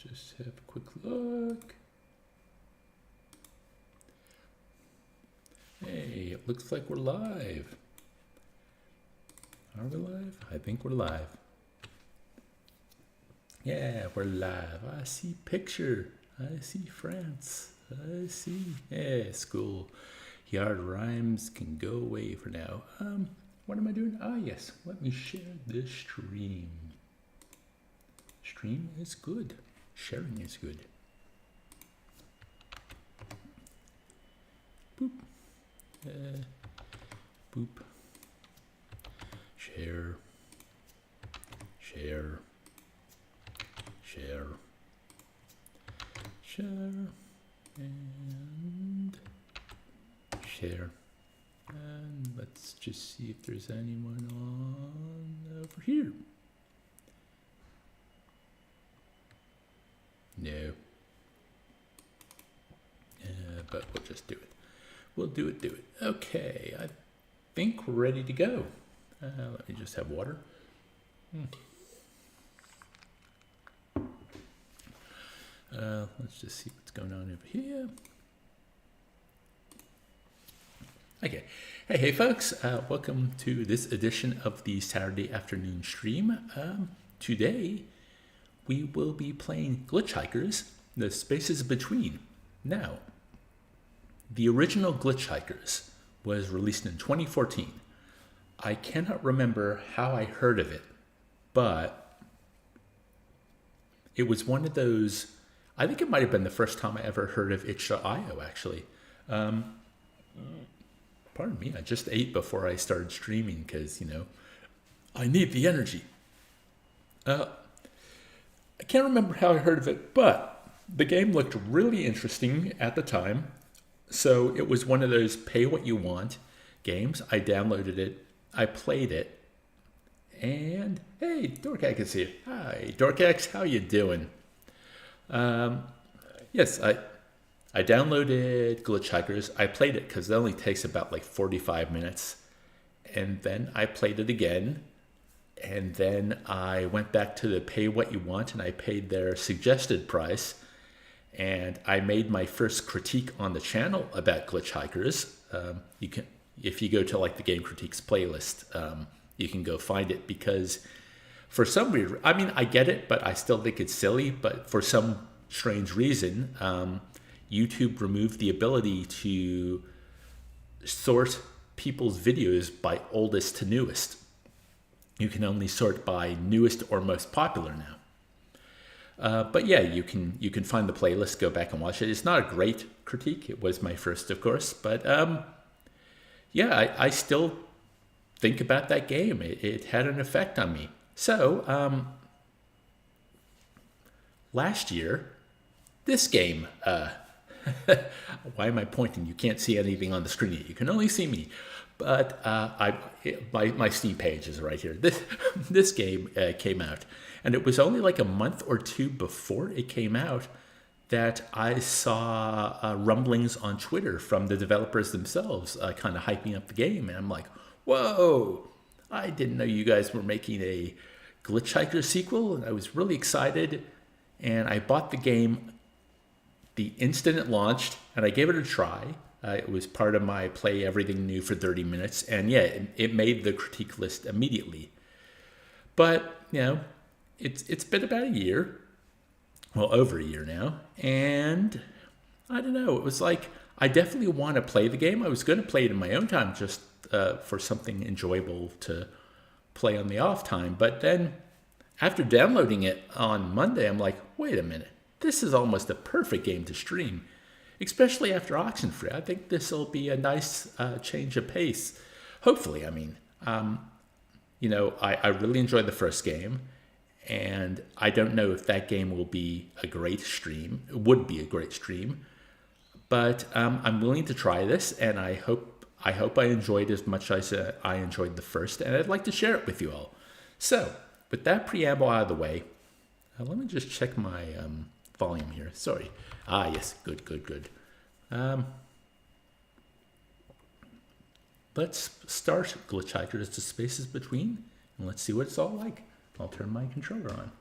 just have a quick look. Hey, it looks like we're live. Are we live? I think we're live. Yeah, we're live. I see picture. I see France. I see. Yeah, school. Yard rhymes can go away for now. What am I doing? Ah, yes. Let me share this stream. Stream is good. Sharing is good. Boop. Boop. Share. Share. Share. Share. And share. And let's just see if there's anyone on over here. No. But we'll just do it. We'll do it. Okay, I think we're ready to go. Let me just have water. Let's just see what's going on over here. Okay. Hey folks, welcome to this edition of the Saturday afternoon stream. Today we will be playing Glitchhikers, the Spaces Between. Now, the original Glitchhikers was released in 2014. I cannot remember how I heard of it, but it was one of those, I think it might have been the first time I ever heard of itch.io actually. Pardon me, I just ate before I started streaming because, you know, I need the energy. I can't remember how I heard of it, but the game looked really interesting at the time. So it was one of those pay what you want games. I downloaded it, I played it, and hey, Dorkax is here. Hi, Dorkax, how you doing? Yes, I downloaded Glitchhikers. I played it because it only takes about like 45 minutes. And then I played it again. And then I went back to the pay what you want and I paid their suggested price. And I made my first critique on the channel about Glitchhikers. You can, if you go to like the Game Critiques playlist, you can go find it because for some reason, I mean, I get it, but I still think it's silly. But for some strange reason, YouTube removed the ability to sort people's videos by oldest to newest. You can only sort by newest or most popular now. But yeah, you can find the playlist, go back and watch it. It's not a great critique. It was my first, of course. But yeah, I still think about that game. It had an effect on me. So last year, this game... why am I pointing? You can't see anything on the screen yet. You can only see me. But my Steam page is right here. This game came out. And it was only like a month or two before it came out that I saw rumblings on Twitter from the developers themselves kind of hyping up the game. And I'm like, whoa, I didn't know you guys were making a Glitchhiker sequel. And I was really excited. And I bought the game the instant it launched, and I gave it a try. It was part of my play everything new for 30 minutes. And yeah, it made the critique list immediately. But, you know, it's been about a year. Well, over a year now. And I don't know. It was like, I definitely want to play the game. I was going to play it in my own time just for something enjoyable to play on the off time. But then after downloading it on Monday, I'm like, wait a minute. This is almost a perfect game to stream, especially after Oxenfree. I think this will be a nice change of pace. Hopefully, I mean, you know, I really enjoyed the first game, and I don't know if that game will be a great stream. It would be a great stream, but I'm willing to try this, and I hope I enjoyed as much as I enjoyed the first, and I'd like to share it with you all. So, with that preamble out of the way, let me just check my volume here. Sorry. Ah, yes. Good. Let's start Glitchhikers, the Spaces Between, and let's see what it's all like. I'll turn my controller on.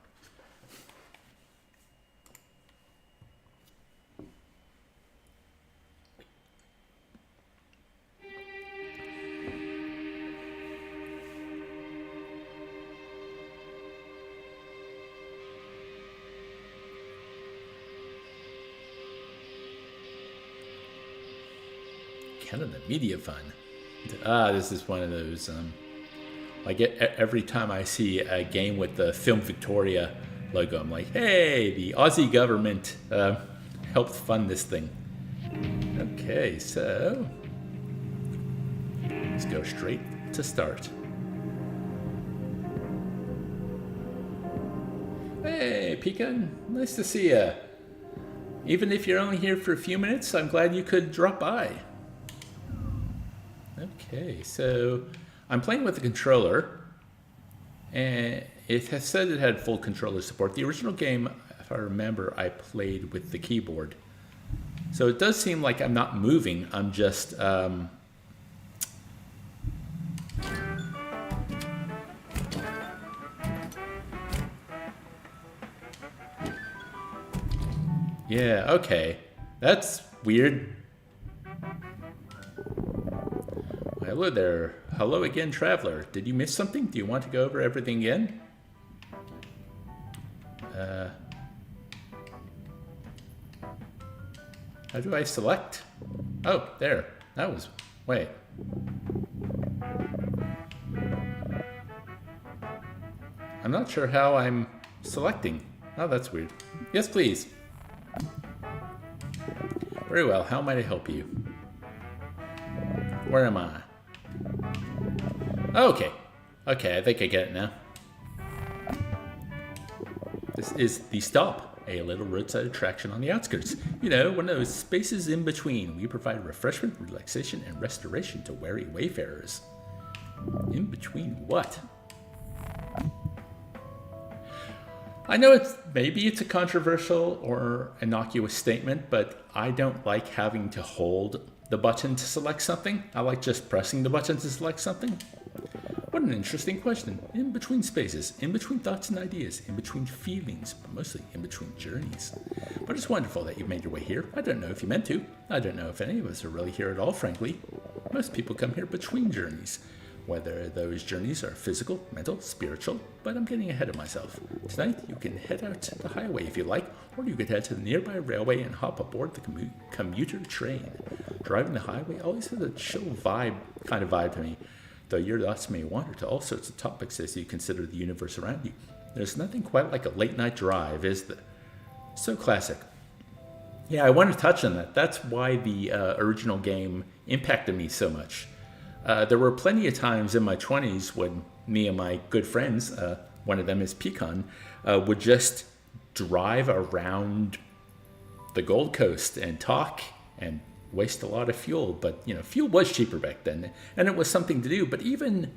kind of the media fun. This is one of those, like every time I see a game with the Film Victoria logo, I'm like, hey, the Aussie government helped fund this thing. Okay, so let's go straight to start. Hey, Pecan, nice to see ya. Even if you're only here for a few minutes, I'm glad you could drop by. Okay, so I'm playing with the controller, and it has said it had full controller support. The original game, if I remember, I played with the keyboard. So it does seem like I'm not moving, I'm just... Yeah, okay. That's weird. Hello there. Hello again, traveler. Did you miss something? Do you want to go over everything again? How do I select? Oh, there. That was... Wait. I'm not sure how I'm selecting. Oh, that's weird. Yes, please. Very well. How might I help you? Where am I? Okay. Okay, I think I get it now. This is the Stop, a little roadside attraction on the outskirts. You know, one of those spaces in between. We provide refreshment, relaxation, and restoration to weary wayfarers. In between what? I know maybe it's a controversial or innocuous statement, but I don't like having to hold the button to select something. I like just pressing the button to select something. What an interesting question. In between spaces, in between thoughts and ideas, in between feelings, but mostly in between journeys. But it's wonderful that you've made your way here. I don't know if you meant to. I don't know if any of us are really here at all, frankly. Most people come here between journeys. Whether those journeys are physical, mental, spiritual, but I'm getting ahead of myself. Tonight, you can head out the highway if you like, or you could head to the nearby railway and hop aboard the commuter train. Driving the highway always has a chill kind of vibe to me, though your thoughts may wander to all sorts of topics as you consider the universe around you. There's nothing quite like a late night drive, is there? So classic. Yeah, I want to touch on that. That's why the original game impacted me so much. There were plenty of times in my 20s when me and my good friends, one of them is Pecan, would just drive around the Gold Coast and talk and waste a lot of fuel. But, you know, fuel was cheaper back then, and it was something to do. But even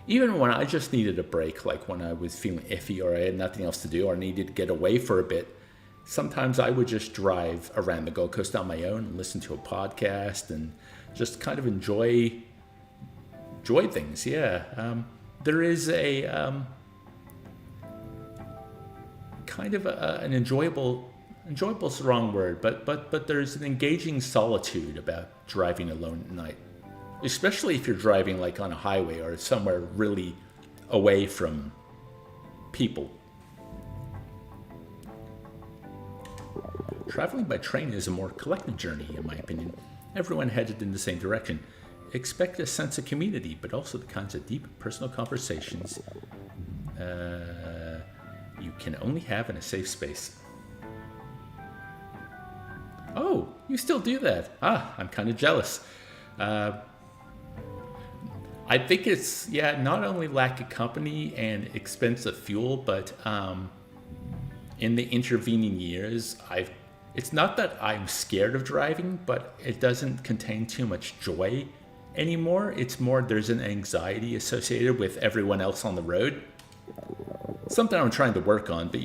when I just needed a break, like when I was feeling iffy or I had nothing else to do or needed to get away for a bit, sometimes I would just drive around the Gold Coast on my own and listen to a podcast and just kind of enjoy things. Yeah, there is a kind of an enjoyable is the wrong word, but there's an engaging solitude about driving alone at night, especially if you're driving like on a highway or somewhere really away from people. Traveling by train is a more collective journey, in my opinion. Everyone headed in the same direction. Expect a sense of community, but also the kinds of deep personal conversations you can only have in a safe space. Oh, you still do that? I'm kind of jealous. I think it's, not only lack of company and expensive fuel, but in the intervening years, it's not that I'm scared of driving, but it doesn't contain too much joy anymore. It's more there's an anxiety associated with everyone else on the road. Something I'm trying to work on, but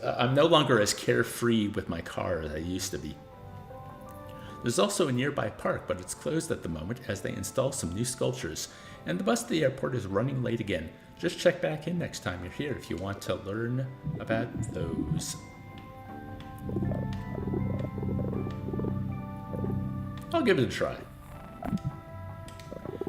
I'm no longer as carefree with my car as I used to be. There's also a nearby park, but it's closed at the moment as they install some new sculptures, and the bus to the airport is running late again. Just check back in next time you're here if you want to learn about those. I'll give it a try.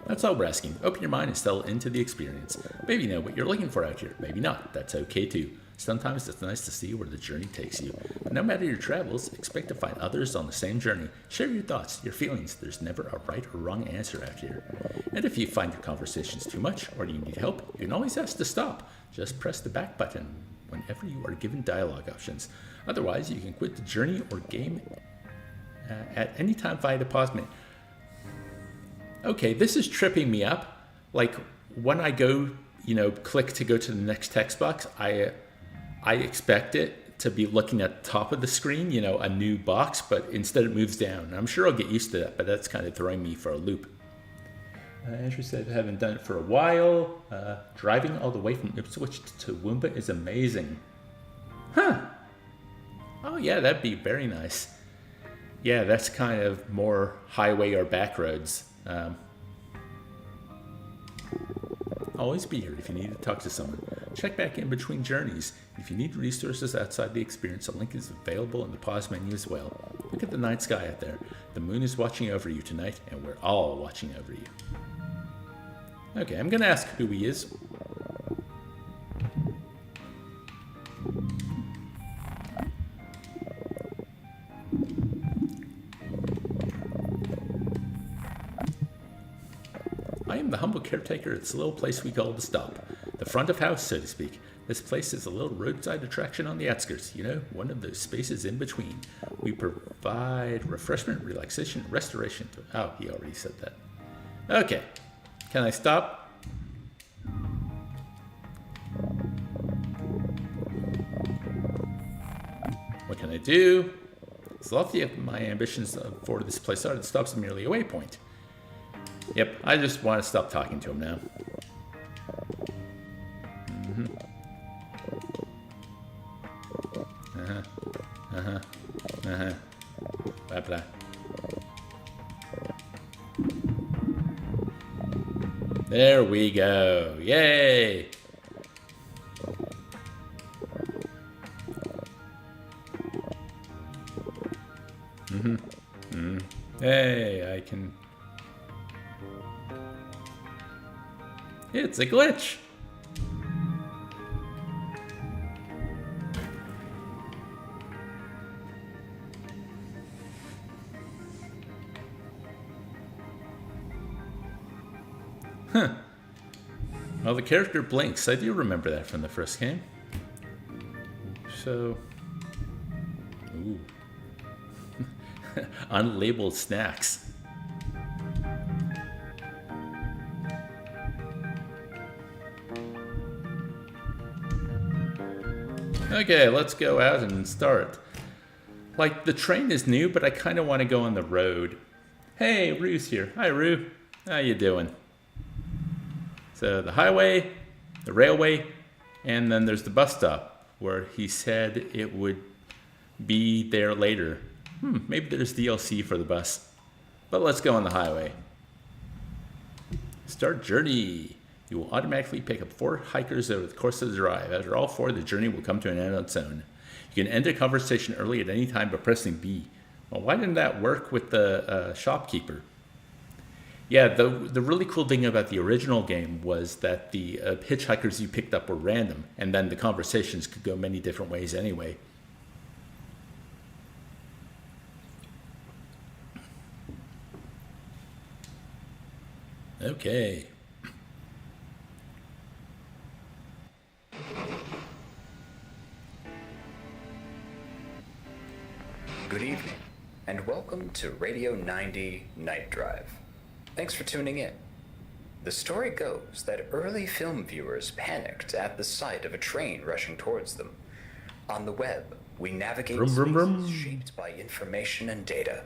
That's all we're asking. Open your mind and settle into the experience. Maybe you know what you're looking for out here. Maybe not. That's okay too. Sometimes it's nice to see where the journey takes you. But no matter your travels, expect to find others on the same journey. Share your thoughts, your feelings. There's never a right or wrong answer out here. And if you find your conversations too much or you need help, you can always ask to stop. Just press the back button whenever you are given dialogue options. Otherwise, you can quit the journey or game at any time via the pause menu. Okay, this is tripping me up. Like when I go, click to go to the next text box, I expect it to be looking at the top of the screen, a new box, but instead it moves down. I'm sure I'll get used to that, but that's kind of throwing me for a loop. Andrew said, I haven't done it for a while. Driving all the way from Ipswich to Woomba is amazing. Huh. Oh yeah, that'd be very nice. Yeah, that's kind of more highway or back roads. Always be here if you need to talk to someone. Check back in between journeys. If you need resources outside the experience, a link is available in the pause menu as well. Look at the night sky out there. The moon is watching over you tonight, and we're all watching over you. Okay, I'm going to ask who he is. I am the humble caretaker at this little place we call the Stop. The front of house, so to speak. This place is a little roadside attraction on the outskirts, one of those spaces in between. We provide refreshment, relaxation, restoration. Oh, he already said that. Okay. Can I stop? What can I do? As lofty as my ambitions for this place are, the Stop's merely a waypoint. Yep, I just want to stop talking to him now. Blah, blah. There we go. Yay! Hey, I can... It's a glitch! Huh. Well, the character blinks. I do remember that from the first game. So... Ooh. Unlabeled snacks. Okay, let's go out and start. Like, the train is new, but I kind of want to go on the road. Hey, Rue's here. Hi, Rue. How you doing? So, the highway, the railway, and then there's the bus stop, where he said it would be there later. Maybe there's DLC for the bus. But let's go on the highway. Start journey. You will automatically pick up 4 hikers over the course of the drive. After all 4, the journey will come to an end on its own. You can end a conversation early at any time by pressing B. Well, why didn't that work with the shopkeeper? Yeah, the really cool thing about the original game was that the hitchhikers you picked up were random, and then the conversations could go many different ways anyway. Okay. Good evening, and welcome to Radio 90 Night Drive. Thanks for tuning in. The story goes that early film viewers panicked at the sight of a train rushing towards them. On the web, we navigate spaces shaped by information and data.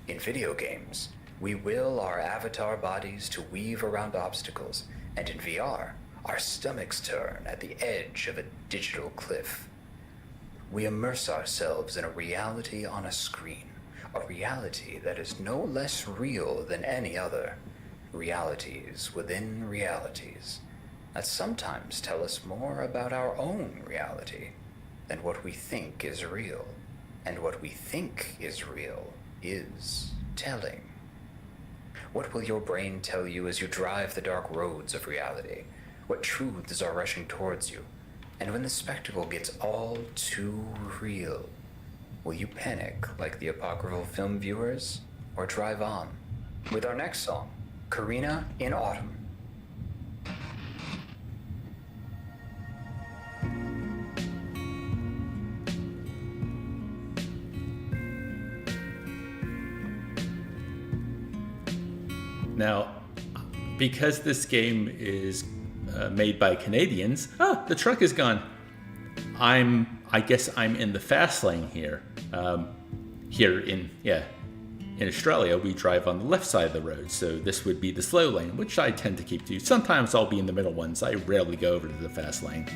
In video games, we will our avatar bodies to weave around obstacles, and in VR, our stomachs turn at the edge of a digital cliff. We immerse ourselves in a reality on a screen, a reality that is no less real than any other. Realities within realities that sometimes tell us more about our own reality than what we think is real. And what we think is real is telling. What will your brain tell you as you drive the dark roads of reality? What truths are rushing towards you? And when the spectacle gets all too real, will you panic like the apocryphal film viewers, or drive on? With our next song, Karina in Autumn. Now, because this game is made by Canadians, the truck is gone. I guess I'm in the fast lane here. Here in Australia, we drive on the left side of the road, so this would be the slow lane, which I tend to keep to. Sometimes I'll be in the middle ones. I rarely go over to the fast lane.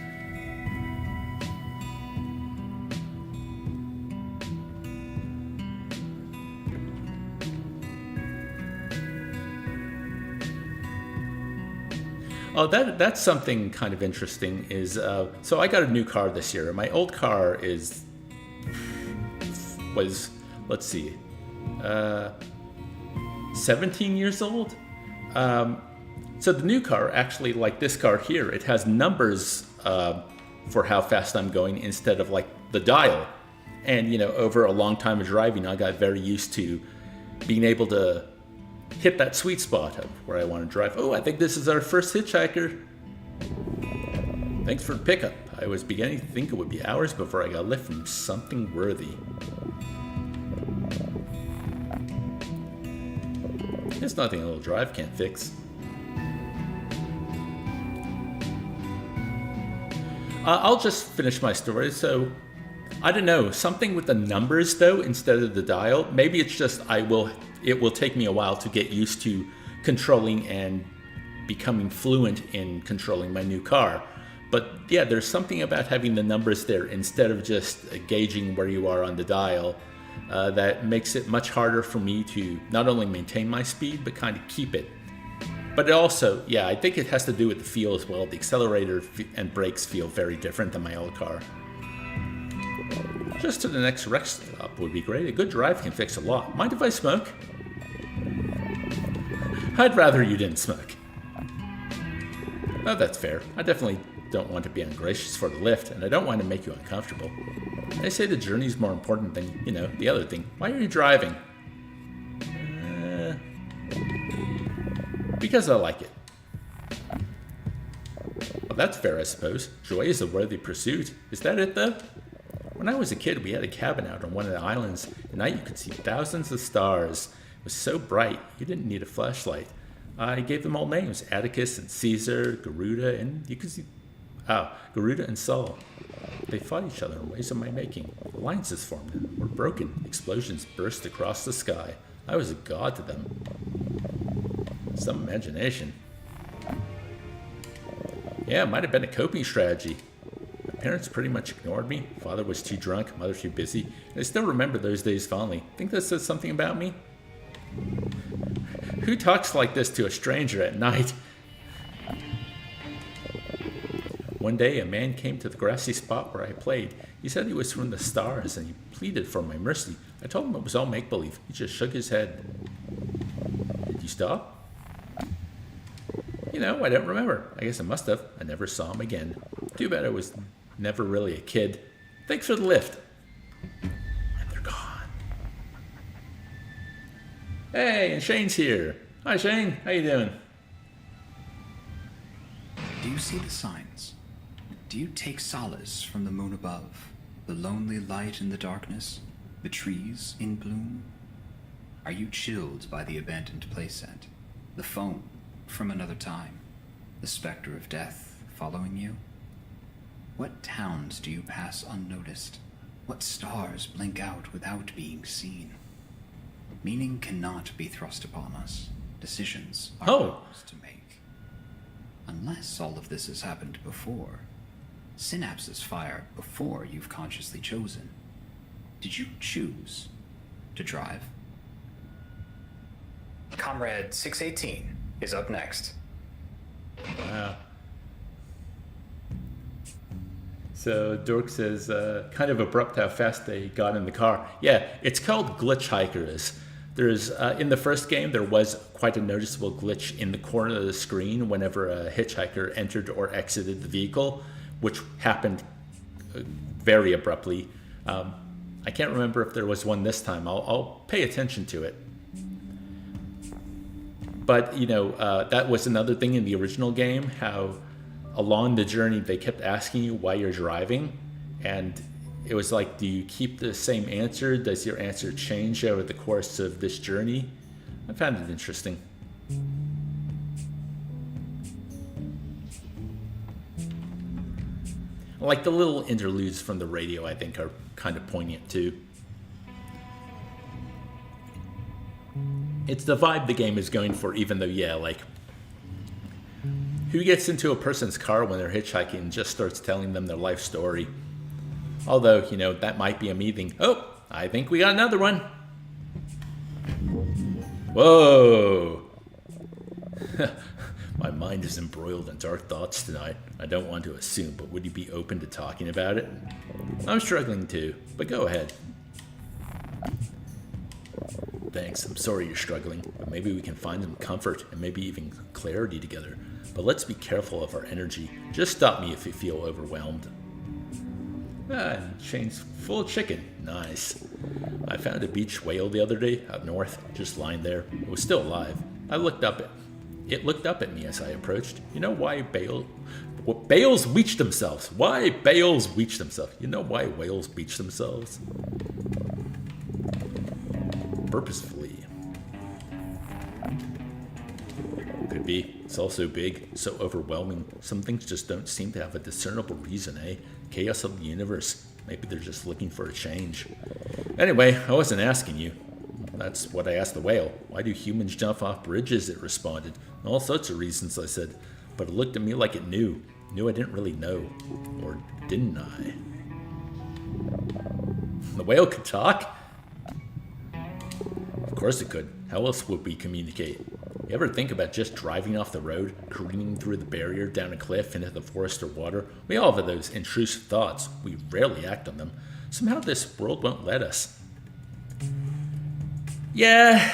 Oh, that's something kind of interesting is, so I got a new car this year. My old car was, let's see, 17 years old. So the new car, actually, like this car here, it has numbers for how fast I'm going instead of like the dial. And, over a long time of driving, I got very used to being able to hit that sweet spot of where I want to drive. Oh, I think this is our first hitchhiker. Thanks for the pickup. I was beginning to think it would be hours before I got a lift from something worthy. There's nothing a little drive can't fix. I'll just finish my story. So, I don't know, something with the numbers though instead of the dial. Maybe it's just it will take me a while to get used to controlling and becoming fluent in controlling my new car. But yeah, there's something about having the numbers there instead of just gauging where you are on the dial that makes it much harder for me to not only maintain my speed, but kind of keep it. But it also, yeah, I think it has to do with the feel as well. The accelerator and brakes feel very different than my old car. Just to the next rest stop would be great. A good drive can fix a lot. Mind if I smoke? I'd rather you didn't smoke. Oh, that's fair. I definitely don't want to be ungracious for the lift, and I don't want to make you uncomfortable. They say the journey's more important than, the other thing. Why are you driving? Because I like it. Well, that's fair, I suppose. Joy is a worthy pursuit. Is that it, though? When I was a kid, we had a cabin out on one of the islands. At night, you could see thousands of stars. It was so bright, you didn't need a flashlight. I gave them all names, Atticus and Caesar, Garuda, and you could see... Garuda and Saul. They fought each other in ways of my making. Alliances formed, were broken. Explosions burst across the sky. I was a god to them. Some imagination. Yeah, it might have been a coping strategy. My parents pretty much ignored me. Father was too drunk, mother too busy. And I still remember those days fondly. Think that says something about me? Who talks like this to a stranger at night? One day, a man came to the grassy spot where I played. He said he was from the stars, and he pleaded for my mercy. I told him it was all make-believe. He just shook his head. Did you stop? I don't remember. I guess I must have. I never saw him again. Too bad I was never really a kid. Thanks for the lift. And they're gone. Hey, and Shane's here. Hi, Shane. How you doing? Do you see the signs? Do you take solace from the moon above, the lonely light in the darkness, the trees in bloom? Are you chilled by the abandoned playset, the foam from another time, the specter of death following you? What towns do you pass unnoticed? What stars blink out without being seen? Meaning cannot be thrust upon us. Decisions are ours to make. Unless all of this has happened before. Synapses fire before you've consciously chosen. Did you choose to drive? Comrade 618 is up next. Wow. So Dork says, kind of abrupt how fast they got in the car. Yeah, it's called Glitchhikers. There's in the first game, there was quite a noticeable glitch in the corner of the screen whenever a hitchhiker entered or exited the vehicle, which happened very abruptly. I can't remember if there was one this time. I'll pay attention to it. But, that was another thing in the original game, how along the journey they kept asking you why you're driving. And it was like, do you keep the same answer? Does your answer change over the course of this journey? I found it interesting. Like the little interludes from the radio, I think, are kind of poignant too. It's the vibe the game is going for, even though, who gets into a person's car when they're hitchhiking and just starts telling them their life story? Although, that might be a me thing. Oh, I think we got another one. Whoa. My mind is embroiled in dark thoughts tonight. I don't want to assume, but would you be open to talking about it? I'm struggling too, but go ahead. Thanks, I'm sorry you're struggling, but maybe we can find some comfort and maybe even clarity together. But let's be careful of our energy. Just stop me if you feel overwhelmed. Chain's full of chicken. Nice. I found a beach whale the other day up north, just lying there. It was still alive. It looked up at me as I approached. You know why bales beach themselves? Why bales beach themselves? You know why whales beach themselves? Purposefully. Could be. It's also big, so overwhelming. Some things just don't seem to have a discernible reason, eh? Chaos of the universe. Maybe they're just looking for a change. Anyway, I wasn't asking you. That's what I asked the whale. Why do humans jump off bridges? It responded. All sorts of reasons, I said. But it looked at me like it knew. Knew I didn't really know. Or didn't I? The whale could talk? Of course it could. How else would we communicate? You ever think about just driving off the road, careening through the barrier, down a cliff, into the forest or water? We all have those intrusive thoughts. We rarely act on them. Somehow this world won't let us. Yeah,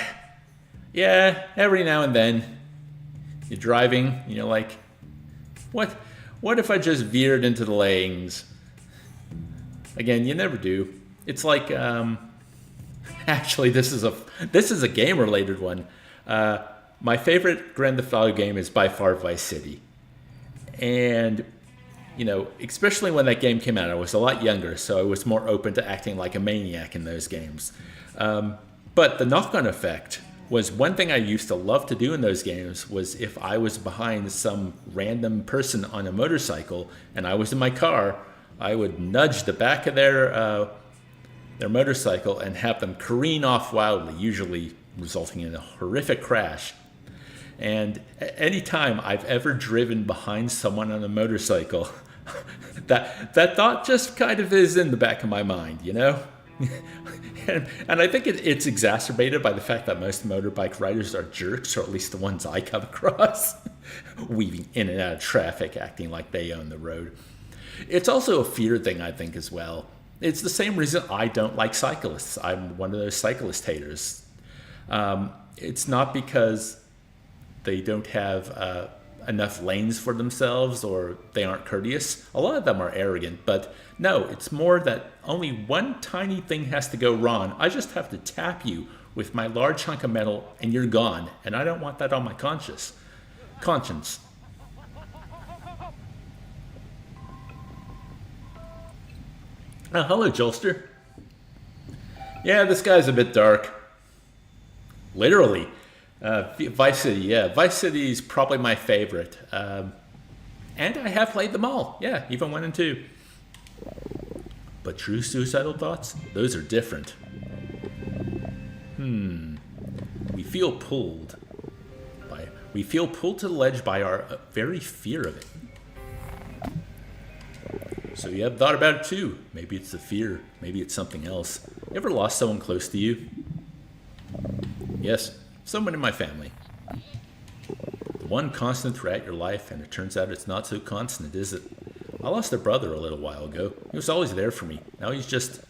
every now and then. You're driving, you're like, what if I just veered into the lanes? Again, you never do. It's like, actually, this is a game-related one. My favorite Grand Theft Auto game is by far Vice City. And, especially when that game came out, I was a lot younger, so I was more open to acting like a maniac in those games. But the knock-on effect was one thing I used to love to do in those games was if I was behind some random person on a motorcycle and I was in my car, I would nudge the back of their motorcycle and have them careen off wildly, usually resulting in a horrific crash. And any time I've ever driven behind someone on a motorcycle, that thought just kind of is in the back of my mind, And I think it's exacerbated by the fact that most motorbike riders are jerks, or at least the ones I come across, weaving in and out of traffic, acting like they own the road. It's also a fear thing, I think, as well. It's the same reason I don't like cyclists. I'm one of those cyclist haters. It's not because they don't have enough lanes for themselves or they aren't courteous. A lot of them are arrogant, but no, it's more that only one tiny thing has to go wrong. I just have to tap you with my large chunk of metal and you're gone, and I don't want that on my conscience. Oh, hello, Jolster. Yeah, this guy's a bit dark. Literally. Vice City, yeah. Vice City is probably my favorite. And I have played them all. Yeah, even 1 and 2. But true suicidal thoughts? Those are different. We feel pulled to the ledge by our very fear of it. So you have thought about it too. Maybe it's the fear. Maybe it's something else. You ever lost someone close to you? Yes, someone in my family. The one constant throughout your life, and it turns out it's not so constant, is it? I lost a brother a little while ago. He was always there for me. Now he's just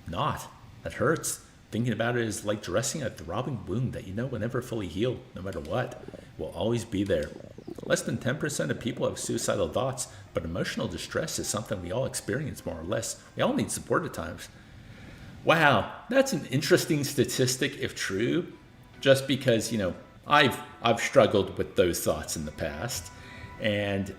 not. That hurts. Thinking about it is like dressing a throbbing wound that will never fully heal, no matter what. Will always be there. Less than 10% of people have suicidal thoughts, but emotional distress is something we all experience more or less. We all need support at times. Wow, that's an interesting statistic if true, just because, I've struggled with those thoughts in the past. And,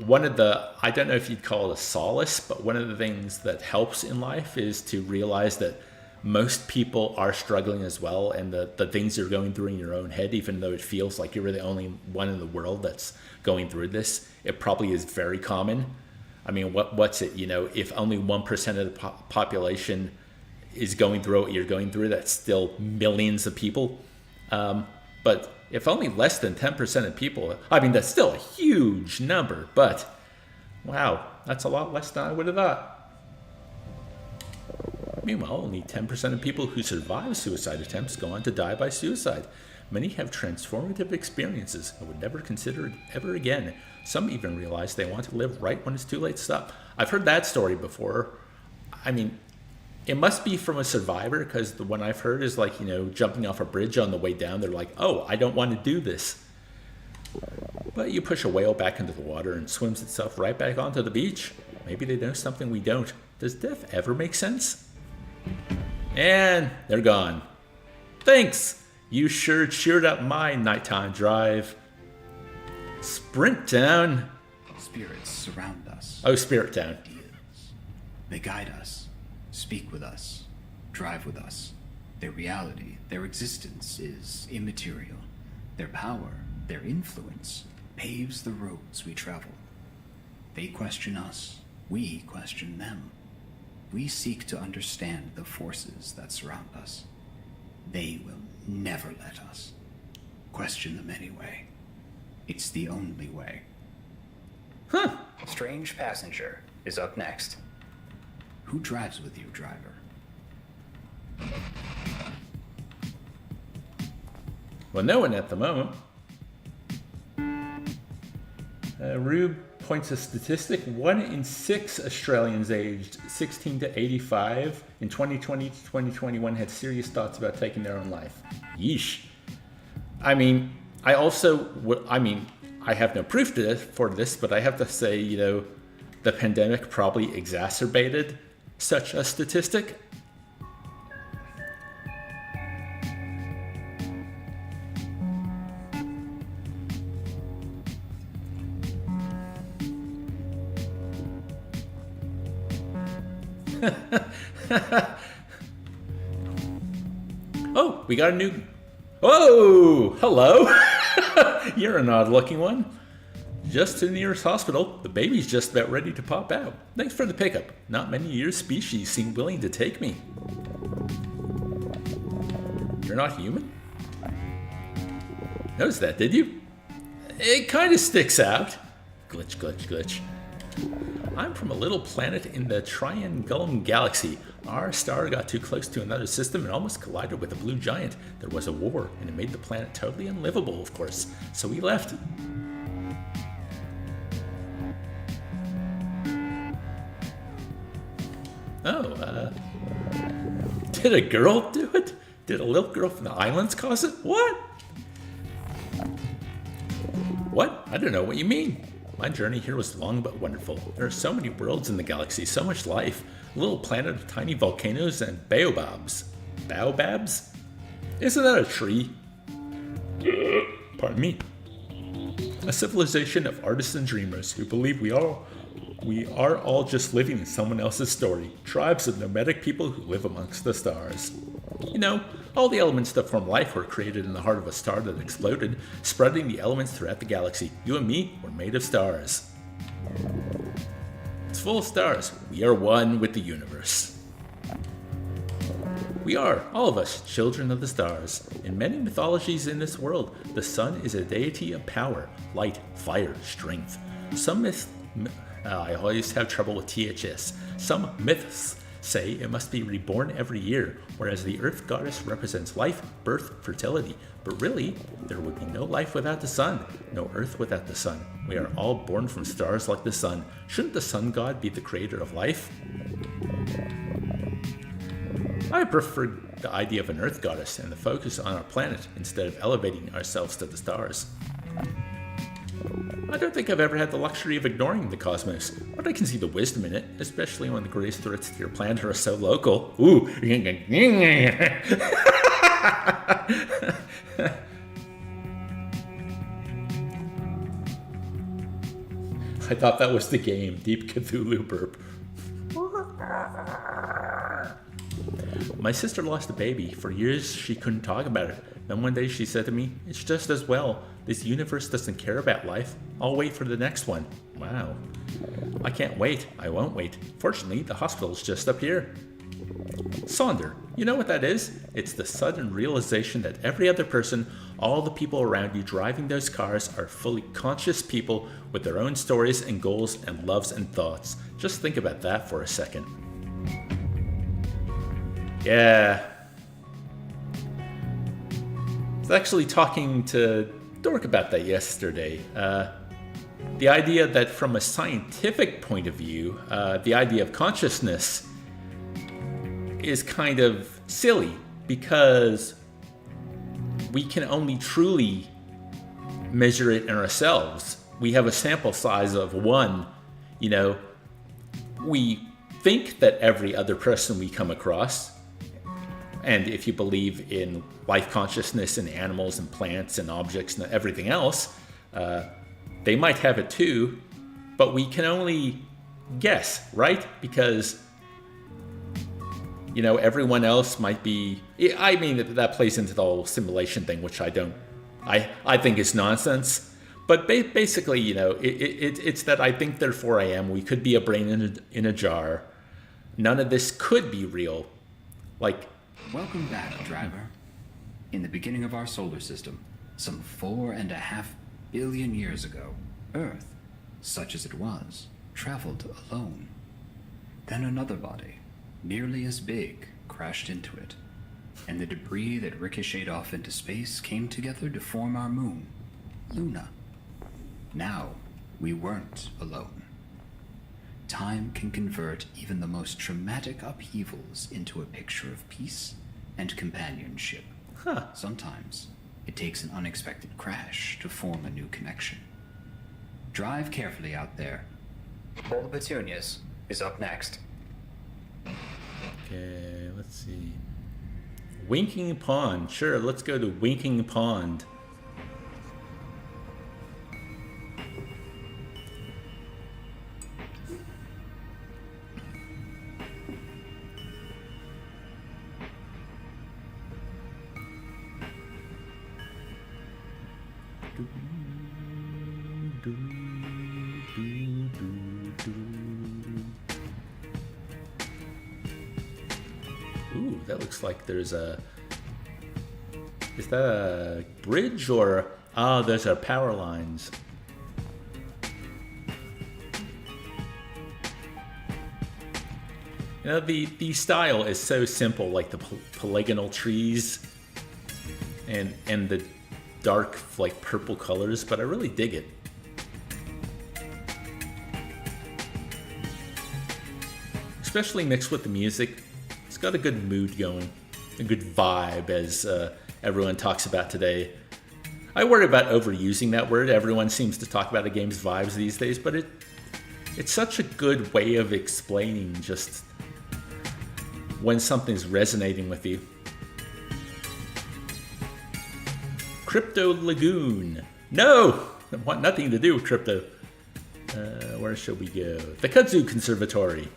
one of the, I don't know if you'd call it a solace, but one of the things that helps in life is to realize that most people are struggling as well, and the things you're going through in your own head, even though it feels like you're the only one in the world that's going through this, it probably is very common. I mean, what's it, if only 1% of the population is going through what you're going through, that's still millions of people. But if only less than 10% of people, I mean, that's still a huge number, but wow, that's a lot less than I would have thought. Meanwhile, only 10% of people who survive suicide attempts go on to die by suicide. Many have transformative experiences and would never consider it ever again. Some even realize they want to live right when it's too late to stop. I've heard that story before. I mean, it must be from a survivor, because the one I've heard is like, jumping off a bridge on the way down. They're like, oh, I don't want to do this. But you push a whale back into the water and swims itself right back onto the beach. Maybe they know something we don't. Does death ever make sense? And they're gone. Thanks. You sure cheered up my nighttime drive. Sprint Town. Spirits surround us. Oh, Spirit Town. They guide us, speak with us, drive with us. Their reality, their existence is immaterial. Their power, their influence, paves the roads we travel. They question us, we question them. We seek to understand the forces that surround us. They will never let us. Question them anyway. It's the only way. Huh. Strange Passenger is up next. Who drives with you, driver? Well, no one at the moment. Rube points a statistic: 1 in 6 Australians aged 16 to 85 in 2020 to 2021 had serious thoughts about taking their own life. Yeesh. I mean, I have no proof for this, but I have to say, the pandemic probably exacerbated such a statistic. Oh, we got a new... Oh, hello. You're an odd looking one. Just to the nearest hospital. The baby's just about ready to pop out. Thanks for the pickup. Not many of your species seem willing to take me. You're not human? Noticed that, did you? It kind of sticks out. Glitch, glitch, glitch. I'm from a little planet in the Triangulum Galaxy. Our star got too close to another system and almost collided with a blue giant. There was a war, and it made the planet totally unlivable, of course. So we left. Oh, did a girl do it? Did a little girl from the islands cause it? What? What? I don't know what you mean. My journey here was long but wonderful. There are so many worlds in the galaxy, so much life. A little planet of tiny volcanoes and baobabs. Baobabs? Isn't that a tree? Pardon me. A civilization of artists and dreamers who believe we are all just living in someone else's story. Tribes of nomadic people who live amongst the stars. All the elements that form life were created in the heart of a star that exploded, spreading the elements throughout the galaxy. You and me were made of stars. It's full of stars. We are one with the universe. We are, all of us, children of the stars. In many mythologies in this world, the sun is a deity of power, light, fire, strength. Some myths... I always have trouble with THS. Some myths say it must be reborn every year, whereas the Earth goddess represents life, birth, fertility. But really, there would be no life without the sun, no Earth without the sun. We are all born from stars like the sun. Shouldn't the sun god be the creator of life? I prefer the idea of an Earth goddess and the focus on our planet instead of elevating ourselves to the stars. I don't think I've ever had the luxury of ignoring the cosmos, but I can see the wisdom in it, especially when the greatest threats to your planet are so local. Ooh. I thought that was the game. Deep Cthulhu burp. My sister lost a baby. For years, she couldn't talk about it. Then one day she said to me, "It's just as well. This universe doesn't care about life. I'll wait for the next one." Wow. I can't wait. I won't wait. Fortunately, the hospital's just up here. Sonder, you know what that is? It's the sudden realization that every other person, all the people around you driving those cars, are fully conscious people with their own stories and goals and loves and thoughts. Just think about that for a second. Yeah. I was actually talking to Dork about that yesterday. The idea that from a scientific point of view, the idea of consciousness is kind of silly because we can only truly measure it in ourselves. We have a sample size of one. You know, we think that every other person we come across, and if you believe in life consciousness in animals and plants and objects and everything else, they might have it too, but we can only guess, right? Because, you know, everyone else might be... I mean, that plays into the whole simulation thing, which I think is nonsense. But basically, you know, it's that I think, therefore I am. We could be a brain in a jar. None of this could be real. Like... Welcome back, driver. In the beginning of our solar system, some 4.5 billion years ago, Earth, such as it was, traveled alone. Then another body, nearly as big, crashed into it, and the debris that ricocheted off into space came together to form our moon, Luna. Now, we weren't alone. Time can convert even the most traumatic upheavals into a picture of peace and companionship. Huh. Sometimes it takes an unexpected crash to form a new connection. Drive carefully out there. Bowl of Petunias is up next. Okay, let's see. Winking Pond. Sure, let's go to Winking Pond. Ooh, that looks like there's a... Is that a bridge or... Oh, those are power lines. You know, the style is so simple, like the polygonal trees and the dark, like, purple colors, but I really dig it. Especially mixed with the music. It's got a good mood going, a good vibe, as everyone talks about today. I worry about overusing that word. Everyone seems to talk about a game's vibes these days, but it's such a good way of explaining just when something's resonating with you. Crypto Lagoon. No! I want nothing to do with crypto. Where should we go? The Kudzu Conservatory.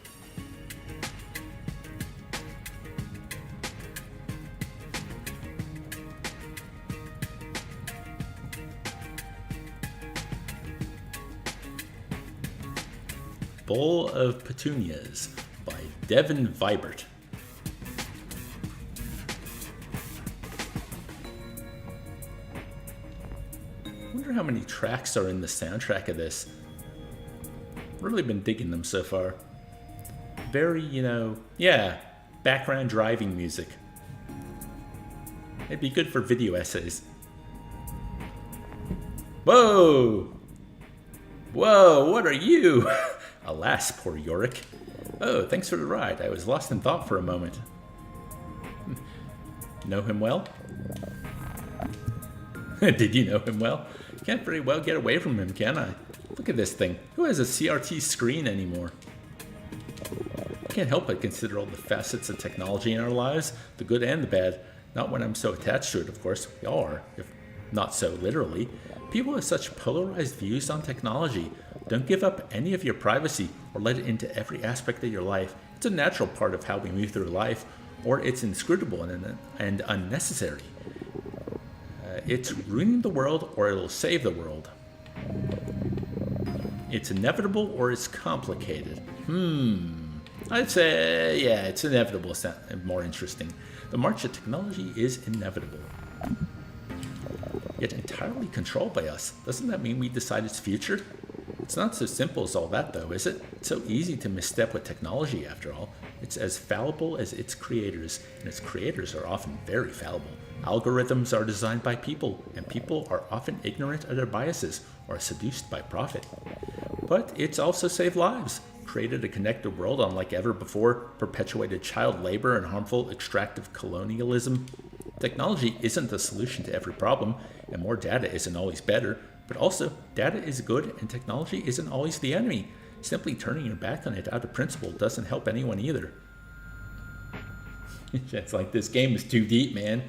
Bowl of Petunias by Devin Vibert. I wonder how many tracks are in the soundtrack of this. Really been digging them so far. Very, background driving music. It'd be good for video essays. Whoa! Whoa, what are you? Alas, poor Yorick. Oh, thanks for the ride. I was lost in thought for a moment. Know him well? Did you know him well? Can't very well get away from him, can I? Look at this thing. Who has a CRT screen anymore? I can't help but consider all the facets of technology in our lives, the good and the bad. Not when I'm so attached to it, of course. We all are, if not so literally. People have such polarized views on technology. Don't give up any of your privacy or let it into every aspect of your life. It's a natural part of how we move through life, or it's inscrutable and unnecessary. It's ruining the world, or it'll save the world. It's inevitable, or it's complicated. I'd say, yeah, it's inevitable and more interesting. The march of technology is inevitable. Yet entirely controlled by us. Doesn't that mean we decide its future? It's not so simple as all that, though, is it? It's so easy to misstep with technology, after all. It's as fallible as its creators, and its creators are often very fallible. Algorithms are designed by people, and people are often ignorant of their biases or seduced by profit. But it's also saved lives, created a connected world unlike ever before, perpetuated child labor and harmful extractive colonialism. Technology isn't the solution to every problem, and more data isn't always better, but also data is good and technology isn't always the enemy. Simply turning your back on it out of principle doesn't help anyone either. It's like this game is too deep, man.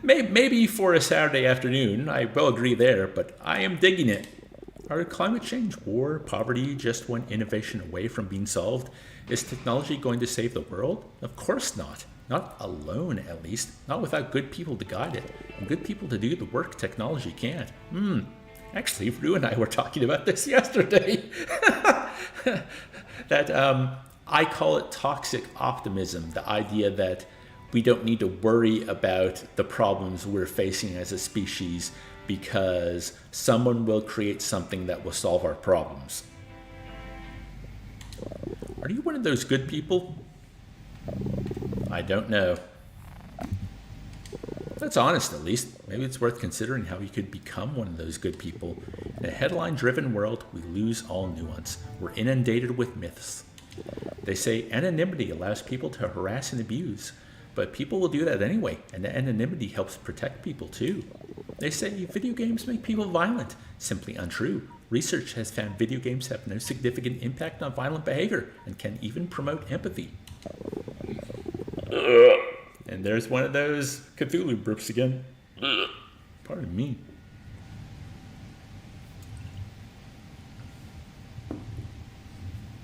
Maybe for a Saturday afternoon, I will agree there, but I am digging it. Are climate change, war, poverty just one innovation away from being solved? Is technology going to save the world? Of course not. Not alone, at least. Not without good people to guide it, and good people to do the work technology can't. Actually, Rue and I were talking about this yesterday. That I call it toxic optimism, the idea that we don't need to worry about the problems we're facing as a species because someone will create something that will solve our problems. Are you one of those good people? I don't know. That's honest, at least. Maybe it's worth considering how you could become one of those good people. In a headline-driven world, we lose all nuance. We're inundated with myths. They say anonymity allows people to harass and abuse, but people will do that anyway, and the anonymity helps protect people too. They say video games make people violent. Simply untrue. Research has found video games have no significant impact on violent behavior and can even promote empathy. And there's one of those Cthulhu burps again. Pardon me.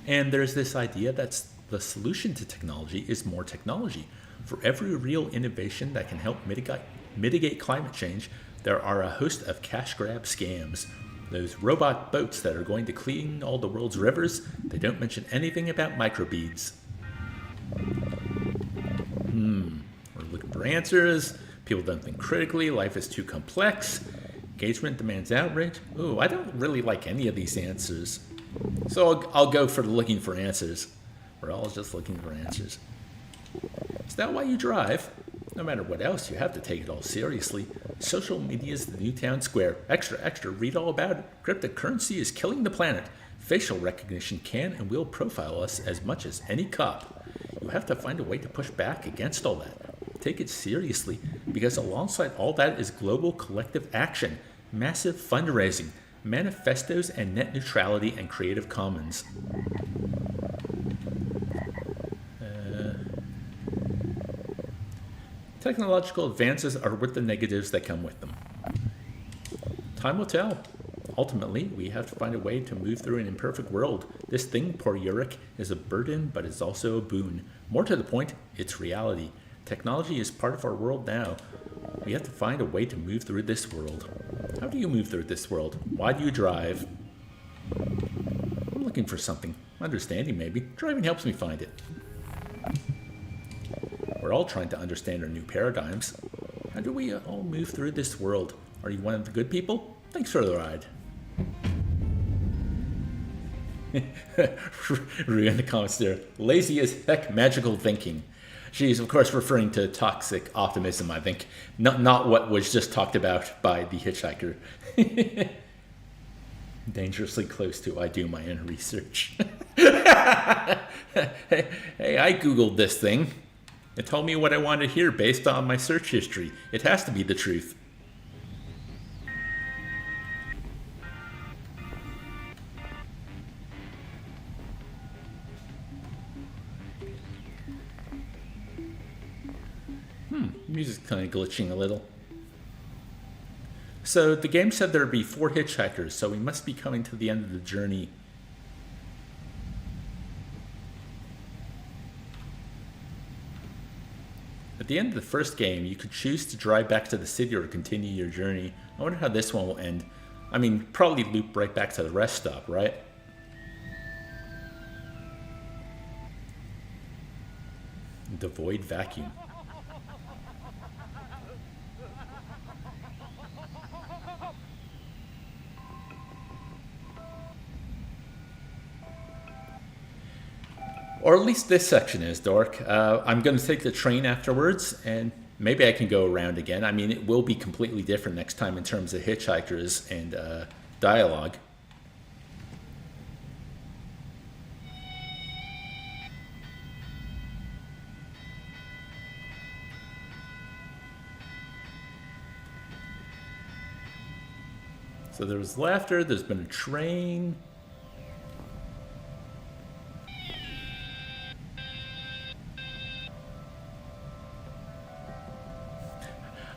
And there's this idea that the solution to technology is more technology. For every real innovation that can help mitigate climate change, there are a host of cash grab scams. Those robot boats that are going to clean all the world's rivers, they don't mention anything about microbeads. We're looking for answers. People don't think critically. Life is too complex. Engagement demands outrage. Ooh, I don't really like any of these answers. So I'll go for looking for answers. We're all just looking for answers. Is that why you drive? No matter what else, you have to take it all seriously. Social media is the new town square. Extra, extra, read all about it. Cryptocurrency is killing the planet. Facial recognition can and will profile us as much as any cop. You have to find a way to push back against all that. Take it seriously, because alongside all that is global collective action, massive fundraising, manifestos and net neutrality and Creative Commons. Technological advances are worth the negatives that come with them. Time will tell. Ultimately, we have to find a way to move through an imperfect world. This thing, poor Yurik, is a burden, but is also a boon. More to the point, it's reality. Technology is part of our world now. We have to find a way to move through this world. How do you move through this world? Why do you drive? I'm looking for something. Understanding, maybe. Driving helps me find it. We're all trying to understand our new paradigms. How do we all move through this world? Are you one of the good people? Thanks for the ride. Rue in the comments there. Lazy as heck magical thinking. She's, of course, referring to toxic optimism, I think. Not what was just talked about by the hitchhiker. Dangerously close to I do my own research. Hey, I Googled this thing. It told me what I wanted to hear based on my search history. It has to be the truth. music's kind of glitching a little. So the game said there'd be 4 hitchhikers, so we must be coming to the end of the journey. At the end of the first game, you could choose to drive back to the city or continue your journey. I wonder how this one will end. I mean, probably loop right back to the rest stop, right? The void vacuum. Or at least this section is, Dork. I'm going to take the train afterwards, and maybe I can go around again. I mean, it will be completely different next time in terms of hitchhikers and dialogue. So there was laughter, there's been a train.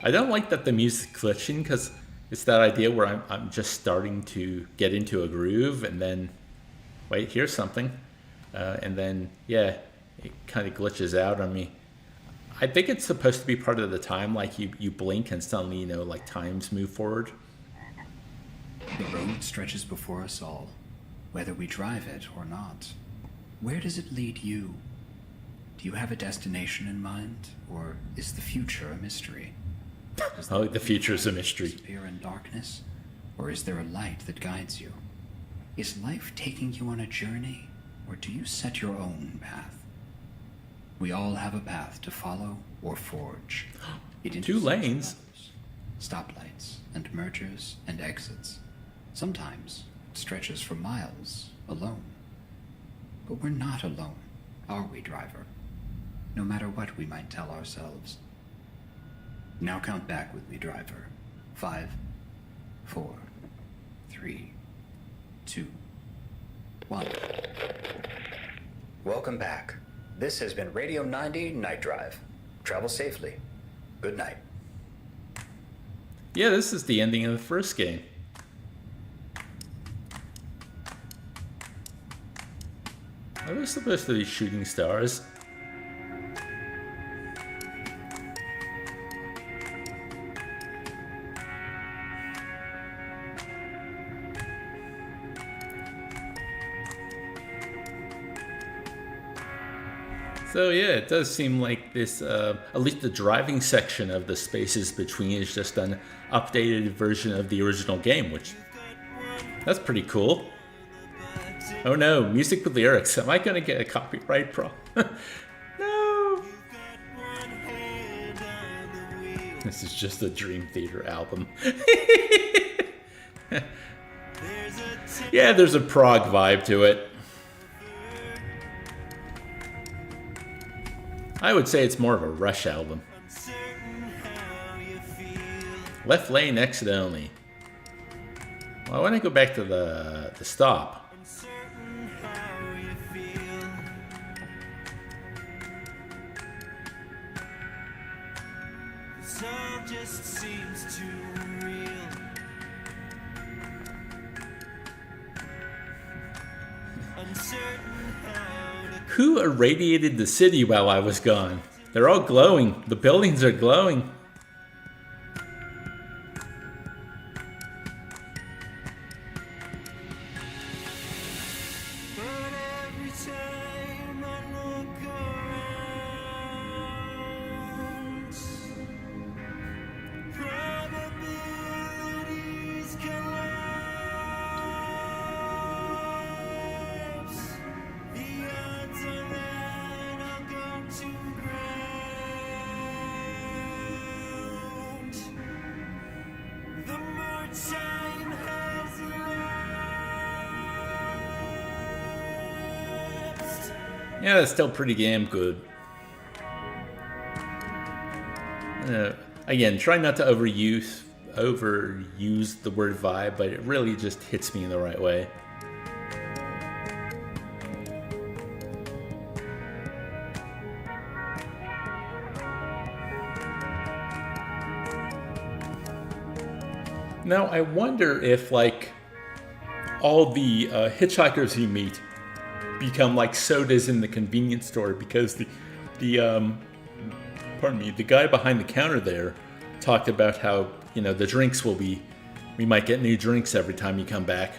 I don't like that the music's glitching, because it's that idea where I'm just starting to get into a groove, and then, wait, here's something. And then, yeah, it kind of glitches out on me. I think it's supposed to be part of the time, like you blink and suddenly, you know, like times move forward. The road stretches before us all, whether we drive it or not. Where does it lead you? Do you have a destination in mind, or is the future a mystery? Oh, the future is a mystery. Disappear in darkness, or is there a light that guides you? Is life taking you on a journey, or do you set your own path? We all have a path to follow or forge. It 2 lanes. Stoplights and mergers and exits. Sometimes it stretches for miles alone. But we're not alone, are we, driver? No matter what we might tell ourselves. Now count back with me, driver. 5, 4, 3, 2, 1. Welcome back. This has been Radio 90 Night Drive. Travel safely. Good night. Yeah, this is the ending of the first game. Are there supposed to be shooting stars? So yeah, it does seem like this, at least the driving section of the spaces between is just an updated version of the original game, which, that's pretty cool. Oh no, music with lyrics. Am I gonna get a copyright problem? No! This is just a Dream Theater album. Yeah, there's a prog vibe to it. I would say it's more of a Rush album. Left lane, exit only. Well, I want to go back to the stop. Who irradiated the city while I was gone? They're all glowing. The buildings are glowing. Yeah, that's still pretty damn good. Again, try not to overuse the word vibe, but it really just hits me in the right way. Now, I wonder if, like, all the hitchhikers you meet become like sodas in the convenience store, because the guy behind the counter there talked about how, the drinks we might get new drinks every time you come back.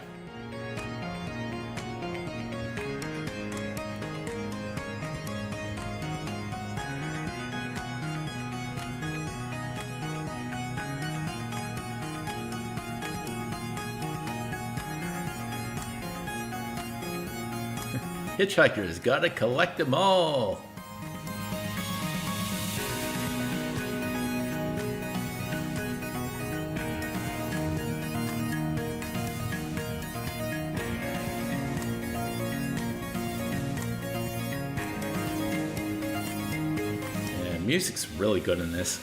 Hitchhikers, gotta collect them all. Yeah, music's really good in this.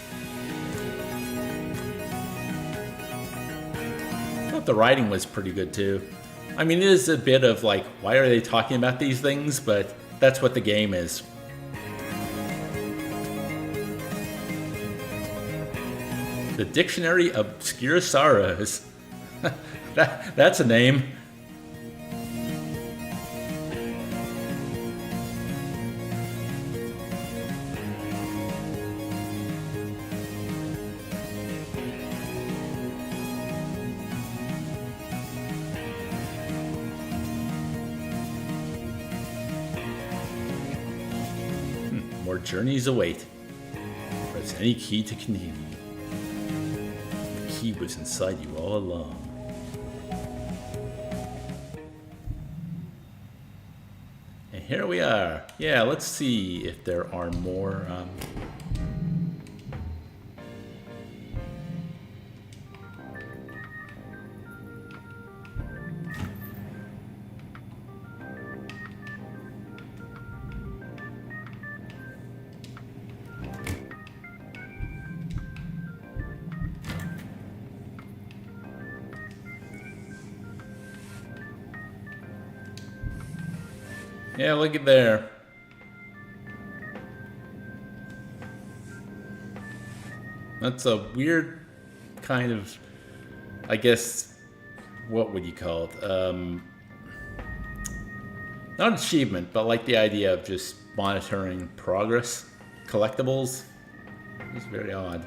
I thought the writing was pretty good too. I mean, it is a bit of like, why are they talking about these things? But that's what the game is. The Dictionary of Obscure Sorrows. That's a name. More journeys await. Press any key to continue. The key was inside you all along. And here we are. Yeah, let's see if there are more. Yeah, look at there. That's a weird kind of, I guess, what would you call it? Not achievement, but like the idea of just monitoring progress. Collectibles. It's very odd.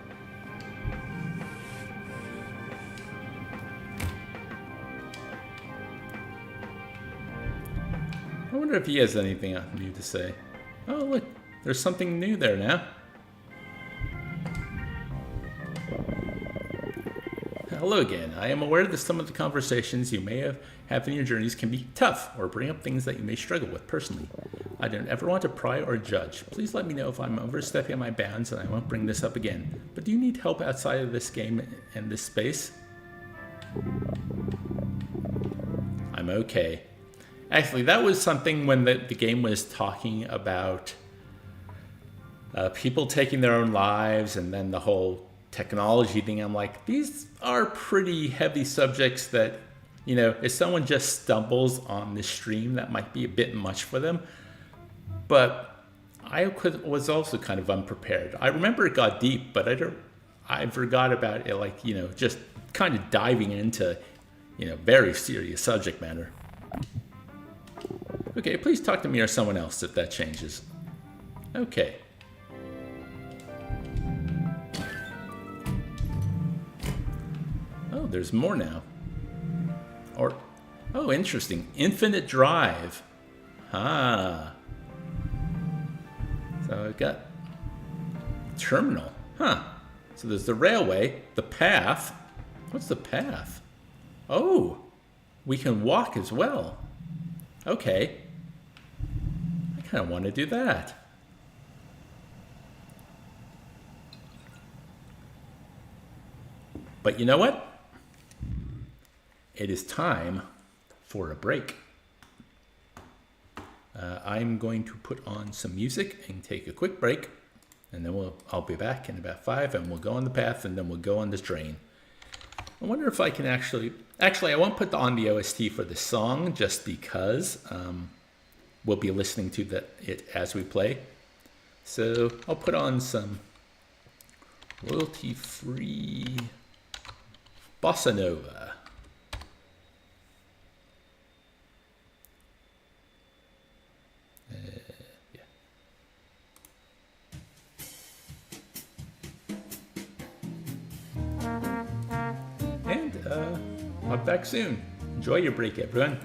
I wonder if he has anything new to say. Oh, look, there's something new there now. Hello again. I am aware that some of the conversations you may have in your journeys can be tough or bring up things that you may struggle with personally. I don't ever want to pry or judge. Please let me know if I'm overstepping my bounds and I won't bring this up again. But do you need help outside of this game and this space? I'm okay. Actually, that was something when the game was talking about people taking their own lives and then the whole technology thing. I'm like, these are pretty heavy subjects that, if someone just stumbles on this stream, that might be a bit much for them. But I was also kind of unprepared. I remember it got deep, but I forgot about it, like, just kind of diving into, very serious subject matter. Okay, please talk to me or someone else if that changes. Okay. Oh, there's more now. Oh, interesting. Infinite drive. Ah. So I've got terminal. Huh. So there's the railway, the path. What's the path? Oh, we can walk as well. Okay. I kind of want to do that. But you know what? It is time for a break. I'm going to put on some music and take a quick break, and then I'll be back in about 5, and we'll go on the path, and then we'll go on this train. I wonder if I can actually I won't put on the OST for the song just because we'll be listening to it as we play. So I'll put on some royalty-free Bossa Nova. Yeah. And I'll be back soon. Enjoy your break, everyone.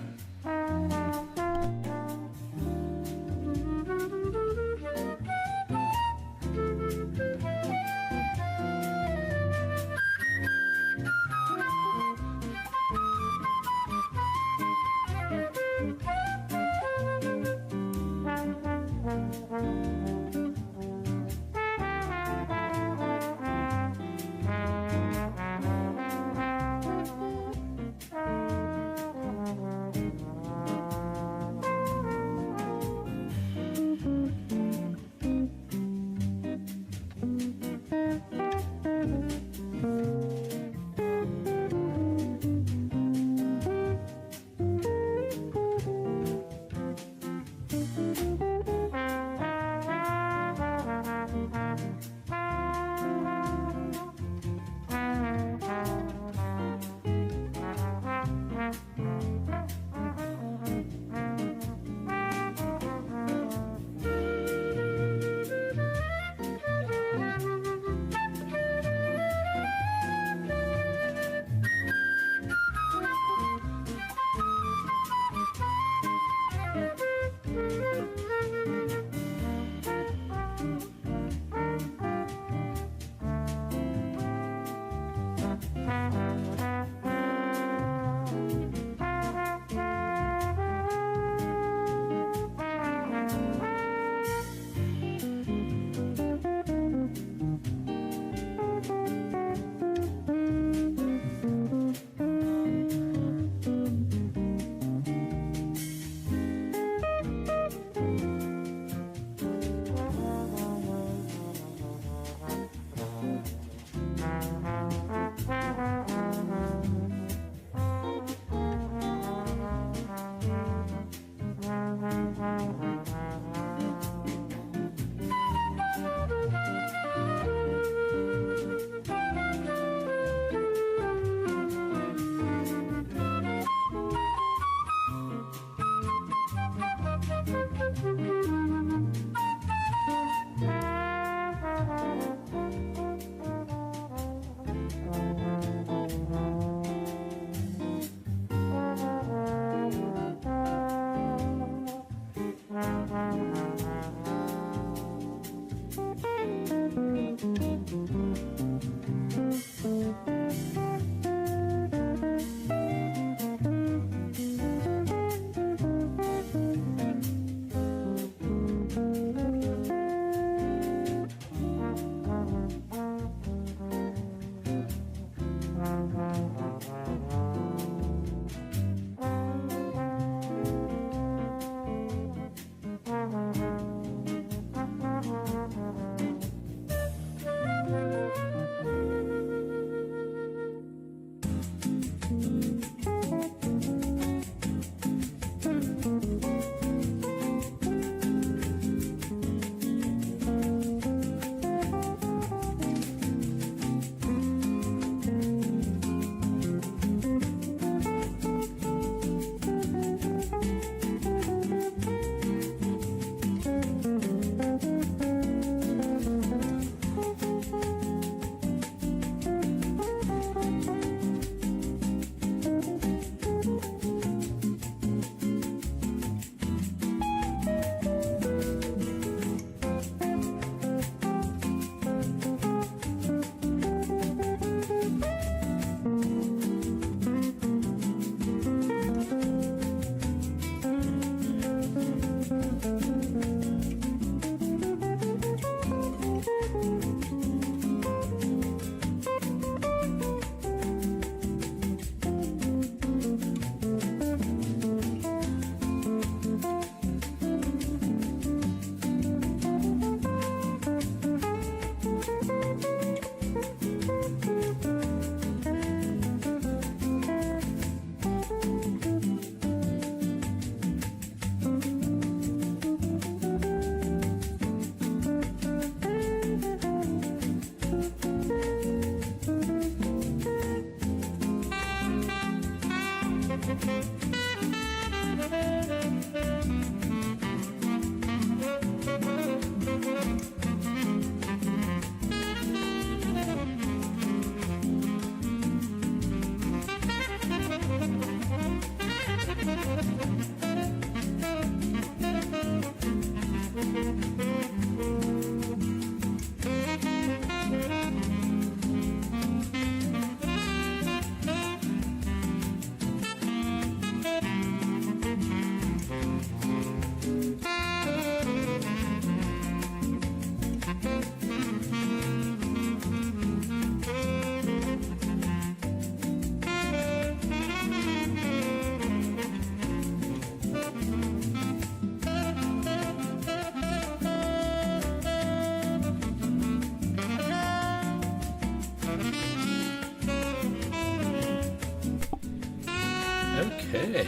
Okay.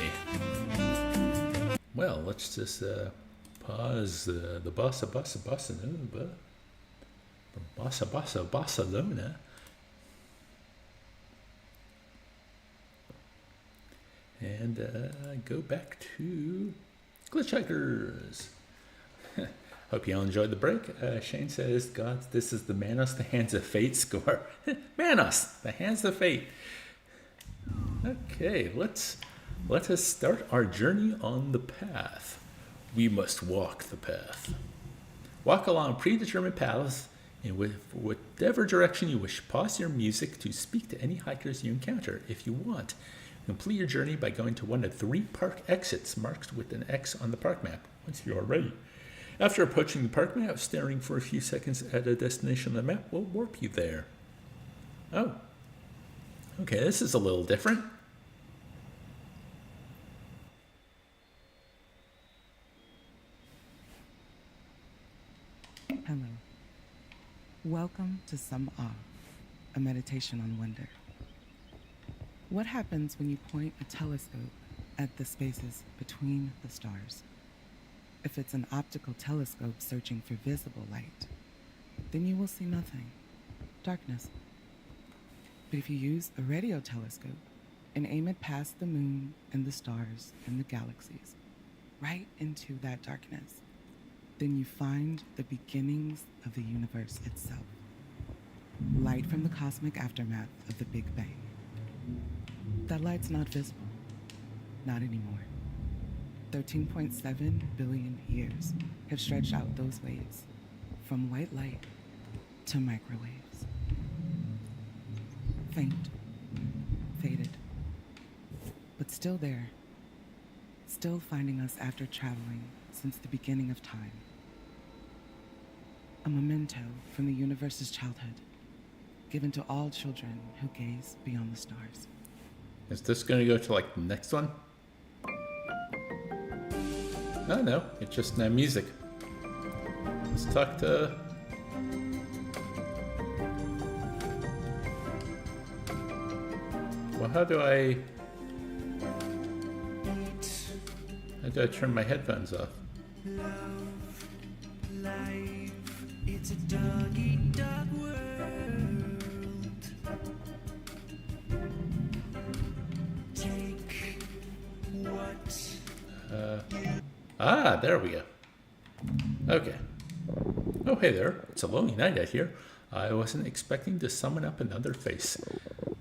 Well, let's just pause the bossa nova from Barcelona. And go back to Glitchhikers. Hope you all enjoyed the break. Shane says, God, this is the Manos, the Hands of Fate score. Manos, the Hands of Fate. Okay, let us start our journey on the path. We must walk the path. Walk along predetermined paths in whatever direction you wish. Pause your music to speak to any hikers you encounter if you want. Complete your journey by going to one of 3 park exits marked with an X on the park map once you are ready. After approaching the park map, staring for a few seconds at a destination on the map will warp you there. Oh. Okay, this is a little different. Hello. Welcome to Some Awe, a meditation on wonder. What happens when you point a telescope at the spaces between the stars? If it's an optical telescope searching for visible light, then you will see nothing, darkness. But if you use a radio telescope and aim it past the moon and the stars and the galaxies, right into that darkness, then you find the beginnings of the universe itself. Light from the cosmic aftermath of the Big Bang. That light's not visible. Not anymore. 13.7 billion years have stretched out those waves from white light to microwaves. Faint, faded, but still there, still finding us after traveling since the beginning of time. A memento from the universe's childhood, given to all children who gaze beyond the stars. Is this going to go to like the next one? No, it's just music. Let's talk to... Well, how do I turn my headphones off? It's a dog-eat-dog world. Take what There we go. Okay. Oh, hey there. It's a lonely night out here. I wasn't expecting to summon up another face.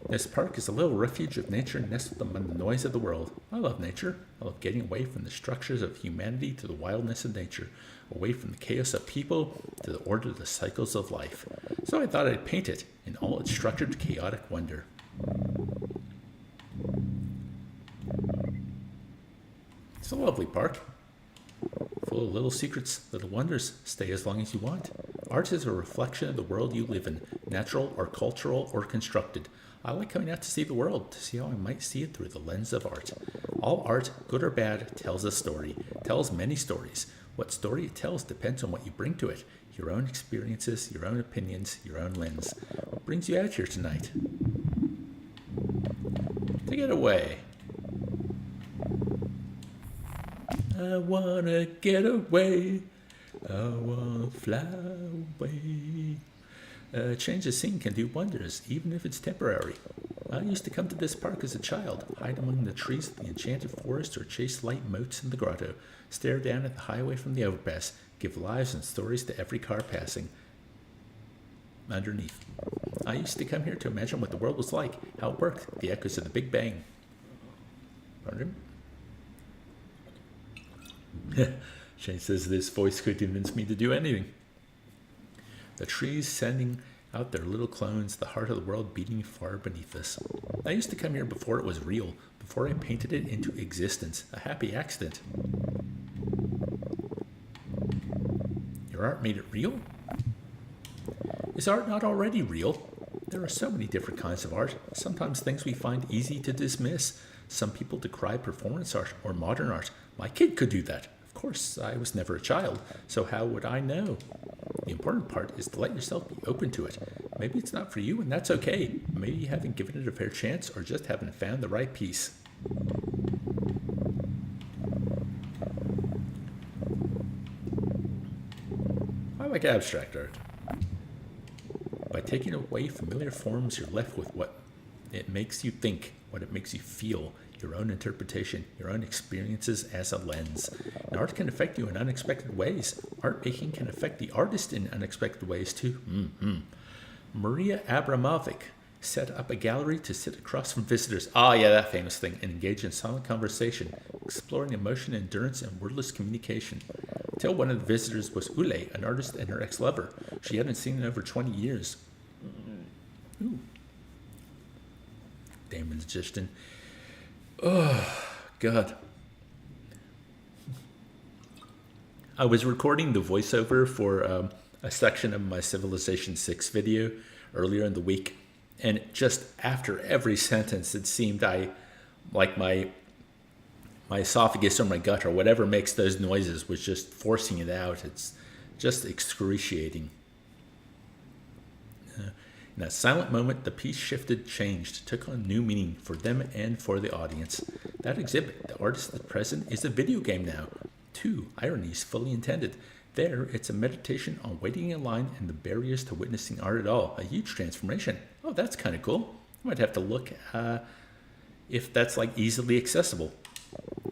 This park is a little refuge of nature nestled among the noise of the world. I love nature. I love getting away from the structures of humanity to the wildness of nature, away from the chaos of people to the order of the cycles of life. So I thought I'd paint it in all its structured, chaotic wonder. It's a lovely park, full of little secrets, little wonders. Stay as long as you want. Art is a reflection of the world you live in, natural or cultural or constructed. I like coming out to see the world, to see how I might see it through the lens of art. All art, good or bad, tells a story, tells many stories. What story it tells depends on what you bring to it, your own experiences, your own opinions, your own lens. What brings you out here tonight? Take it away. I wanna get away. I wanna fly away. A change of scene can do wonders, even if it's temporary. I used to come to this park as a child, hide among the trees of the enchanted forest or chase light motes in the grotto, stare down at the highway from the overpass, give lives and stories to every car passing underneath. I used to come here to imagine what the world was like, how it worked, the echoes of the Big Bang. Pardon? Shane says this voice could convince me to do anything. The trees sending out their little clones, the heart of the world beating far beneath us. I used to come here before it was real, before I painted it into existence, a happy accident. Your art made it real? Is art not already real? There are so many different kinds of art, sometimes things we find easy to dismiss. Some people decry performance art or modern art. My kid could do that. Of course, I was never a child, so how would I know? The important part is to let yourself be open to it. Maybe it's not for you, and that's okay. Maybe you haven't given it a fair chance or just haven't found the right piece. I like abstract art. By taking away familiar forms, you're left with what it makes you think, what it makes you feel, your own interpretation, your own experiences as a lens. And art can affect you in unexpected ways. Art making can affect the artist in unexpected ways too. Maria Abramovic set up a gallery to sit across from visitors. Ah, yeah, that famous thing. And engage in silent conversation, exploring emotion, endurance, and wordless communication. Till one of the visitors was Ule, an artist and her ex-lover. She hadn't seen in over 20 years. Ooh. Damn magician. Oh, God. I was recording the voiceover for a section of my Civilization 6 video earlier in the week, and just after every sentence, it seemed my esophagus or my gut or whatever makes those noises was just forcing it out. It's just excruciating. In that silent moment, the piece shifted, changed, took on new meaning for them and for the audience. That exhibit, the artist at present, is a video game now. Two ironies fully intended. There, it's a meditation on waiting in line and the barriers to witnessing art at all. A huge transformation. Oh, that's kind of cool. I might have to look if that's like easily accessible.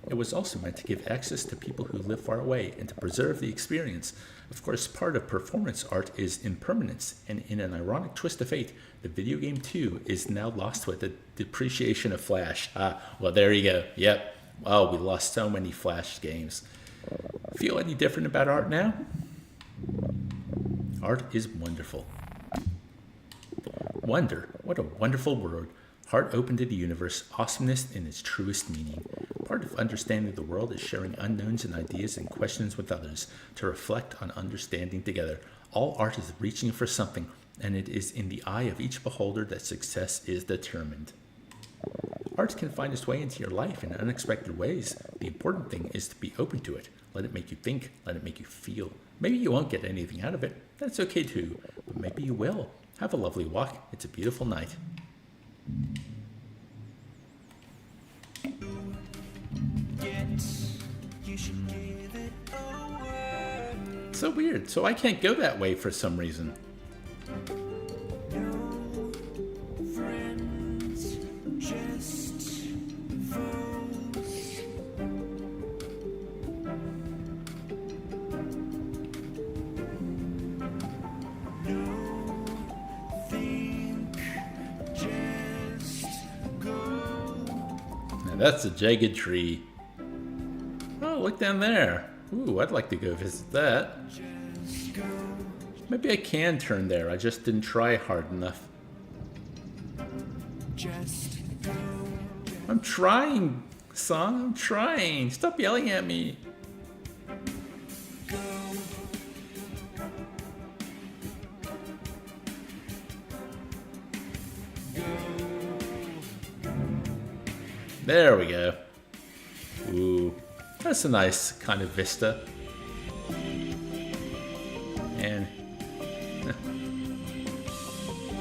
It was also meant to give access to people who live far away and to preserve the experience. Of course, part of performance art is impermanence, and in an ironic twist of fate, the video game too is now lost with the depreciation of Flash. Well, there you go. Yep. Oh, we lost so many Flash games. Feel any different about art now? Art is wonderful. Wonder. What a wonderful word. Heart open to the universe, awesomeness in its truest meaning. Part of understanding the world is sharing unknowns and ideas and questions with others, to reflect on understanding together. All art is reaching for something, and it is in the eye of each beholder that success is determined. Art can find its way into your life in unexpected ways. The important thing is to be open to it. Let it make you think. Let it make you feel. Maybe you won't get anything out of it. That's okay too. But maybe you will. Have a lovely walk. It's a beautiful night. So weird. So I can't go that way for some reason. That's a jagged tree. Oh, look down there. Ooh, I'd like to go visit that. Maybe I can turn there. I just didn't try hard enough. I'm trying, son. I'm trying. Stop yelling at me. There we go. Ooh, that's a nice kind of vista. And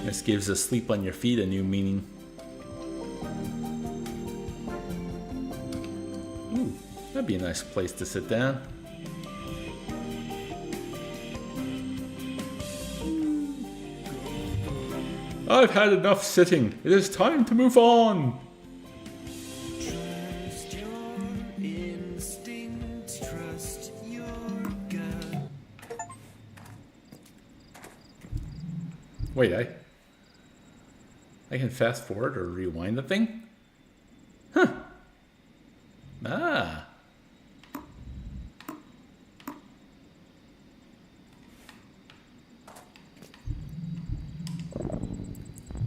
this gives a sleep on your feet a new meaning. Ooh, that'd be a nice place to sit down. I've had enough sitting. It is time to move on. Wait, I can fast forward or rewind the thing? Huh. Ah.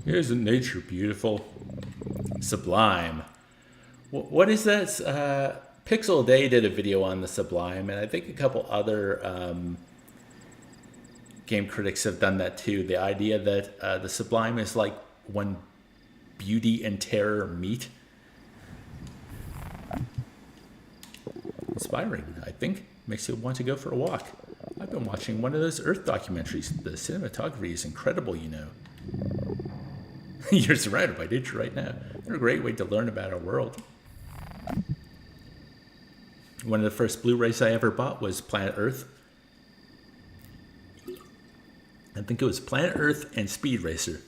Isn't nature beautiful? Sublime. What is that? Pixel Day did a video on the Sublime, and I think a couple other game critics have done that too. The idea that the Sublime is like when beauty and terror meet. Inspiring, I think. Makes you want to go for a walk. I've been watching one of those Earth documentaries. The cinematography is incredible, you know. You're surrounded by nature right now. They're a great way to learn about our world. One of the first Blu-rays I ever bought was Planet Earth. I think it was Planet Earth and Speed Racer.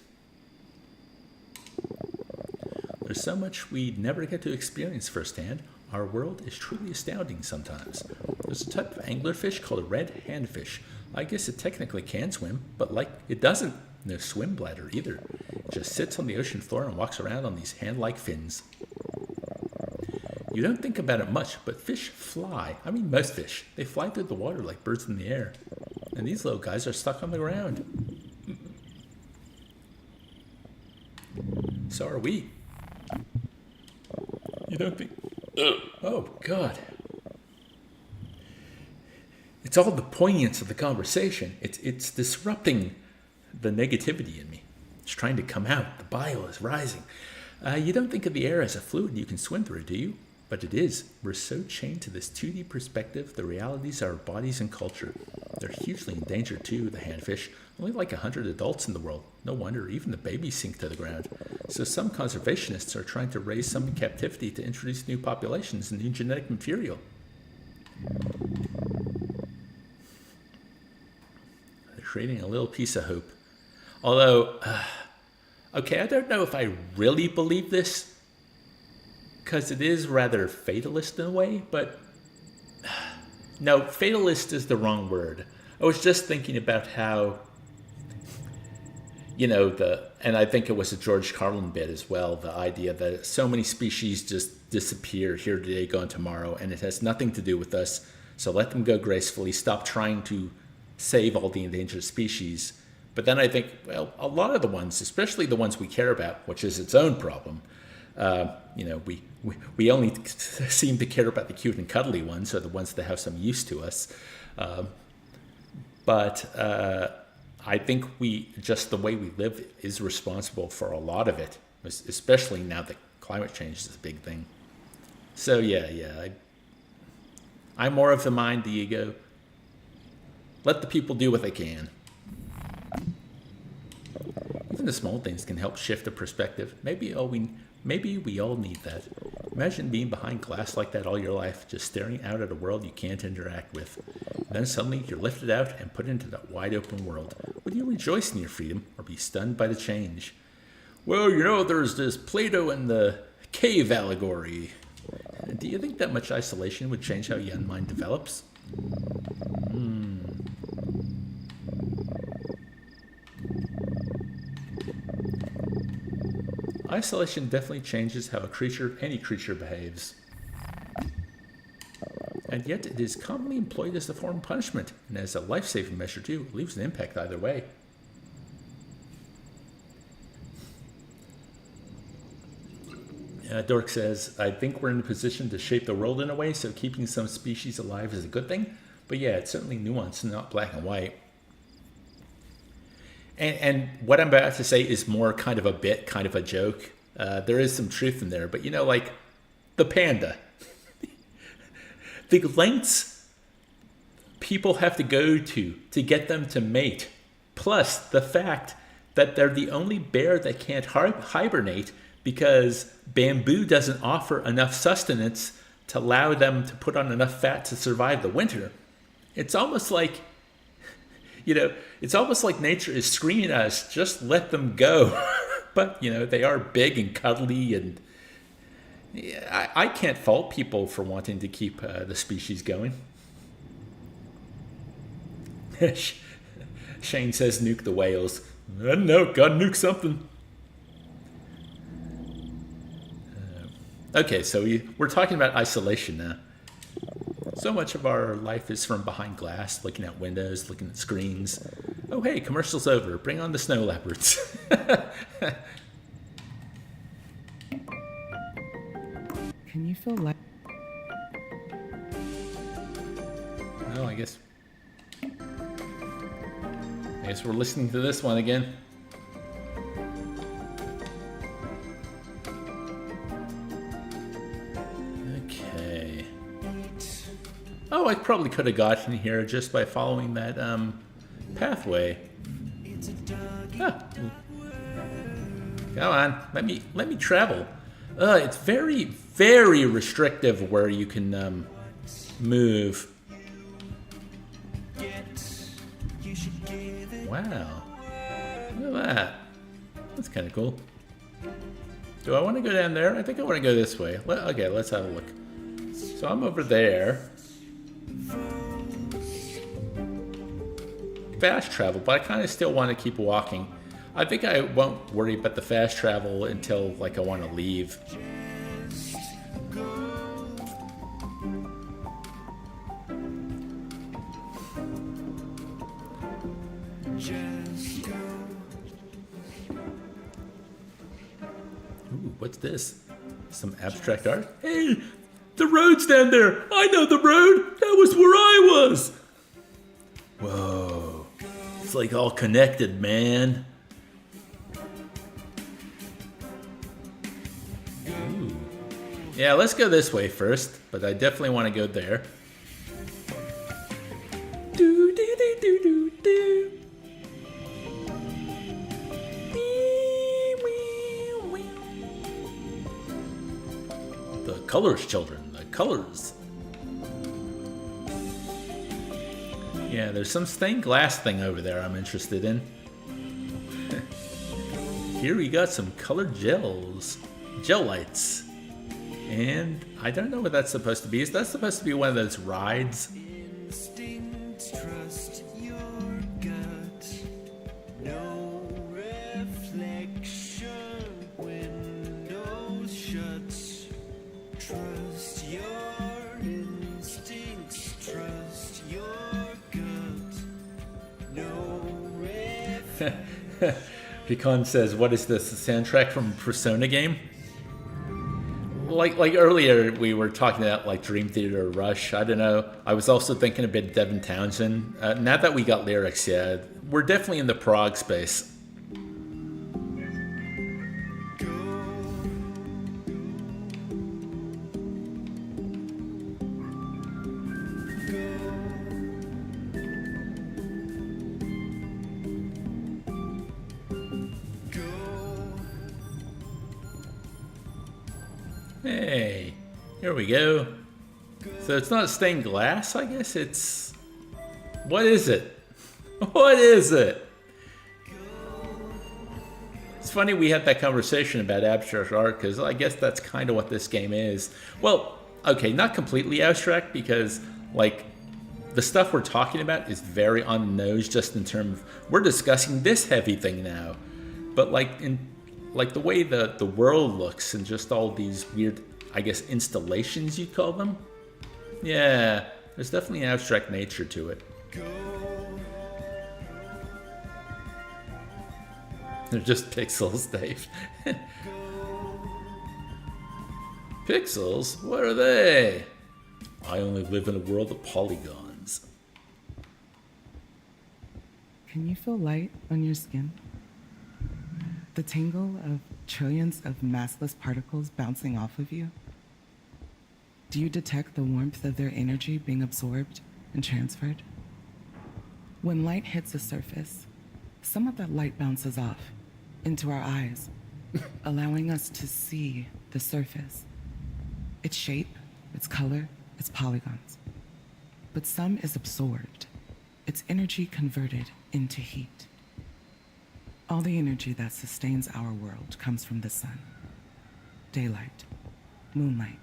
There's so much we never get to experience firsthand. Our world is truly astounding sometimes. There's a type of anglerfish called a red handfish. I guess it technically can swim, but it doesn't. No swim bladder either. It just sits on the ocean floor and walks around on these hand-like fins. You don't think about it much, but fish fly. I mean, most fish. They fly through the water like birds in the air. And these little guys are stuck on the ground. So are we. You don't think... Oh, God. It's all the poignance of the conversation. It's disrupting the negativity in me. It's trying to come out. The bile is rising. You don't think of the air as a fluid you can swim through, do you? But it is. We're so chained to this 2D perspective, the realities are our bodies and culture. They're hugely endangered too, the handfish. Only like 100 adults in the world. No wonder even the babies sink to the ground. So some conservationists are trying to raise some in captivity to introduce new populations and new genetic material. They're creating a little piece of hope. Although, okay, I don't know if I really believe this, because it is rather fatalist in a way, but no, fatalist is the wrong word. I was just thinking about how, and I think it was a George Carlin bit as well, the idea that so many species just disappear here today, gone tomorrow, and it has nothing to do with us, so let them go gracefully, stop trying to save all the endangered species. But then I think, well, a lot of the ones, especially the ones we care about, which is its own problem, we only seem to care about the cute and cuddly ones, or the ones that have some use to us. But I think just the way we live is responsible for a lot of it, especially now that climate change is a big thing. So I'm more of the mind, the ego. Let the people do what they can. Even the small things can help shift the perspective. Maybe we all need that. Imagine being behind glass like that all your life, just staring out at a world you can't interact with. Then suddenly you're lifted out and put into that wide open world. Would you rejoice in your freedom or be stunned by the change? Well, there's this Plato and the cave allegory. Do you think that much isolation would change how young mind develops? Isolation definitely changes how any creature behaves. And yet it is commonly employed as a form of punishment, and as a life-saving measure too. It leaves an impact either way. Dork says, I think we're in a position to shape the world in a way, so keeping some species alive is a good thing. But yeah, it's certainly nuanced, not black and white. And what I'm about to say is more kind of a bit, kind of a joke. There is some truth in there, but like the panda. The lengths people have to go to get them to mate, plus the fact that they're the only bear that can't hibernate because bamboo doesn't offer enough sustenance to allow them to put on enough fat to survive the winter. It's almost like, it's almost like nature is screaming at us, just let them go. But, they are big and cuddly, and I can't fault people for wanting to keep the species going. Shane says nuke the whales. I don't know, gotta nuke something. Okay, so we're talking about isolation now. So much of our life is from behind glass, looking at windows, looking at screens. Oh, hey, commercial's over. Bring on the snow leopards. Can you feel like... Oh, I guess we're listening to this one again. Okay. Oh, I probably could have gotten here just by following that pathway. Ah. Come on, let me travel. It's very, very restrictive where you can move. You should get Wow. Look at that. That's kind of cool. Do I want to go down there? I think I want to go this way. Okay, let's have a look. So I'm over there. Fast travel, but I kind of still want to keep walking. I think I won't worry about the fast travel until like I want to leave. Ooh, what's this? Some abstract art? Hey, the road's down there. I know the road. That was where I was. Whoa. It's like all connected, man. Ooh. Yeah, let's go this way first, but I definitely want to go there. Do, do, do, do, do, do. The colors, children, the colors. Yeah, there's some stained glass thing over there I'm interested in. Here we got some colored gel lights. And I don't know what that's supposed to be. Is that supposed to be one of those rides? Instinct, trust your gut. No reflection, windows shut. Trust your instincts, trust your gut. No reflection. Pecan says, what is this, the soundtrack from a Persona game? Like earlier we were talking about like Dream Theater or Rush. I don't know. I was also thinking a bit Devin Townsend. Now that we got lyrics, yeah, we're definitely in the prog space. Hey, here we go. So it's not stained glass, I guess it's... What is it? What is it? It's funny we had that conversation about abstract art, because I guess that's kind of what this game is. Well, okay, not completely abstract, because, like, the stuff we're talking about is very on the nose, just in terms of... We're discussing this heavy thing now. But, like, the way the world looks and just all these weird, I guess, installations you'd call them. Yeah, there's definitely an abstract nature to it. They're just pixels, Dave. Pixels? What are they? I only live in a world of polygons. Can you feel light on your skin? The tingle of trillions of massless particles bouncing off of you? Do you detect the warmth of their energy being absorbed and transferred? When light hits a surface, some of that light bounces off into our eyes, allowing us to see the surface, its shape, its color, its polygons. But some is absorbed, its energy converted into heat. All the energy that sustains our world comes from the sun. Daylight, moonlight.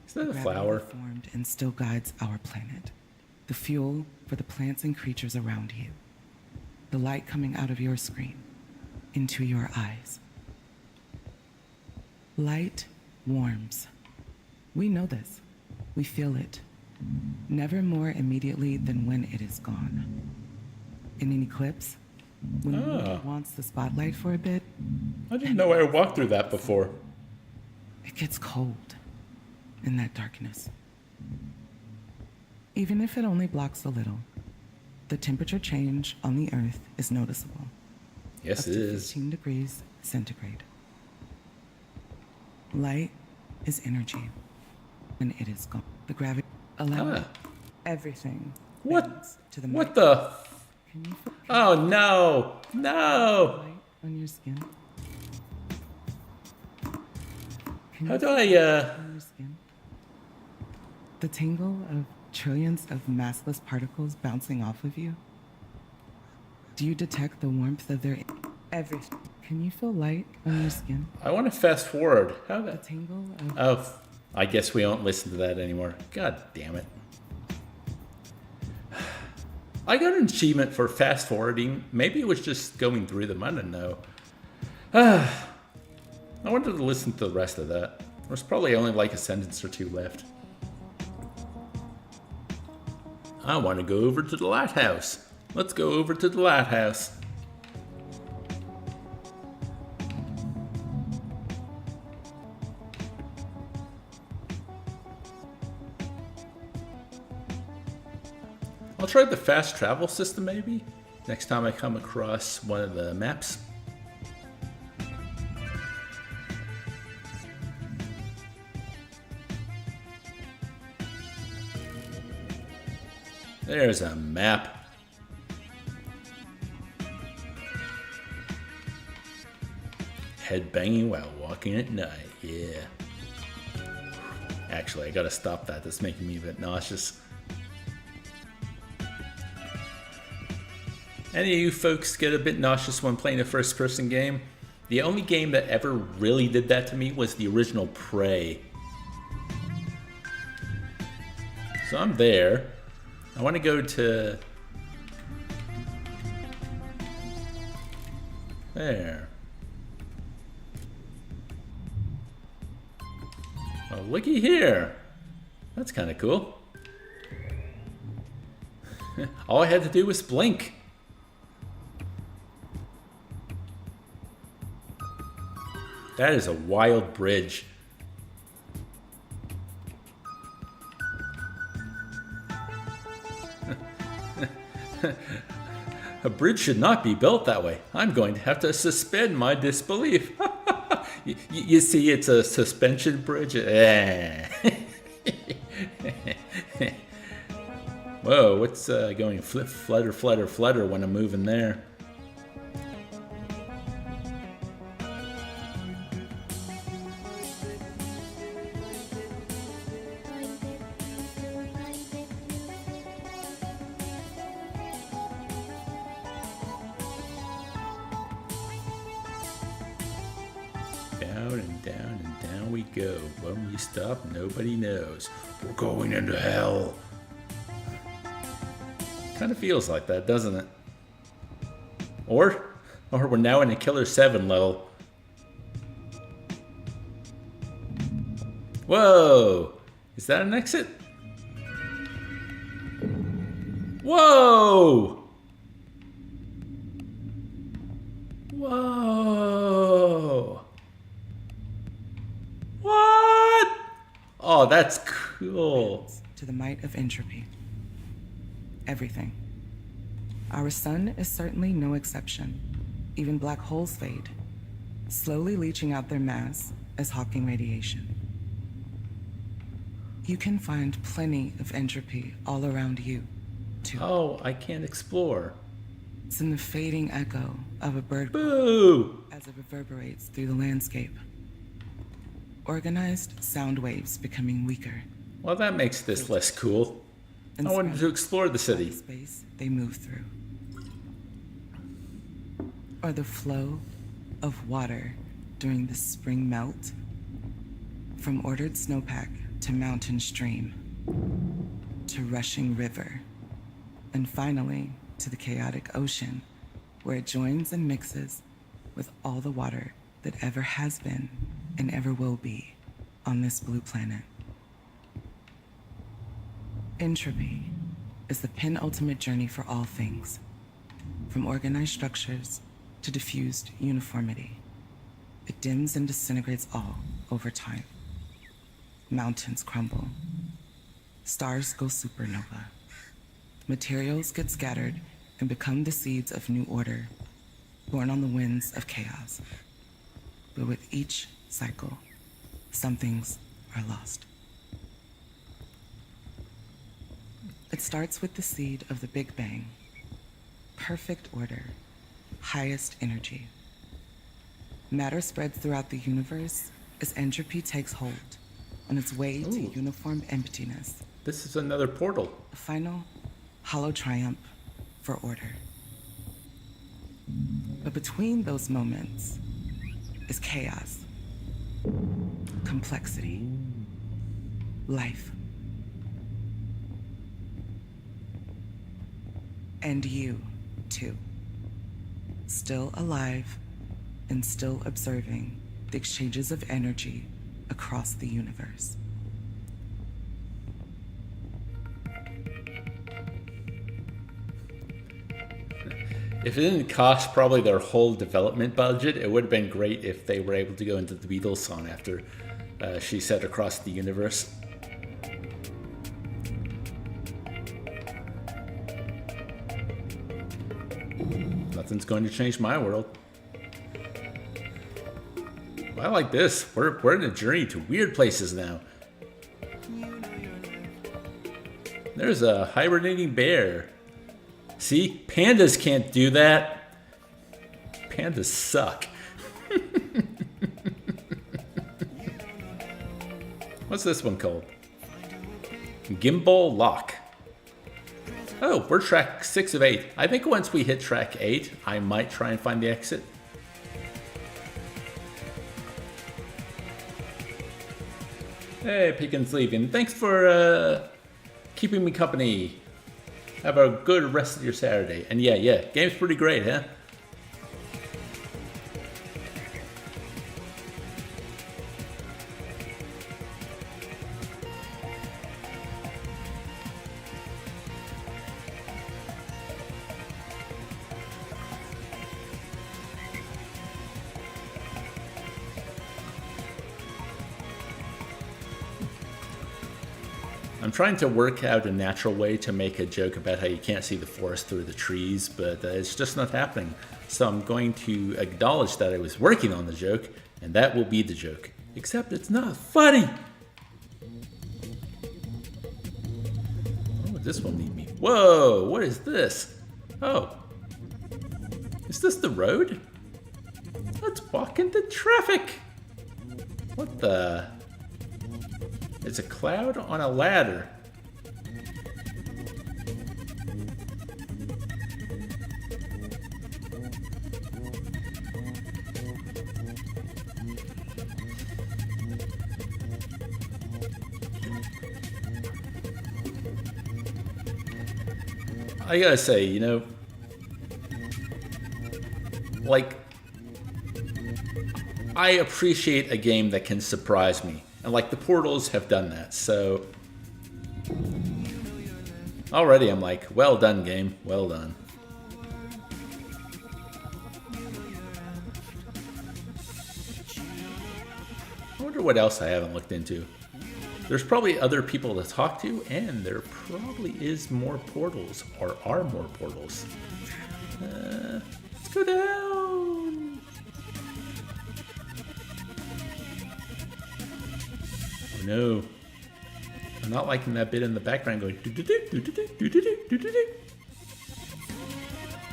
Is that a gravity flower? that formed and still guides our planet. The fuel for the plants and creatures around you. The light coming out of your screen into your eyes. Light warms. We know this. We feel it. Never more immediately than when it is gone. In an eclipse, when the moon wants the spotlight for a bit, I didn't know I walked through that before. it gets cold in that darkness. Even if it only blocks a little, the temperature change on the Earth is noticeable. Yes, up it to is. 15 degrees centigrade. Light is energy, and it is gone. The gravity allows everything What? bends to the What mic. the? Can you feel Oh no! No! light on your skin? Can How you do feel I? on your skin? The tingle of trillions of massless particles bouncing off of you? Do you detect the warmth of their everything? Can you feel light on your skin? I want to fast forward. How A that? tingle of Oh, I guess we don't listen to that anymore. God damn it. I got an achievement for fast forwarding. Maybe it was just going through them. I don't know. I wanted to listen to the rest of that. There's probably only like a sentence or two left. I want to go over to the lighthouse. Let's go over to the lighthouse. I'll try the fast travel system maybe next time I come across one of the maps. There's a map. Headbanging while walking at night, yeah. Actually, I gotta stop that. That's making me a bit nauseous. Any of you folks get a bit nauseous when playing a first-person game? The only game that ever really did that to me was the original Prey. So I'm there. I want to go to... there. Oh, looky here. That's kind of cool. All I had to do was blink. That is a wild bridge. A bridge should not be built that way. I'm going to have to suspend my disbelief. You see, it's a suspension bridge. Whoa, what's going flutter, flutter, flutter when I'm moving there? Down and down and down we go. When we stop, nobody knows. We're going into hell. Kind of feels like that, doesn't it? Or we're now in a Killer 7 level. Whoa! Is that an exit? Whoa! Whoa! What? Oh, that's cool. to the might of entropy. Everything. Our sun is certainly no exception. Even black holes fade, slowly leaching out their mass as Hawking radiation. You can find plenty of entropy all around you, too. Oh, I can't explore. It's in the fading echo of a bird call Boo! as it reverberates through the landscape. Organized sound waves becoming weaker. Well, that makes this less cool. And I wanted to explore the by city. the space they move through. Or the flow of water during the spring melt. From ordered snowpack to mountain stream, to rushing river, and finally to the chaotic ocean, where it joins and mixes with all the water that ever has been and ever will be on this blue planet. Entropy is the penultimate journey for all things, from organized structures to diffused uniformity. It dims and disintegrates all over time. Mountains crumble. Stars go supernova. Materials get scattered and become the seeds of new order, born on the winds of chaos. But with each cycle, some things are lost. It starts with the seed of the Big Bang. Perfect order, highest energy. Matter spreads throughout the universe as entropy takes hold on its way to Ooh. uniform emptiness. This is another portal. A final, hollow triumph for order. But between those moments is chaos, complexity, life. And you, too. Still alive and still observing the exchanges of energy across the universe. If it didn't cost probably their whole development budget, it would have been great if they were able to go into the Beatles song after she said across the universe. Nothing's going to change my world. I like this. We're in a journey to weird places now. There's a hibernating bear. See? Pandas can't do that. Pandas suck. What's this one called? Gimbal Lock. Oh, we're track 6 of 8. I think once we hit track 8, I might try and find the exit. Hey, Pekin's leaving. Thanks for keeping me company. Have a good rest of your Saturday. And yeah, game's pretty great, huh? I'm trying to work out a natural way to make a joke about how you can't see the forest through the trees, but it's just not happening. So I'm going to acknowledge that I was working on the joke, and that will be the joke. Except it's not funny! Oh, this will need me. Whoa, what is this? Oh. Is this the road? Let's walk into traffic! What the... It's a cloud on a ladder. I gotta say, you know, like, I appreciate a game that can surprise me. And like the Portals have done that, so already I'm like, well done, game, well done. I wonder what else I haven't looked into. There's probably other people to talk to, and there probably is more portals, or are more portals. Let's go down. Oh no. I'm not liking that bit in the background going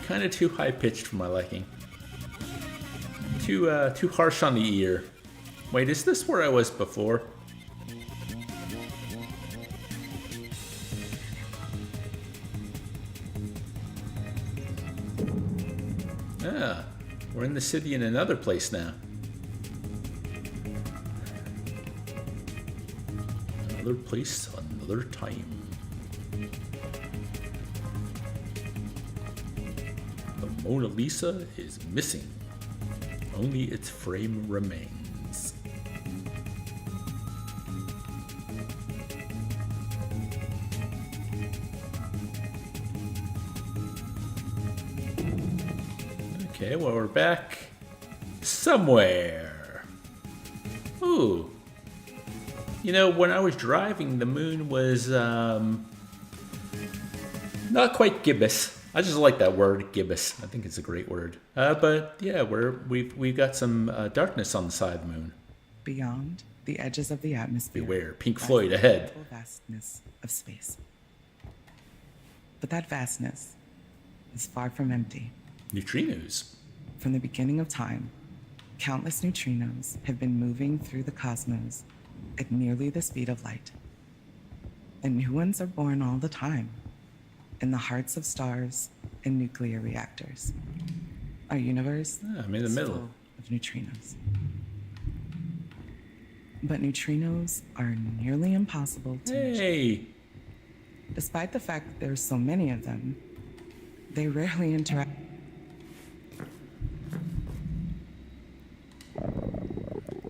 kind of too high pitched for my liking. Too harsh on the ear. Wait, is this where I was before? Ah, we're in the city in another place now. Another place, another time. The Mona Lisa is missing. Only its frame remains. Okay, well, we're back somewhere. Ooh. You know, when I was driving, the moon was not quite gibbous. I just like that word, gibbous. I think it's a great word. But yeah, we've got some darkness on the side of the moon. Beyond the edges of the atmosphere. Beware, Pink Floyd ahead. The vastness of space. But that vastness is far from empty. Neutrinos. From the beginning of time, countless neutrinos have been moving through the cosmos at nearly the speed of light. And new ones are born all the time, in the hearts of stars and nuclear reactors. Our universe I'm in the is middle. full of neutrinos. But neutrinos are nearly impossible to measure. Hey! Despite the fact that there's so many of them, they rarely interact.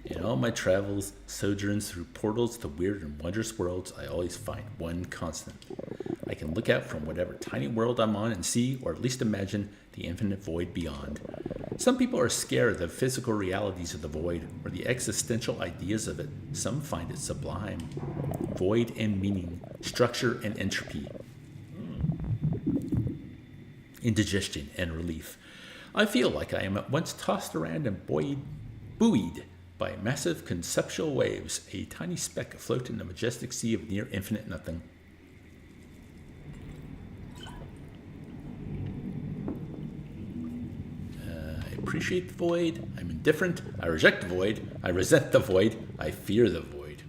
In all my travels, sojourns through portals to weird and wondrous worlds, I always find one constant. I can look out from whatever tiny world I'm on and see, or at least imagine, the infinite void beyond. Some people are scared of the physical realities of the void, or the existential ideas of it. Some find it sublime. Void and meaning, structure and entropy, indigestion and relief. I feel like I am at once tossed around and buoyed by massive conceptual waves, a tiny speck afloat in the majestic sea of near infinite nothing. I appreciate the void. I'm indifferent. I reject the void. I resent the void. I fear the void.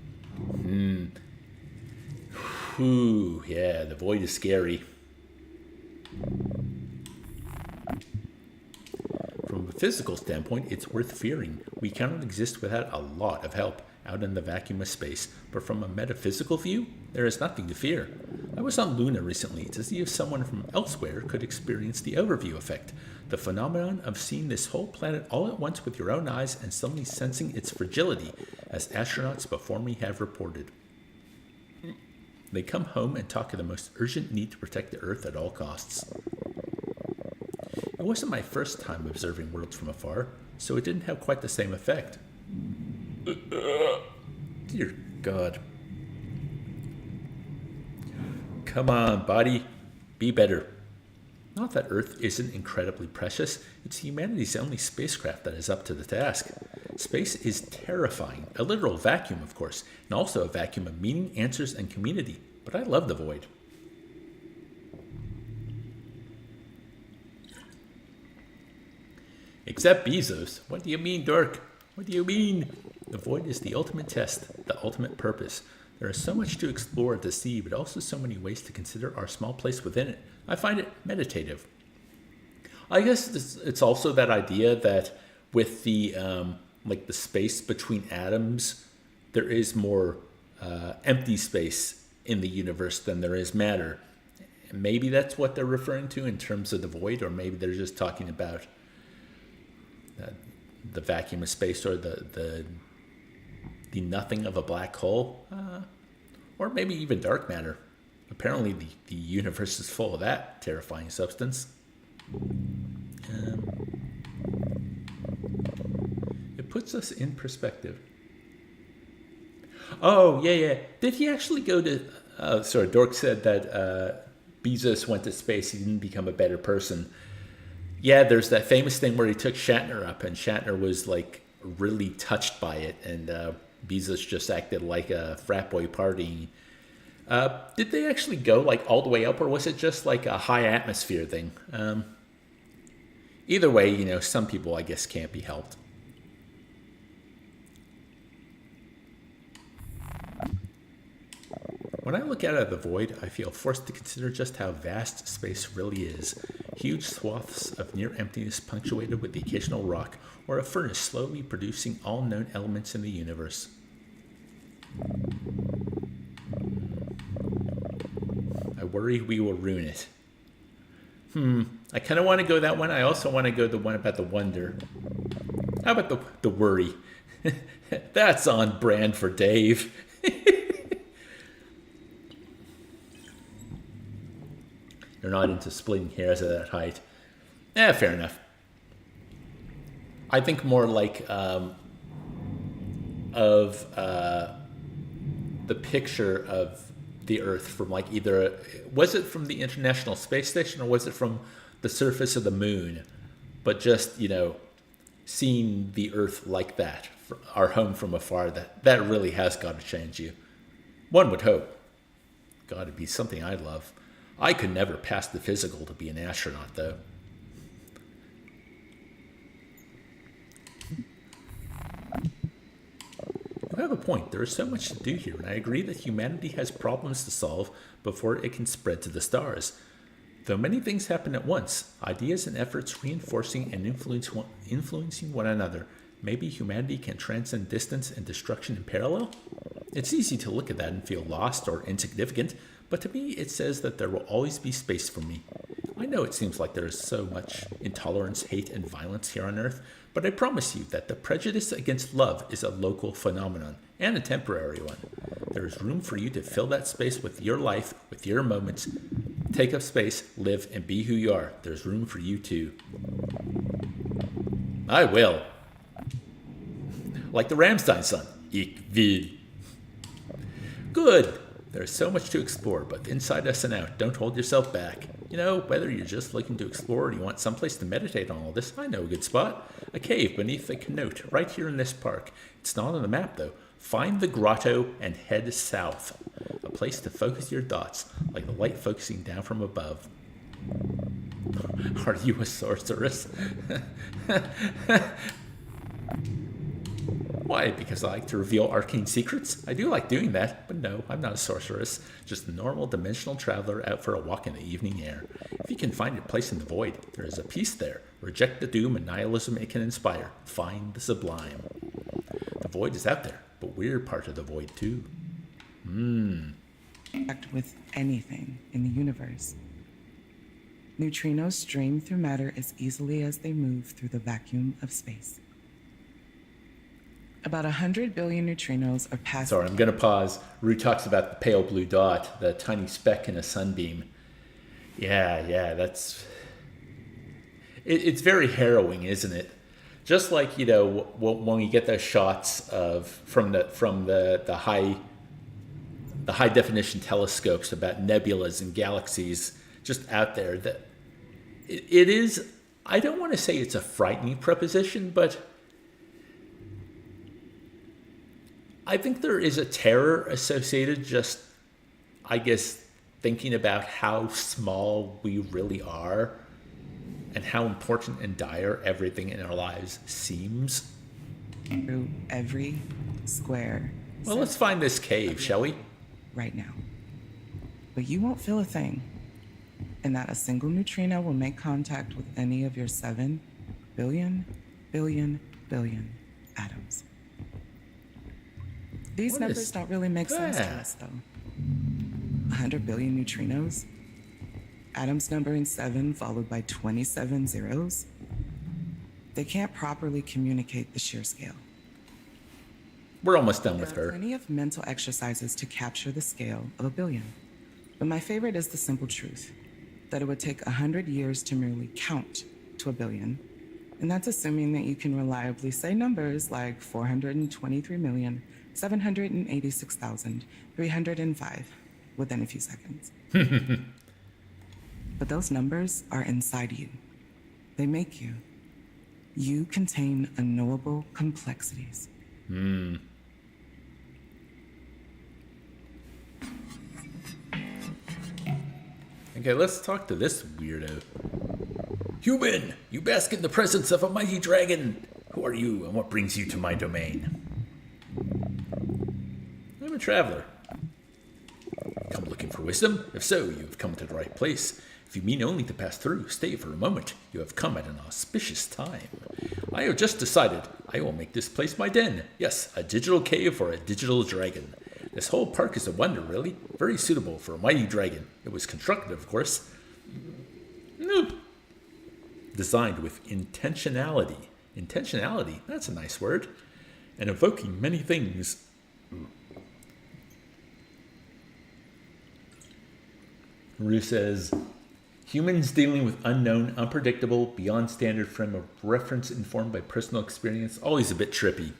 Whew, yeah, the void is scary. From a physical standpoint, it's worth fearing. We cannot exist without a lot of help out in the vacuum of space. But from a metaphysical view, there is nothing to fear. I was on Luna recently to see if someone from elsewhere could experience the overview effect, the phenomenon of seeing this whole planet all at once with your own eyes and suddenly sensing its fragility, as astronauts before me have reported. They come home and talk of the most urgent need to protect the Earth at all costs. It wasn't my first time observing worlds from afar, so it didn't have quite the same effect. Dear God. Come on, body. Be better. Not that Earth isn't incredibly precious, it's humanity's only spacecraft that is up to the task. Space is terrifying, a literal vacuum, of course, and also a vacuum of meaning, answers, and community. But I love the void. Except Bezos. What do you mean, dork? What do you mean? The void is the ultimate test, the ultimate purpose. There is so much to explore, to see, but also so many ways to consider our small place within it. I find it meditative. I guess it's also that idea that with the like the space between atoms, there is more empty space in the universe than there is matter. And maybe that's what they're referring to in terms of the void, or maybe they're just talking about the vacuum of space, or the nothing of a black hole, or maybe even dark matter. Apparently the universe is full of that terrifying substance. It puts us in perspective. Oh, yeah. Did he actually go to... sorry, Dork said that Bezos went to space. He didn't become a better person. Yeah, there's that famous thing where he took Shatner up, and Shatner was, like, really touched by it, and Bezos just acted like a frat boy partying. Did they actually go, like, all the way up, or was it just, like, a high atmosphere thing? Either way, you know, some people, I guess, can't be helped. When I look out at the void, I feel forced to consider just how vast space really is. Huge swaths of near emptiness punctuated with the occasional rock, or a furnace slowly producing all known elements in the universe. I worry we will ruin it. I kind of want to go that one. I also want to go the one about the wonder. How about the worry? That's on brand for Dave. You're not into splitting hairs at that height. Fair enough. I think more like of the picture of the Earth from, like, either... Was it from the International Space Station, or was it from the surface of the moon? But just, you know, seeing the Earth like that, our home from afar, that really has got to change you. One would hope. God, it'd be something I'd love. I could never pass the physical to be an astronaut, though. You have a point. There is so much to do here, and I agree that humanity has problems to solve before it can spread to the stars. Though many things happen at once, ideas and efforts reinforcing and influencing one another, maybe humanity can transcend distance and destruction in parallel? It's easy to look at that and feel lost or insignificant, but to me it says that there will always be space for me. I know it seems like there is so much intolerance, hate, and violence here on Earth, but I promise you that the prejudice against love is a local phenomenon, and a temporary one. There is room for you to fill that space with your life, with your moments. Take up space, live, and be who you are. There's room for you too. I will. Like the Rammstein song, Ich will. Good. There's so much to explore, but inside us and out, don't hold yourself back. You know, whether you're just looking to explore or you want someplace to meditate on all this, I know a good spot. A cave beneath the Knote, right here in this park. It's not on the map, though. Find the grotto and head south. A place to focus your thoughts, like the light focusing down from above. Are you a sorceress? Why? Because I like to reveal arcane secrets? I do like doing that, but no, I'm not a sorceress. Just a normal dimensional traveler out for a walk in the evening air. If you can find your place in the void, there is a peace there. Reject the doom and nihilism it can inspire. Find the sublime. The void is out there, but we're part of the void too. Act with anything in the universe. Neutrinos stream through matter as easily as they move through the vacuum of space. About 100 billion neutrinos are passing. Sorry, I'm going to pause. Rue talks about the pale blue dot, the tiny speck in a sunbeam. Yeah, that's... It's very harrowing, isn't it? Just like, you know, when we get those shots of from the high definition telescopes about nebulas and galaxies just out there, that it is, I don't want to say it's a frightening proposition, but I think there is a terror associated just, I guess, thinking about how small we really are and how important and dire everything in our lives seems. Through every square. Well, let's find this cave, shall we? Right now. But you won't feel a thing. And not a single neutrino will make contact with any of your 7 billion atoms. These What numbers is don't really make sense to that? us, though. 100 billion neutrinos, atoms numbering 7 followed by 27 zeros. They can't properly communicate the sheer scale. We're almost done with There are her. plenty of mental exercises to capture the scale of a billion. But my favorite is the simple truth that it would take 100 years to merely count to a billion. And that's assuming that you can reliably say numbers like 423,786,305 within a few seconds. But those numbers are inside you. They make you. You contain unknowable complexities. Okay, let's talk to this weirdo. Human, you bask in the presence of a mighty dragon. Who are you and what brings you to my domain? I'm a traveler. Come looking for wisdom? If so, you have come to the right place. If you mean only to pass through, stay for a moment. You have come at an auspicious time. I have just decided I will make this place my den. Yes, a digital cave for a digital dragon. This whole park is a wonder, really. Very suitable for a mighty dragon. It was constructed, of course. Designed with intentionality. Intentionality, that's a nice word. And evoking many things. Rue says, humans dealing with unknown, unpredictable, beyond standard frame of reference informed by personal experience, always a bit trippy.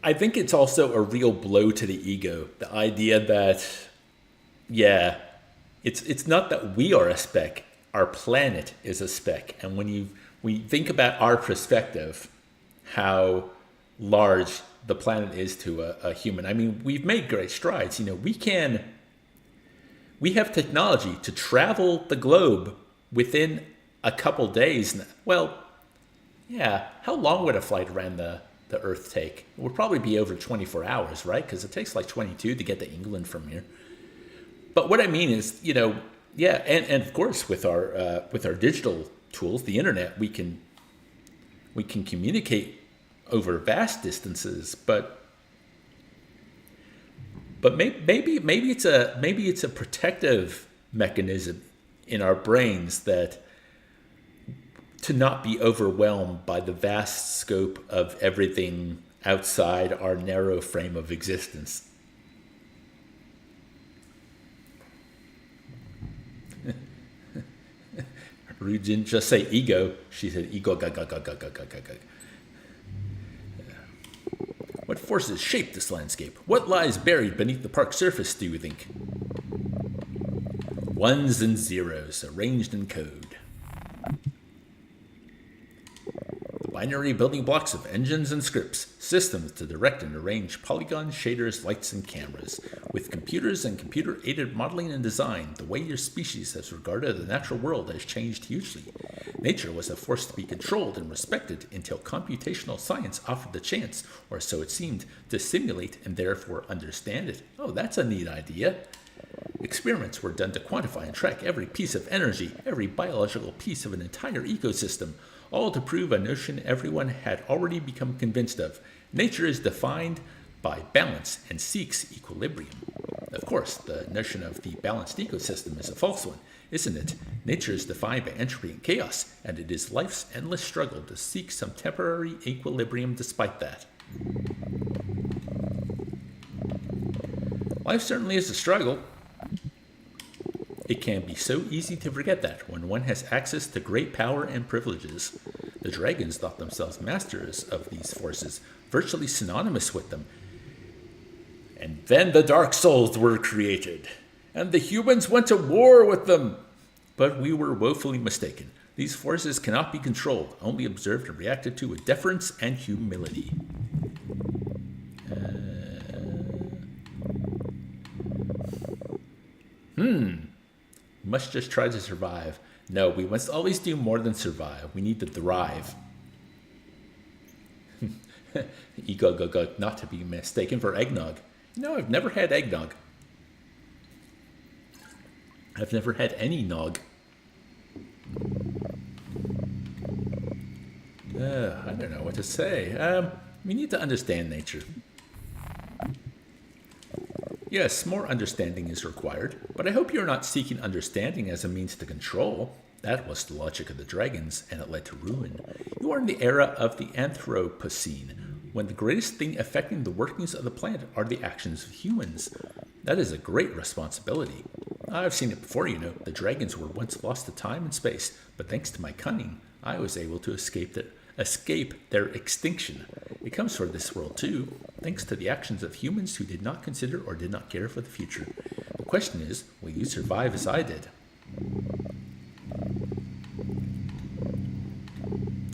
I think it's also a real blow to the ego. The idea that, yeah, it's not that we are a speck. Our planet is a speck. And when we think about our perspective, how large the planet is to a human. I mean, we've made great strides. You know, we have technology to travel the globe within a couple days. Well, yeah, how long would a flight around the Earth take? It would probably be over 24 hours, right? Because it takes like 22 to get to England from here. But what I mean is, yeah, and of course with our digital tools, the internet, we can communicate over vast distances, but maybe it's a protective mechanism in our brains that to not be overwhelmed by the vast scope of everything outside our narrow frame of existence. Rue didn't just say ego, she said ego. What forces shape this landscape? What lies buried beneath the park's surface, do you think? Ones and zeros arranged in code. The binary building blocks of engines and scripts, systems to direct and arrange polygons, shaders, lights, and cameras. With computers and computer-aided modeling and design, the way your species has regarded the natural world has changed hugely. Nature was a force to be controlled and respected until computational science offered the chance, or so it seemed, to simulate and therefore understand it. Oh, that's a neat idea. Experiments were done to quantify and track every piece of energy, every biological piece of an entire ecosystem, all to prove a notion everyone had already become convinced of. Nature is defined by balance and seeks equilibrium. Of course, the notion of the balanced ecosystem is a false one, isn't it? Nature is defined by entropy and chaos, and it is life's endless struggle to seek some temporary equilibrium despite that. Life certainly is a struggle. It can be so easy to forget that when one has access to great power and privileges. The dragons thought themselves masters of these forces, virtually synonymous with them. And then the Dark Souls were created, and the humans went to war with them. But we were woefully mistaken. These forces cannot be controlled, only observed and reacted to with deference and humility. We must just try to survive. No, we must always do more than survive. We need to thrive. Ego, not to be mistaken for eggnog. No, I've never had eggnog. I've never had any nog. I don't know what to say. We need to understand nature. Yes, more understanding is required, but I hope you're not seeking understanding as a means to control. That was the logic of the dragons, and it led to ruin. You are in the era of the Anthropocene, when the greatest thing affecting the workings of the planet are the actions of humans. That is a great responsibility. I've seen it before, you know. The dragons were once lost to time and space, but thanks to my cunning, I was able to escape their extinction. It comes for this world too, thanks to the actions of humans who did not consider or did not care for the future. The question is, will you survive as I did?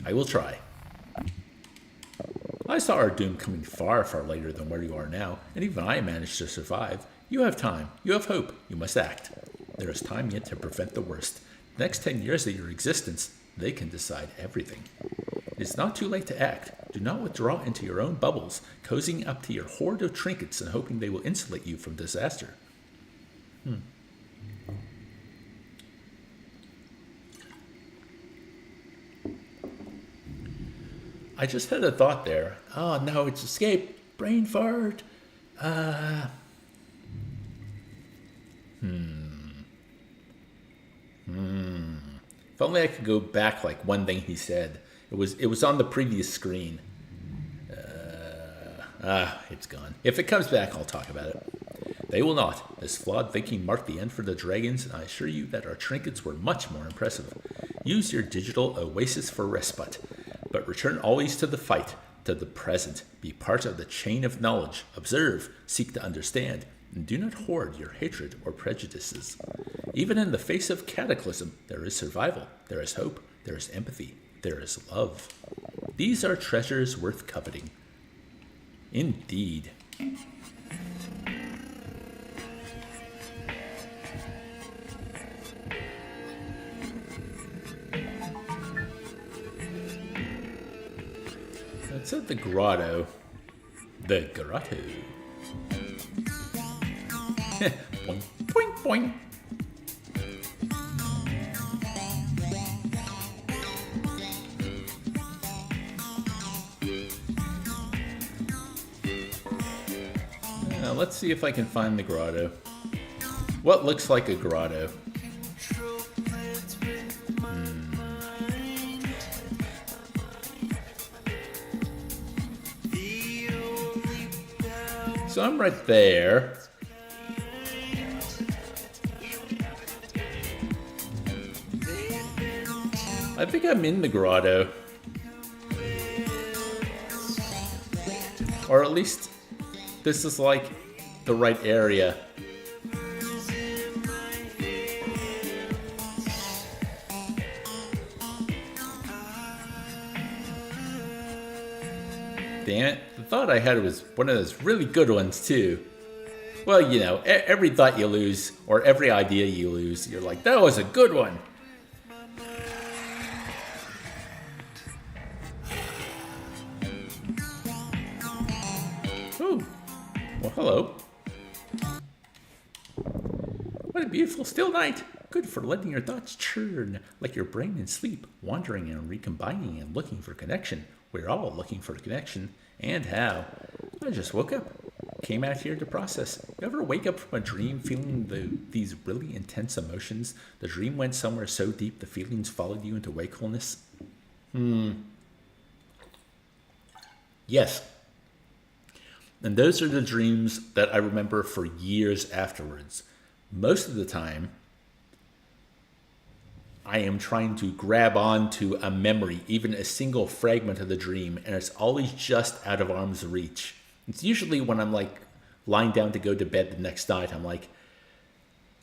I will try. I saw our doom coming far, far later than where you are now, and even I managed to survive. You have time. You have hope. You must act. There is time yet to prevent the worst. The next 10 years of your existence, they can decide everything. It is not too late to act. Do not withdraw into your own bubbles, cozying up to your hoard of trinkets and hoping they will insulate you from disaster. I just had a thought there. Oh no, it's escape. Brain fart. If only I could go back like one thing he said. It was on the previous screen. It's gone. If it comes back, I'll talk about it. They will not. This flawed thinking marked the end for the dragons, and I assure you that our trinkets were much more impressive. Use your digital oasis for respite, but return always to the fight, to the present. Be part of the chain of knowledge. Observe, seek to understand, and do not hoard your hatred or prejudices. Even in the face of cataclysm, there is survival, there is hope, there is empathy, there is love. These are treasures worth coveting. Indeed. That's at the grotto. The grotto. Boing, boing, Boing. Let's see if I can find the grotto. What looks like a grotto? So I'm right there. I think I'm in the grotto. Or at least this is like the right area. Damn it, the thought I had was one of those really good ones too. Well, you know, every thought you lose, or every idea you lose, you're like, that was a good one. Ooh, well, hello. What a beautiful still night. Good for letting your thoughts churn like your brain in sleep, wandering and recombining and looking for connection. We're all looking for connection. And how? I just woke up. Came out here to process. You ever wake up from a dream feeling these really intense emotions? The dream went somewhere so deep the feelings followed you into wakefulness? Yes. And those are the dreams that I remember for years afterwards. Most of the time, I am trying to grab onto a memory, even a single fragment of the dream, and it's always just out of arm's reach. It's usually when I'm like lying down to go to bed the next night, I'm like,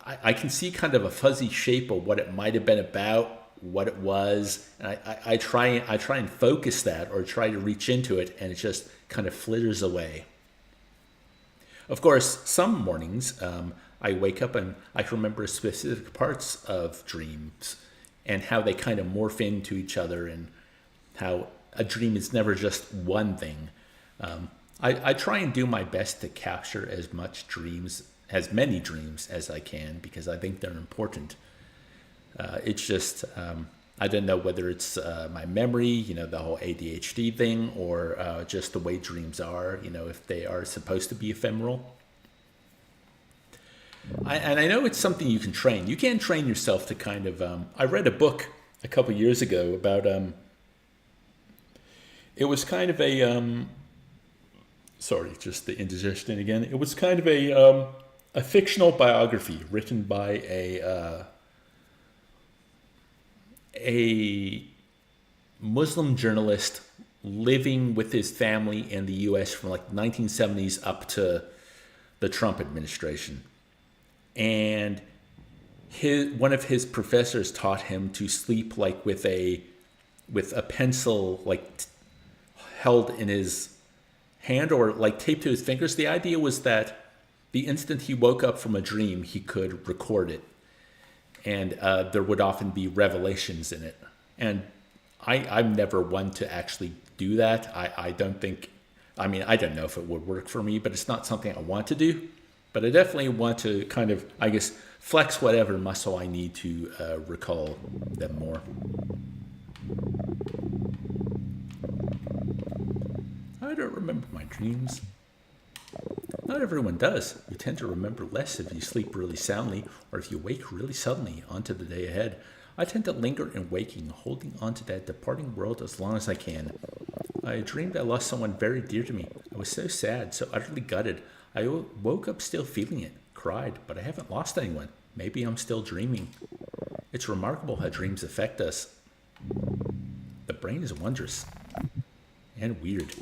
I can see kind of a fuzzy shape of what it might have been about, what it was, and I try and focus that or try to reach into it, and it just kind of flitters away. Of course, some mornings I wake up and I can remember specific parts of dreams and how they kind of morph into each other, and how a dream is never just one thing. I try and do my best to capture as many dreams as I can, because I think they're important. It's just, I don't know whether it's my memory, you know, the whole ADHD thing, or just the way dreams are, you know, if they are supposed to be ephemeral. And I know it's something you can train. You can train yourself to kind of, I read a book a couple years ago about, it was kind of a, sorry, just the indigestion again. It was kind of a fictional biography written by a Muslim journalist living with his family in the U.S. from like the 1970s up to the Trump administration. And one of his professors taught him to sleep like with a pencil like held in his hand or like taped to his fingers. The idea was that the instant he woke up from a dream, he could record it, and there would often be revelations in it. And I'm never one to actually do that. I don't know if it would work for me, but it's not something I want to do. But I definitely want to kind of, I guess, flex whatever muscle I need to recall them more. I don't remember my dreams. Not everyone does. You tend to remember less if you sleep really soundly or if you wake really suddenly onto the day ahead. I tend to linger in waking, holding onto that departing world as long as I can. I dreamed I lost someone very dear to me. I was so sad, so utterly gutted. I woke up still feeling it, cried, but I haven't lost anyone. Maybe I'm still dreaming. It's remarkable how dreams affect us. The brain is wondrous and weird.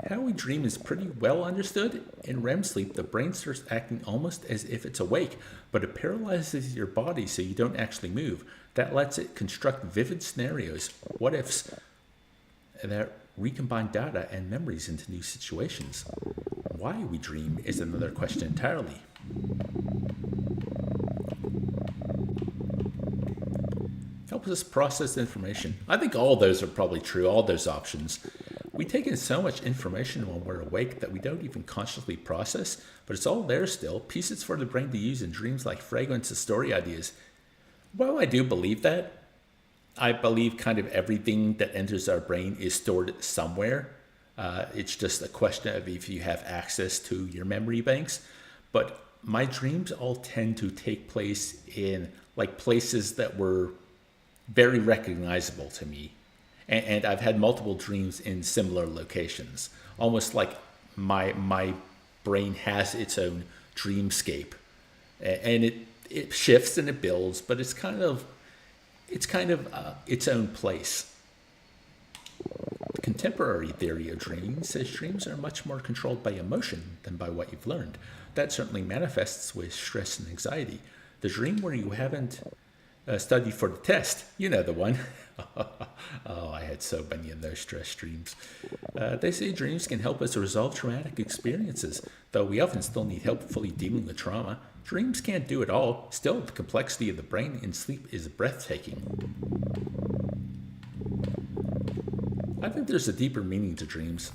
How we dream is pretty well understood. In REM sleep, the brain starts acting almost as if it's awake, but it paralyzes your body so you don't actually move. That lets it construct vivid scenarios, what ifs, that recombine data and memories into new situations. Why we dream is another question entirely. Helps us process information. I think all those are probably true, all those options. We take in so much information when we're awake that we don't even consciously process, but it's all there still, pieces for the brain to use in dreams like fragments of story ideas. While I do believe that, I believe kind of everything that enters our brain is stored somewhere. It's just a question of if you have access to your memory banks. But my dreams all tend to take place in like places that were very recognizable to me. And I've had multiple dreams in similar locations, almost like my brain has its own dreamscape, and it shifts and it builds, but it's kind of its own place. Contemporary theory of dreams says dreams are much more controlled by emotion than by what you've learned. That certainly manifests with stress and anxiety. The dream where you haven't studied for the test, you know the one. Oh, I had so many of those stress dreams. They say dreams can help us resolve traumatic experiences, though we often still need help fully dealing with trauma. Dreams can't do it all. Still, the complexity of the brain in sleep is breathtaking. I think there's a deeper meaning to dreams.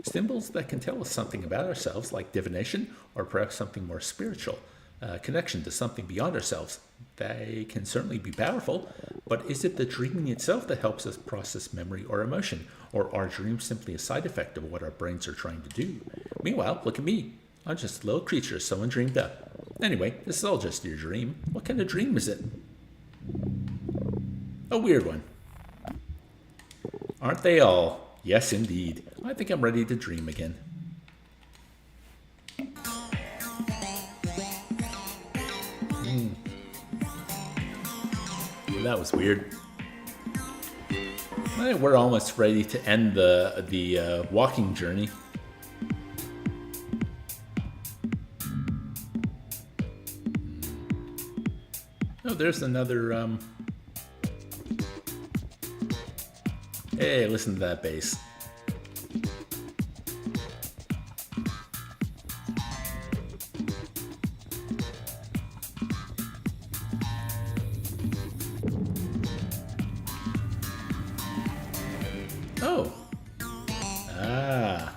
Symbols that can tell us something about ourselves, like divination, or perhaps something more spiritual, connection to something beyond ourselves. They can certainly be powerful, but is it the dreaming itself that helps us process memory or emotion, or are dreams simply a side effect of what our brains are trying to do? Meanwhile, look at me. I'm just a little creature someone dreamed up. Anyway, this is all just your dream. What kind of dream is it? A weird one. Aren't they all? Yes, indeed. I think I'm ready to dream again. That was weird. I think we're almost ready to end the walking journey. Oh, there's another. Hey, listen to that bass. Oh. Ah.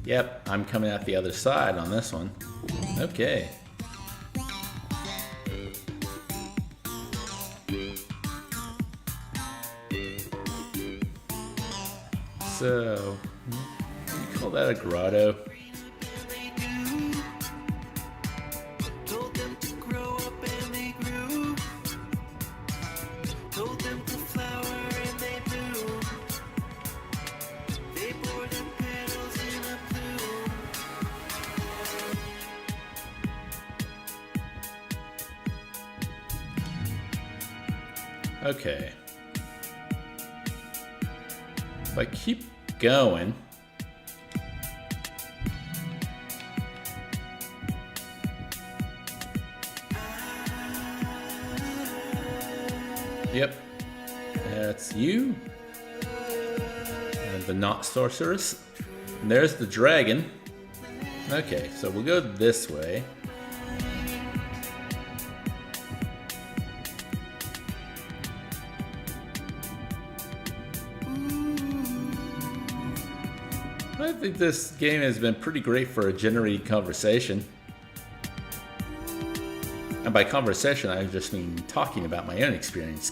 Yep, I'm coming out the other side on this one. Okay. So, you call that a grotto? Okay. If I keep going, yep, that's you, and the not sorceress, and there's the dragon. Okay, so we'll go this way. I think this game has been pretty great for a generated conversation. And by conversation, I just mean talking about my own experience.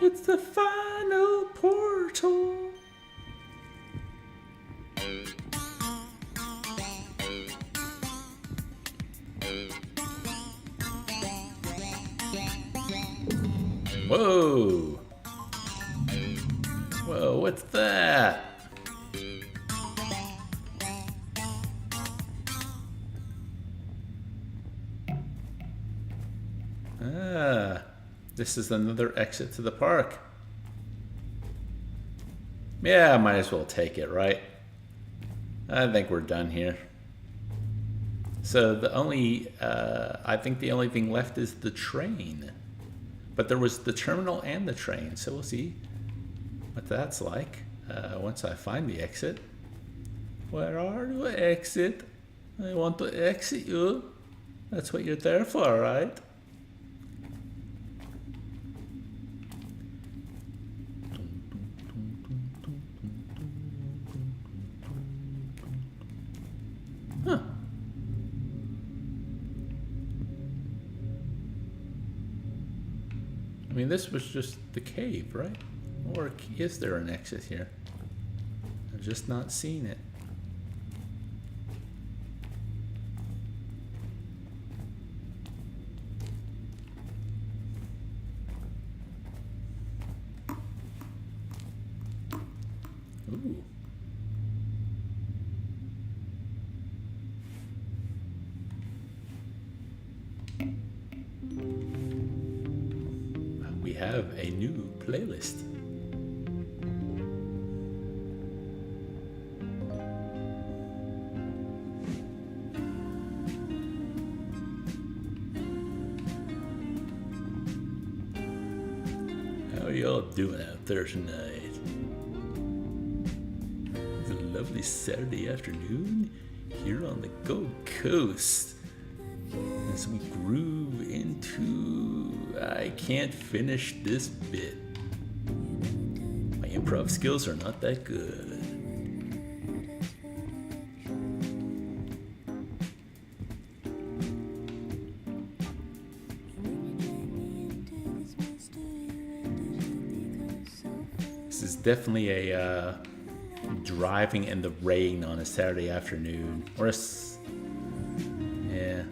It's the final portal. Whoa! Whoa, what's that? Ah, this is another exit to the park. Yeah, I might as well take it, right? I think we're done here. So the only, I think the only thing left is the train. But there was the terminal and the train, so we'll see what that's like once I find the exit. Where are you, exit? I want to exit you. That's what you're there for, right? mean, this was just the cave, right? Or is there an exit here? I've just not seen it. Ooh. We have a new playlist. How are y'all doing out there tonight? It's a lovely Saturday afternoon here on the Gold Coast as we groove into I can't finish this bit. My improv skills are not that good. This is definitely a driving in the rain on a Saturday afternoon, or yeah.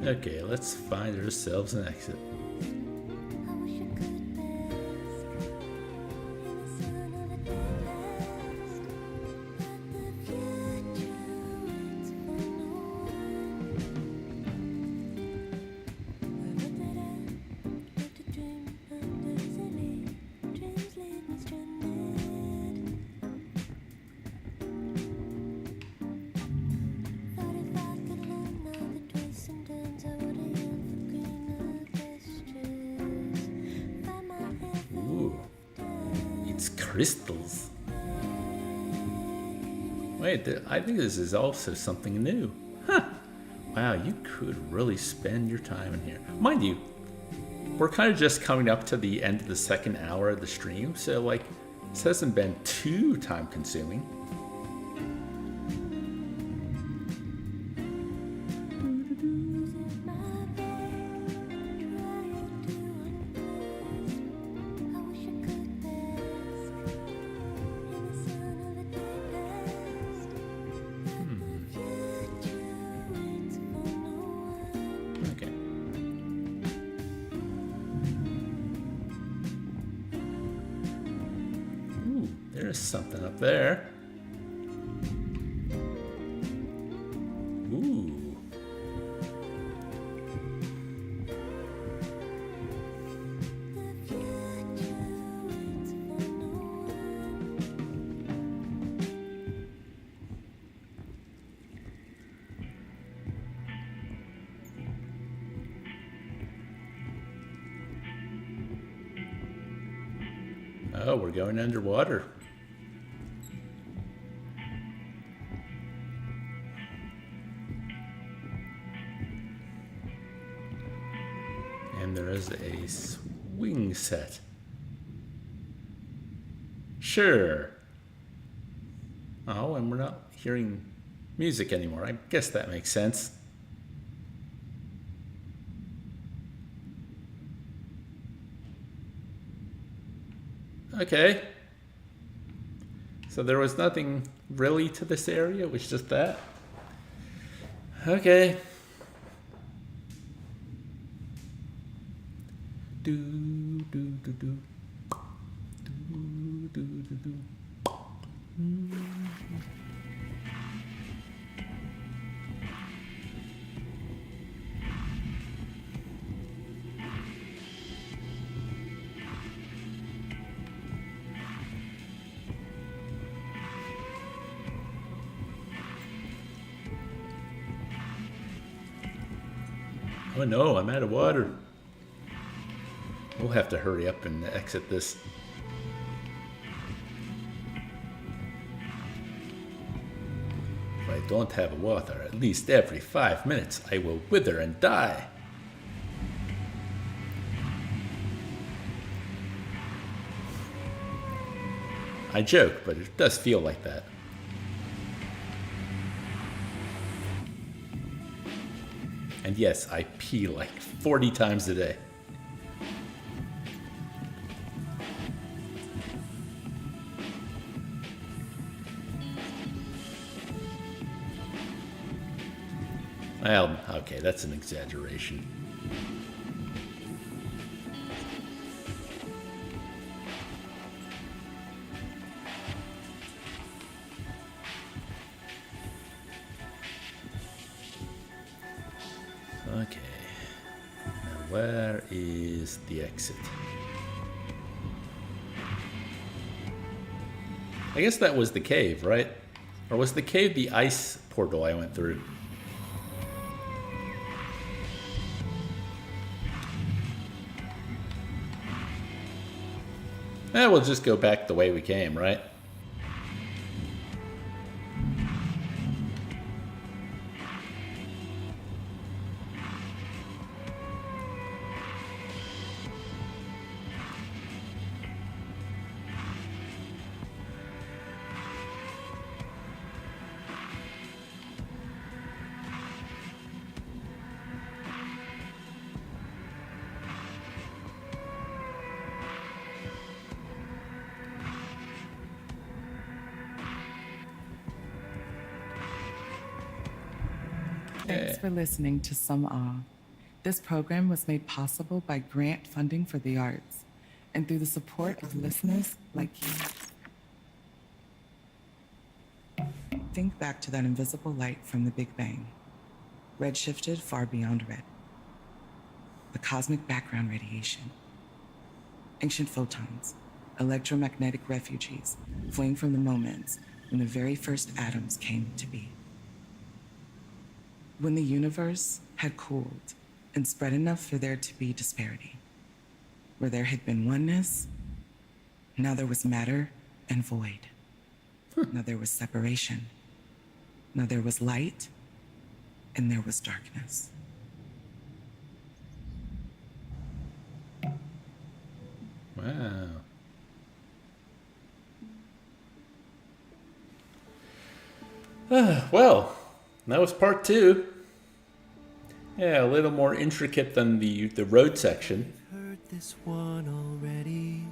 Okay, let's find ourselves an exit. Crystals. Wait, I think this is also something new. Huh. Wow, you could really spend your time in here. Mind you, we're kind of just coming up to the end of the second hour of the stream, so like, this hasn't been too time consuming. There's something up there. Ooh. Oh, we're going underwater. And there is a swing set. Sure. Oh, and we're not hearing music anymore. I guess that makes sense. Okay. So there was nothing really to this area, it was just that. Okay. Do do do do. Do do do do. Oh no, I'm out of water. We'll have to hurry up and exit this. If I don't have water at least every 5 minutes, I will wither and die. I joke, but it does feel like that. And yes, I pee like 40 times a day. Well, okay, that's an exaggeration. Okay. Now where is the exit? I guess that was the cave, right? Or was the cave the ice portal I went through? We'll just go back the way we came, right? Thanks for listening to Some Awe. This program was made possible by grant funding for the arts and through the support of listeners like you. Think back to that invisible light from the Big Bang, redshifted far beyond red. The cosmic background radiation. Ancient photons, electromagnetic refugees fleeing from the moments when the very first atoms came to be. When the universe had cooled and spread enough for there to be disparity. Where there had been oneness, now there was matter and void. Now there was separation. Now there was light and there was darkness. Wow. Well, that was part 2. Yeah, a little more intricate than the road section. Heard this one already.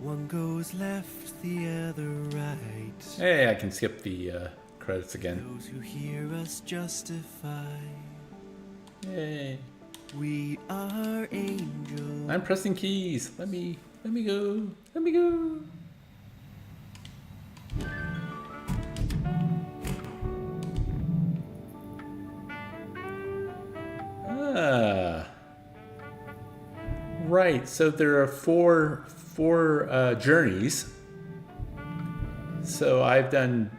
One goes left, the other right. Hey, I can skip the credits again. Those who hear us justify. Yay. We are angels. I'm pressing keys. Let me go. Let me go. Right, so there are four journeys. So I've done,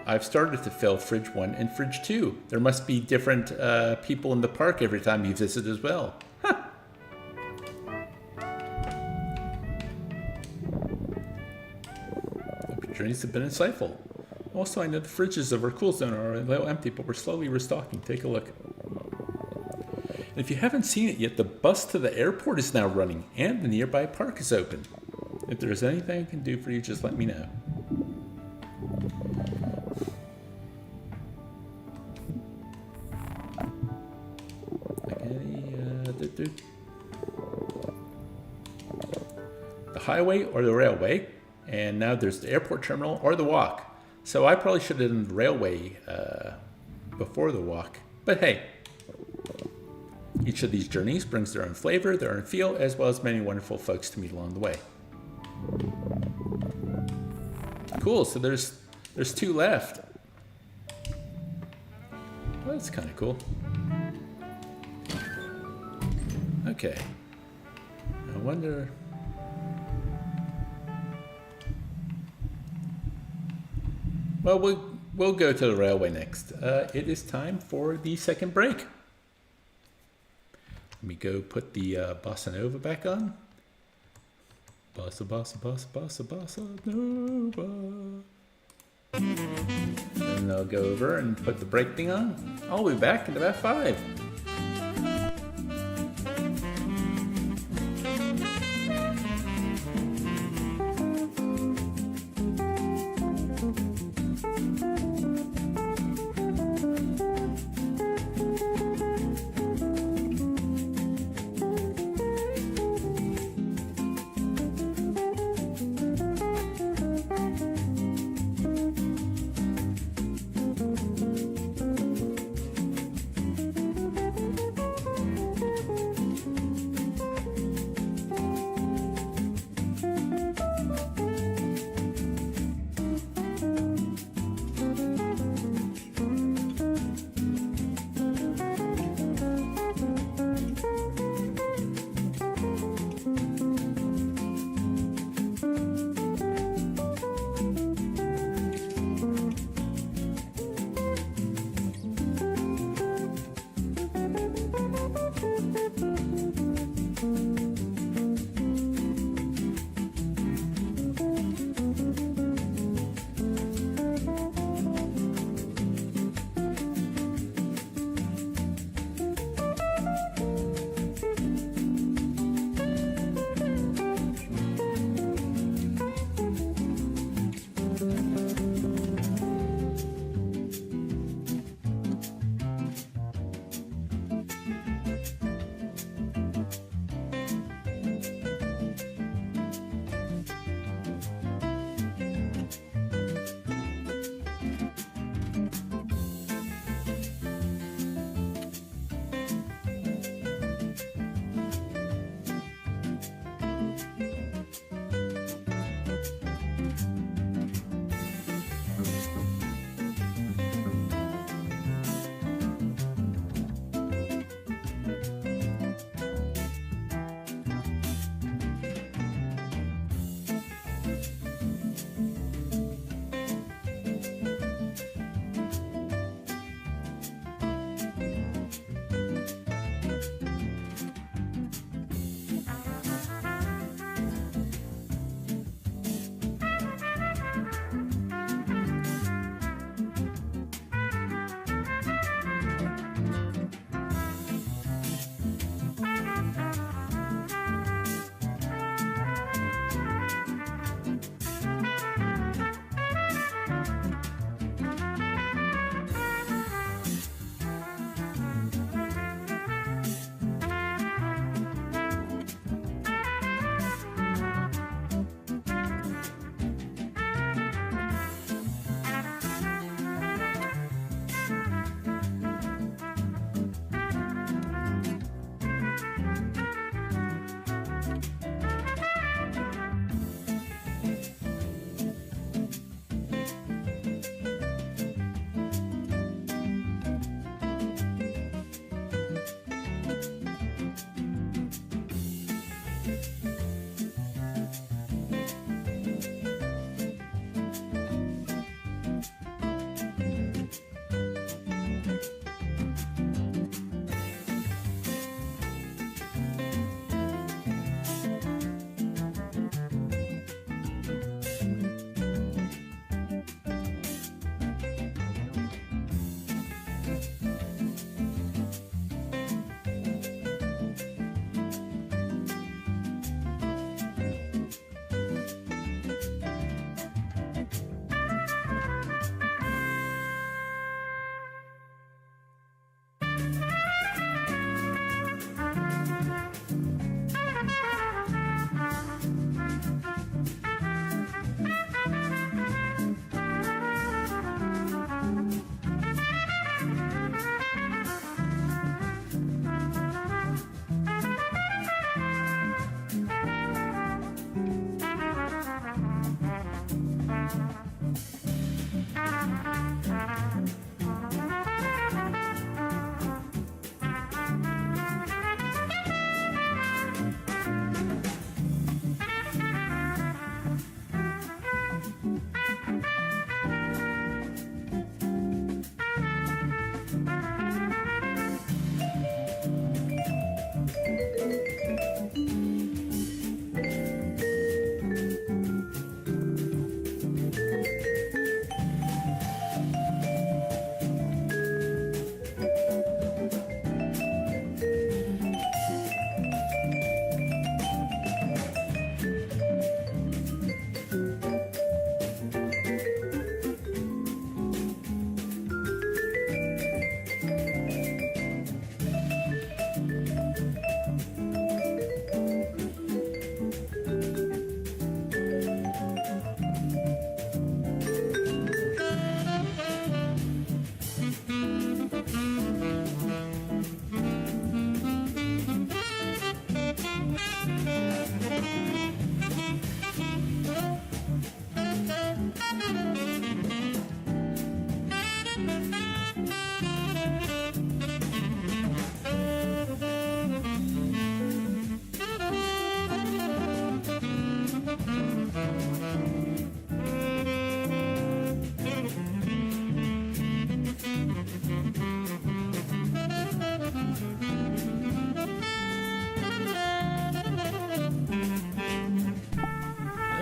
I've started to fill Fridge 1 and Fridge 2. There must be different people in the park every time you visit as well. Huh. The journeys have been insightful. Also, I know the fridges of our cool zone are a little empty, but we're slowly restocking. Take a look. If you haven't seen it yet, the bus to the airport is now running, and the nearby park is open. If there's anything I can do for you, just let me know. The highway or the railway, and now there's the airport terminal or the walk. So I probably should have done the railway before the walk, but hey. Each of these journeys brings their own flavor, their own feel, as well as many wonderful folks to meet along the way. Cool, so there's 2 left. Well, that's kind of cool. Okay. I wonder... Well, we'll go to the railway next. It is time for the second break. Let me go put the bossa nova back on. Bossa, bossa, bossa, bossa, bossa nova. And I'll go over and put the brake thing on. I'll be back in about 5.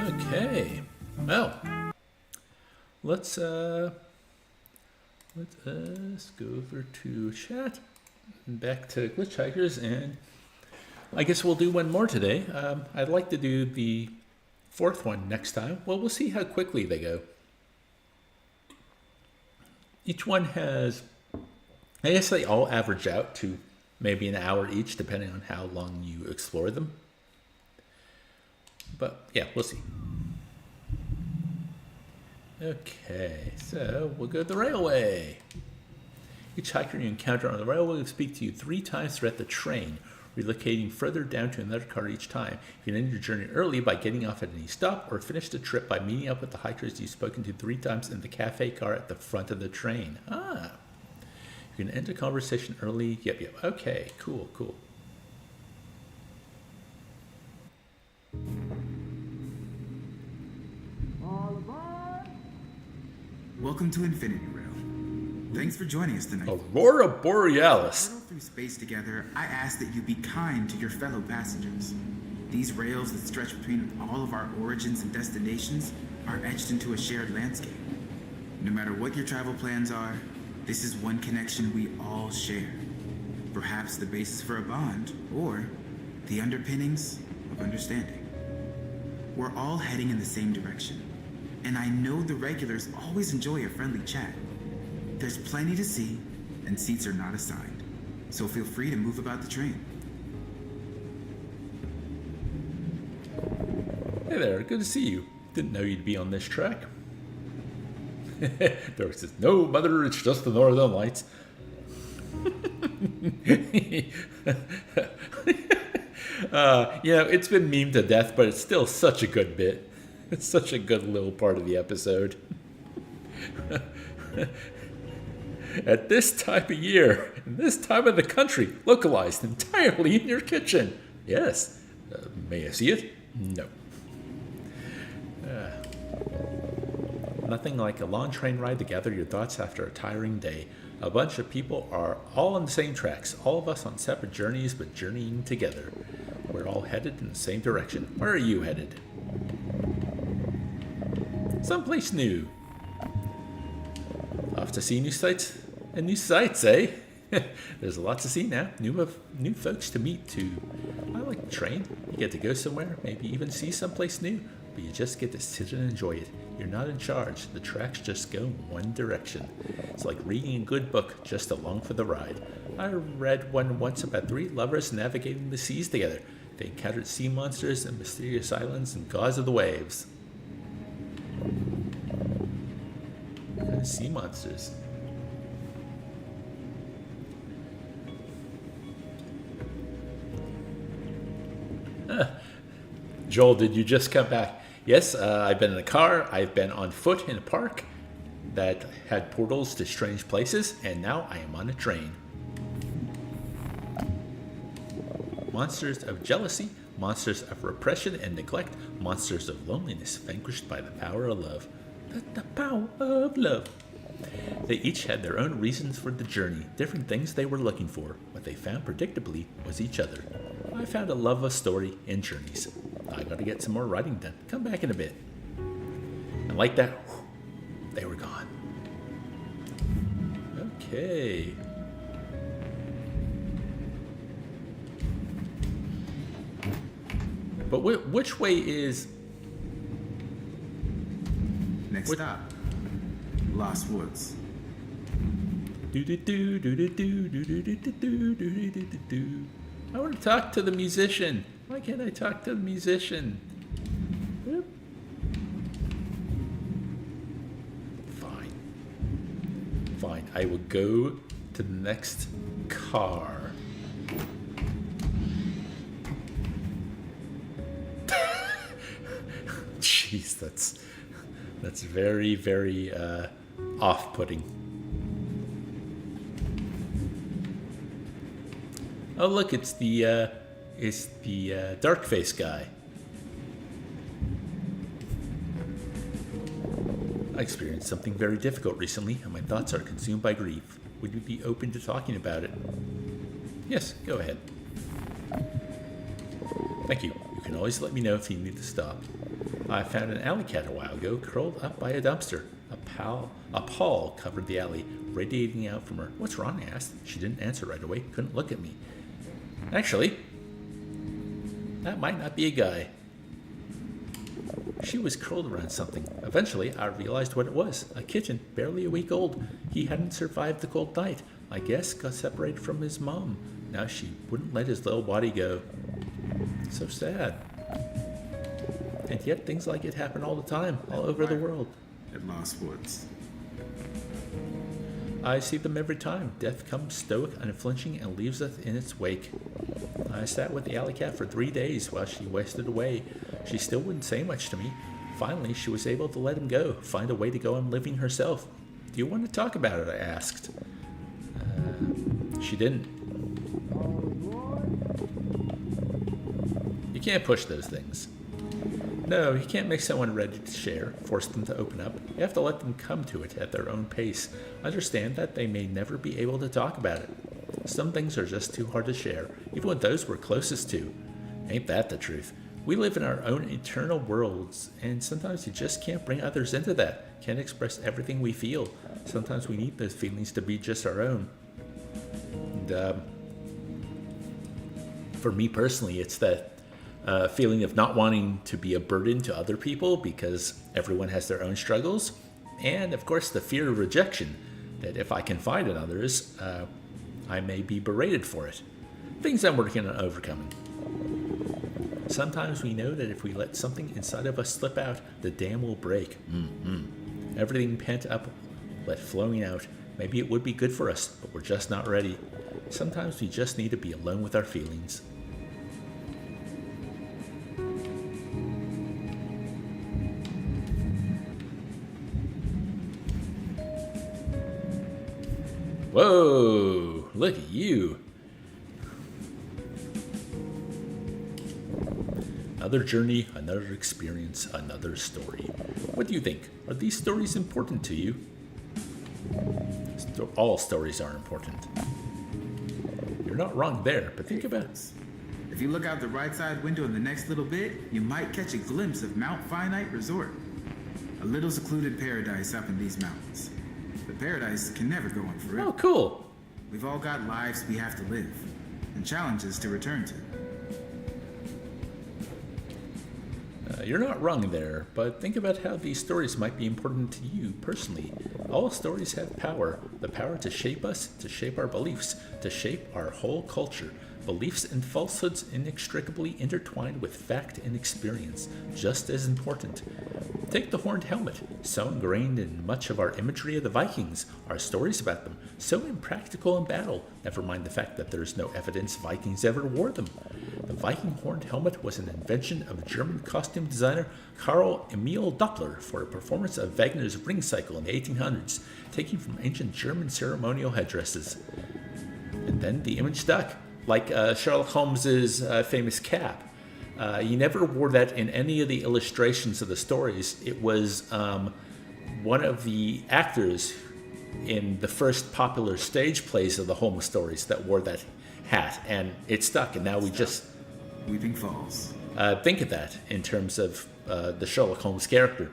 Okay. Well, let's us go over to chat, back to Glitchhikers, and I guess we'll do one more today. I'd like to do the fourth one next time. Well, we'll see how quickly they go. Each one has, I guess they all average out to maybe an hour each, depending on how long you explore them. But yeah, we'll see. Okay, so we'll go to the railway. Each hiker you encounter on the railway will speak to you 3 times throughout the train, relocating further down to another car each time. You can end your journey early by getting off at any stop, or finish the trip by meeting up with the hikers you've spoken to 3 times in the cafe car at the front of the train. Ah. You can end a conversation early. Yep. Okay, cool. Welcome to Infinity Rail. Thanks for joining us tonight. Aurora Borealis. Travel through space together, I ask that you be kind to your fellow passengers. These rails that stretch between all of our origins and destinations are etched into a shared landscape. No matter what your travel plans are, this is one connection we all share. Perhaps the basis for a bond, or the underpinnings of understanding. We're all heading in the same direction, and I know the regulars always enjoy a friendly chat. There's plenty to see, and seats are not assigned, so feel free to move about the train. Hey there, good to see you. Didn't know you'd be on this track. Dork says, no, mother, it's just the Northern Lights. It's been memed to death, but it's still such a good bit. It's such a good little part of the episode. At this time of year, in this time of the country, localized entirely in your kitchen. Yes. May I see it? No. Nothing like a long train ride to gather your thoughts after a tiring day. A bunch of people are all on the same tracks, all of us on separate journeys, but journeying together. We're all headed in the same direction. Where are you headed? Someplace new. Off to see new sights and new sights, eh? There's a lot to see now. New folks to meet too. I like the train. You get to go somewhere, maybe even see someplace new, but you just get to sit and enjoy it. You're not in charge. The tracks just go in one direction. It's like reading a good book, just along for the ride. I read one once about 3 lovers navigating the seas together. They encountered sea monsters and mysterious islands and gods of the waves. What kind of sea monsters? Joel, did you just come back? Yes, I've been in a car. I've been on foot in a park that had portals to strange places, and now I am on a train. Monsters of jealousy, monsters of repression and neglect, monsters of loneliness vanquished by the power of love. The power of love. They each had their own reasons for the journey, different things they were looking for. What they found predictably was each other. I found a love of story in journeys. I gotta get some more writing done. Come back in a bit. And like that, they were gone. Okay. But which way is... Next stop, Lost Woods. I want to talk to the musician. Why can't I talk to the musician? Whoop. Fine. I will go to the next car. Jeez, that's very, very off-putting. Oh, look, it's the dark face guy. I experienced something very difficult recently, and my thoughts are consumed by grief. Would you be open to talking about it? Yes, go ahead. Thank you. You can always let me know if you need to stop. I found an alley cat a while ago, curled up by a dumpster. A pall covered the alley, radiating out from her. What's wrong? I asked. She didn't answer right away, couldn't look at me. Actually, that might not be a guy. She was curled around something. Eventually, I realized what it was. A kitten, barely a week old. He hadn't survived the cold night. I guess got separated from his mom. Now she wouldn't let his little body go. So sad. And yet things like it happen all the time, all over the world. At Lost Woods. I see them every time. Death comes stoic, unflinching, and leaves us in its wake. I sat with the alley cat for 3 days while she wasted away. She still wouldn't say much to me. Finally, she was able to let him go, find a way to go on living herself. Do you want to talk about it? I asked. She didn't. You can't push those things. No, you can't make someone ready to share, force them to open up. You have to let them come to it at their own pace. Understand that they may never be able to talk about it. Some things are just too hard to share, even with those we're closest to. Ain't that the truth? We live in our own internal worlds, and sometimes you just can't bring others into that. Can't express everything we feel. Sometimes we need those feelings to be just our own. And for me personally, it's that feeling of not wanting to be a burden to other people because everyone has their own struggles. And of course, the fear of rejection, that if I confide in others, I may be berated for it. Things I'm working on overcoming. Sometimes we know that if we let something inside of us slip out, the dam will break. Everything pent up, let flowing out. Maybe it would be good for us, but we're just not ready. Sometimes we just need to be alone with our feelings. Whoa, look at you. Another journey, another experience, another story. What do you think? Are these stories important to you? All stories are important. You're not wrong there, but think about it. If you look out the right side window in the next little bit, you might catch a glimpse of Mount Finite Resort. A little secluded paradise up in these mountains. But paradise can never go on forever. Oh, cool. We've all got lives we have to live, and challenges to return to. You're not wrong there, but think about how these stories might be important to you personally. All stories have power, the power to shape us, to shape our beliefs, to shape our whole culture. Beliefs and falsehoods inextricably intertwined with fact and experience, just as important. Take the horned helmet, so ingrained in much of our imagery of the Vikings, our stories about them, so impractical in battle, never mind the fact that there is no evidence Vikings ever wore them. The Viking horned helmet was an invention of German costume designer Karl Emil Doppler for a performance of Wagner's Ring Cycle in the 1800s, taken from ancient German ceremonial headdresses. And then the image stuck, like Sherlock Holmes's famous cap. He never wore that in any of the illustrations of the stories. It was one of the actors in the first popular stage plays of the Holmes stories that wore that hat, and it stuck, and now we just Weeping Falls. think of that in terms of the Sherlock Holmes character.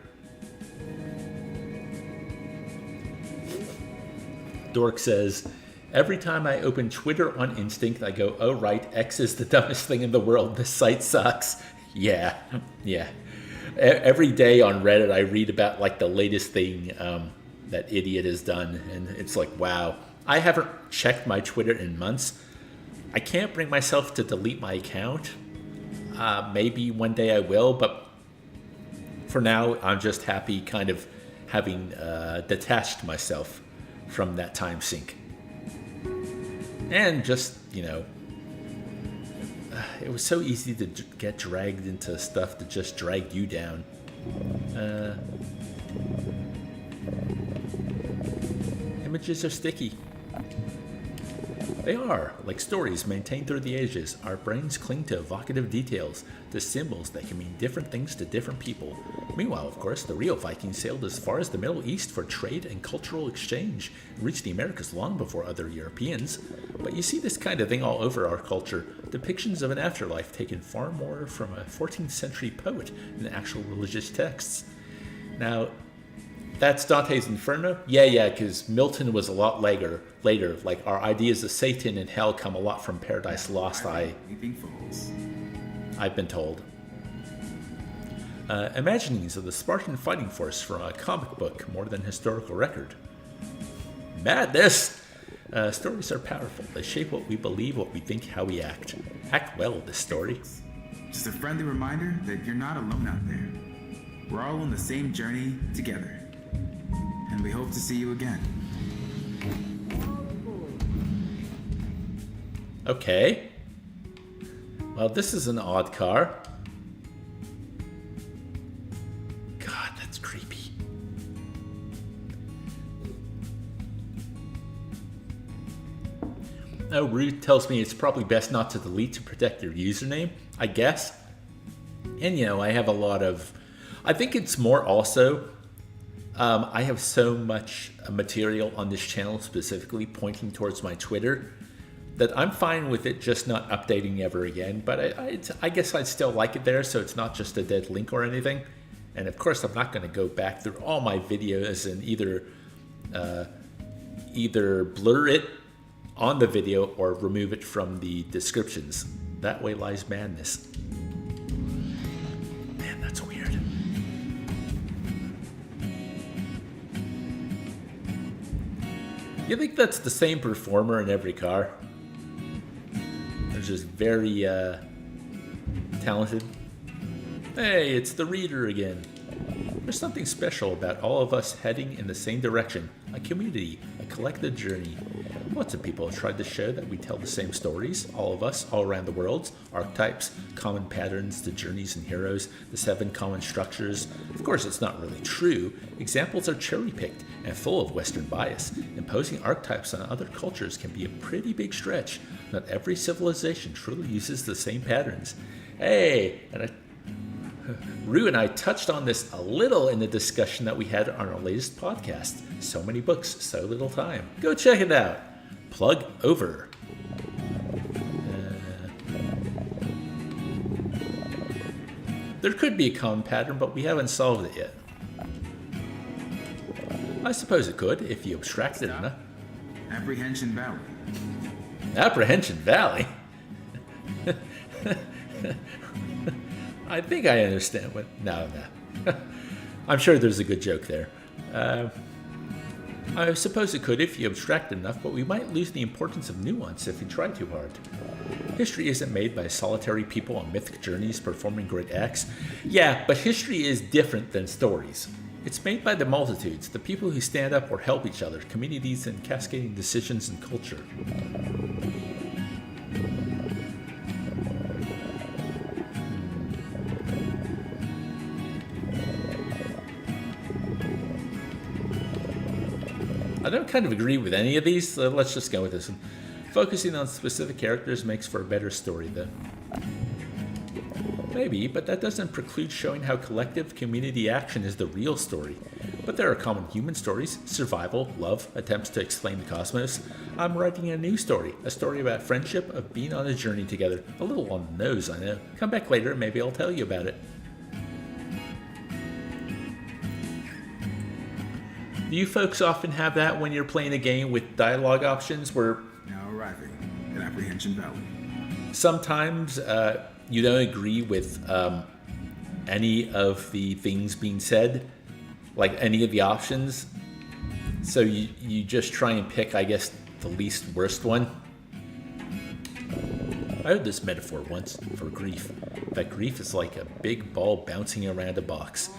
Dork says, every time I open Twitter on instinct, I go, oh right, X is the dumbest thing in the world. This site sucks. Yeah. Every day on Reddit, I read about like the latest thing that idiot has done. And it's like, wow. I haven't checked my Twitter in months. I can't bring myself to delete my account. Maybe one day I will, but for now, I'm just happy kind of having detached myself from that time sink. And just, it was so easy to get dragged into stuff that just dragged you down. Images are sticky. They are, like stories maintained through the ages. Our brains cling to evocative details, to symbols that can mean different things to different people. Meanwhile, of course, the real Vikings sailed as far as the Middle East for trade and cultural exchange, and reached the Americas long before other Europeans. But you see this kind of thing all over our culture, depictions of an afterlife taken far more from a 14th century poet than actual religious texts. Now, that's Dante's Inferno? Yeah, because Milton was a lot later. Like, our ideas of Satan and hell come a lot from Paradise Lost, I've been told. imaginings of the Spartan fighting force from a comic book more than historical record. Madness! Stories are powerful. They shape what we believe, what we think, how we act. Act well, this story. Just a friendly reminder that you're not alone out there. We're all on the same journey together. And we hope to see you again. Okay. Well, this is an odd car. God, that's creepy. Oh, Ruth tells me it's probably best not to delete to protect your username, I guess. And, I have a lot of... I think it's more also... I have so much material on this channel specifically pointing towards my Twitter that I'm fine with it just not updating ever again. But I guess I'd still like it there, so it's not just a dead link or anything. And of course, I'm not going to go back through all my videos and either blur it on the video or remove it from the descriptions. That way lies madness. Man, that's weird. You think that's the same performer in every car? They're just very talented. Hey, it's the reader again. There's something special about all of us heading in the same direction. A community, a collective journey. Lots of people have tried to show that we tell the same stories, all of us, all around the world. Archetypes, common patterns, the journeys and heroes, the 7 common structures. Of course, it's not really true. Examples are cherry-picked and full of Western bias. Imposing archetypes on other cultures can be a pretty big stretch. Not every civilization truly uses the same patterns. Hey, Rue and I touched on this a little in the discussion that we had on our latest podcast. So many books, so little time. Go check it out. Plug over. There could be a common pattern, but we haven't solved it yet. I suppose it could, if you abstract it enough. Apprehension Valley. Apprehension Valley? I think I understand what... No. I'm sure there's a good joke there. I suppose it could if you abstract enough, but we might lose the importance of nuance if we try too hard. History isn't made by solitary people on mythic journeys performing great acts. Yeah, but history is different than stories. It's made by the multitudes, the people who stand up or help each other, communities, and cascading decisions and culture. I don't kind of agree with any of these, so let's just go with this one. Focusing on specific characters makes for a better story, though. Maybe, but that doesn't preclude showing how collective community action is the real story. But there are common human stories: survival, love, attempts to explain the cosmos. I'm writing a new story, a story about friendship, of being on a journey together. A little on the nose, I know. Come back later and maybe I'll tell you about it. Do you folks often have that when you're playing a game with dialogue options where... Now arriving at Apprehension Valley. Sometimes you don't agree with any of the things being said, like any of the options. So you just try and pick, I guess, the least worst one. I heard this metaphor once for grief. That grief is like a big ball bouncing around a box.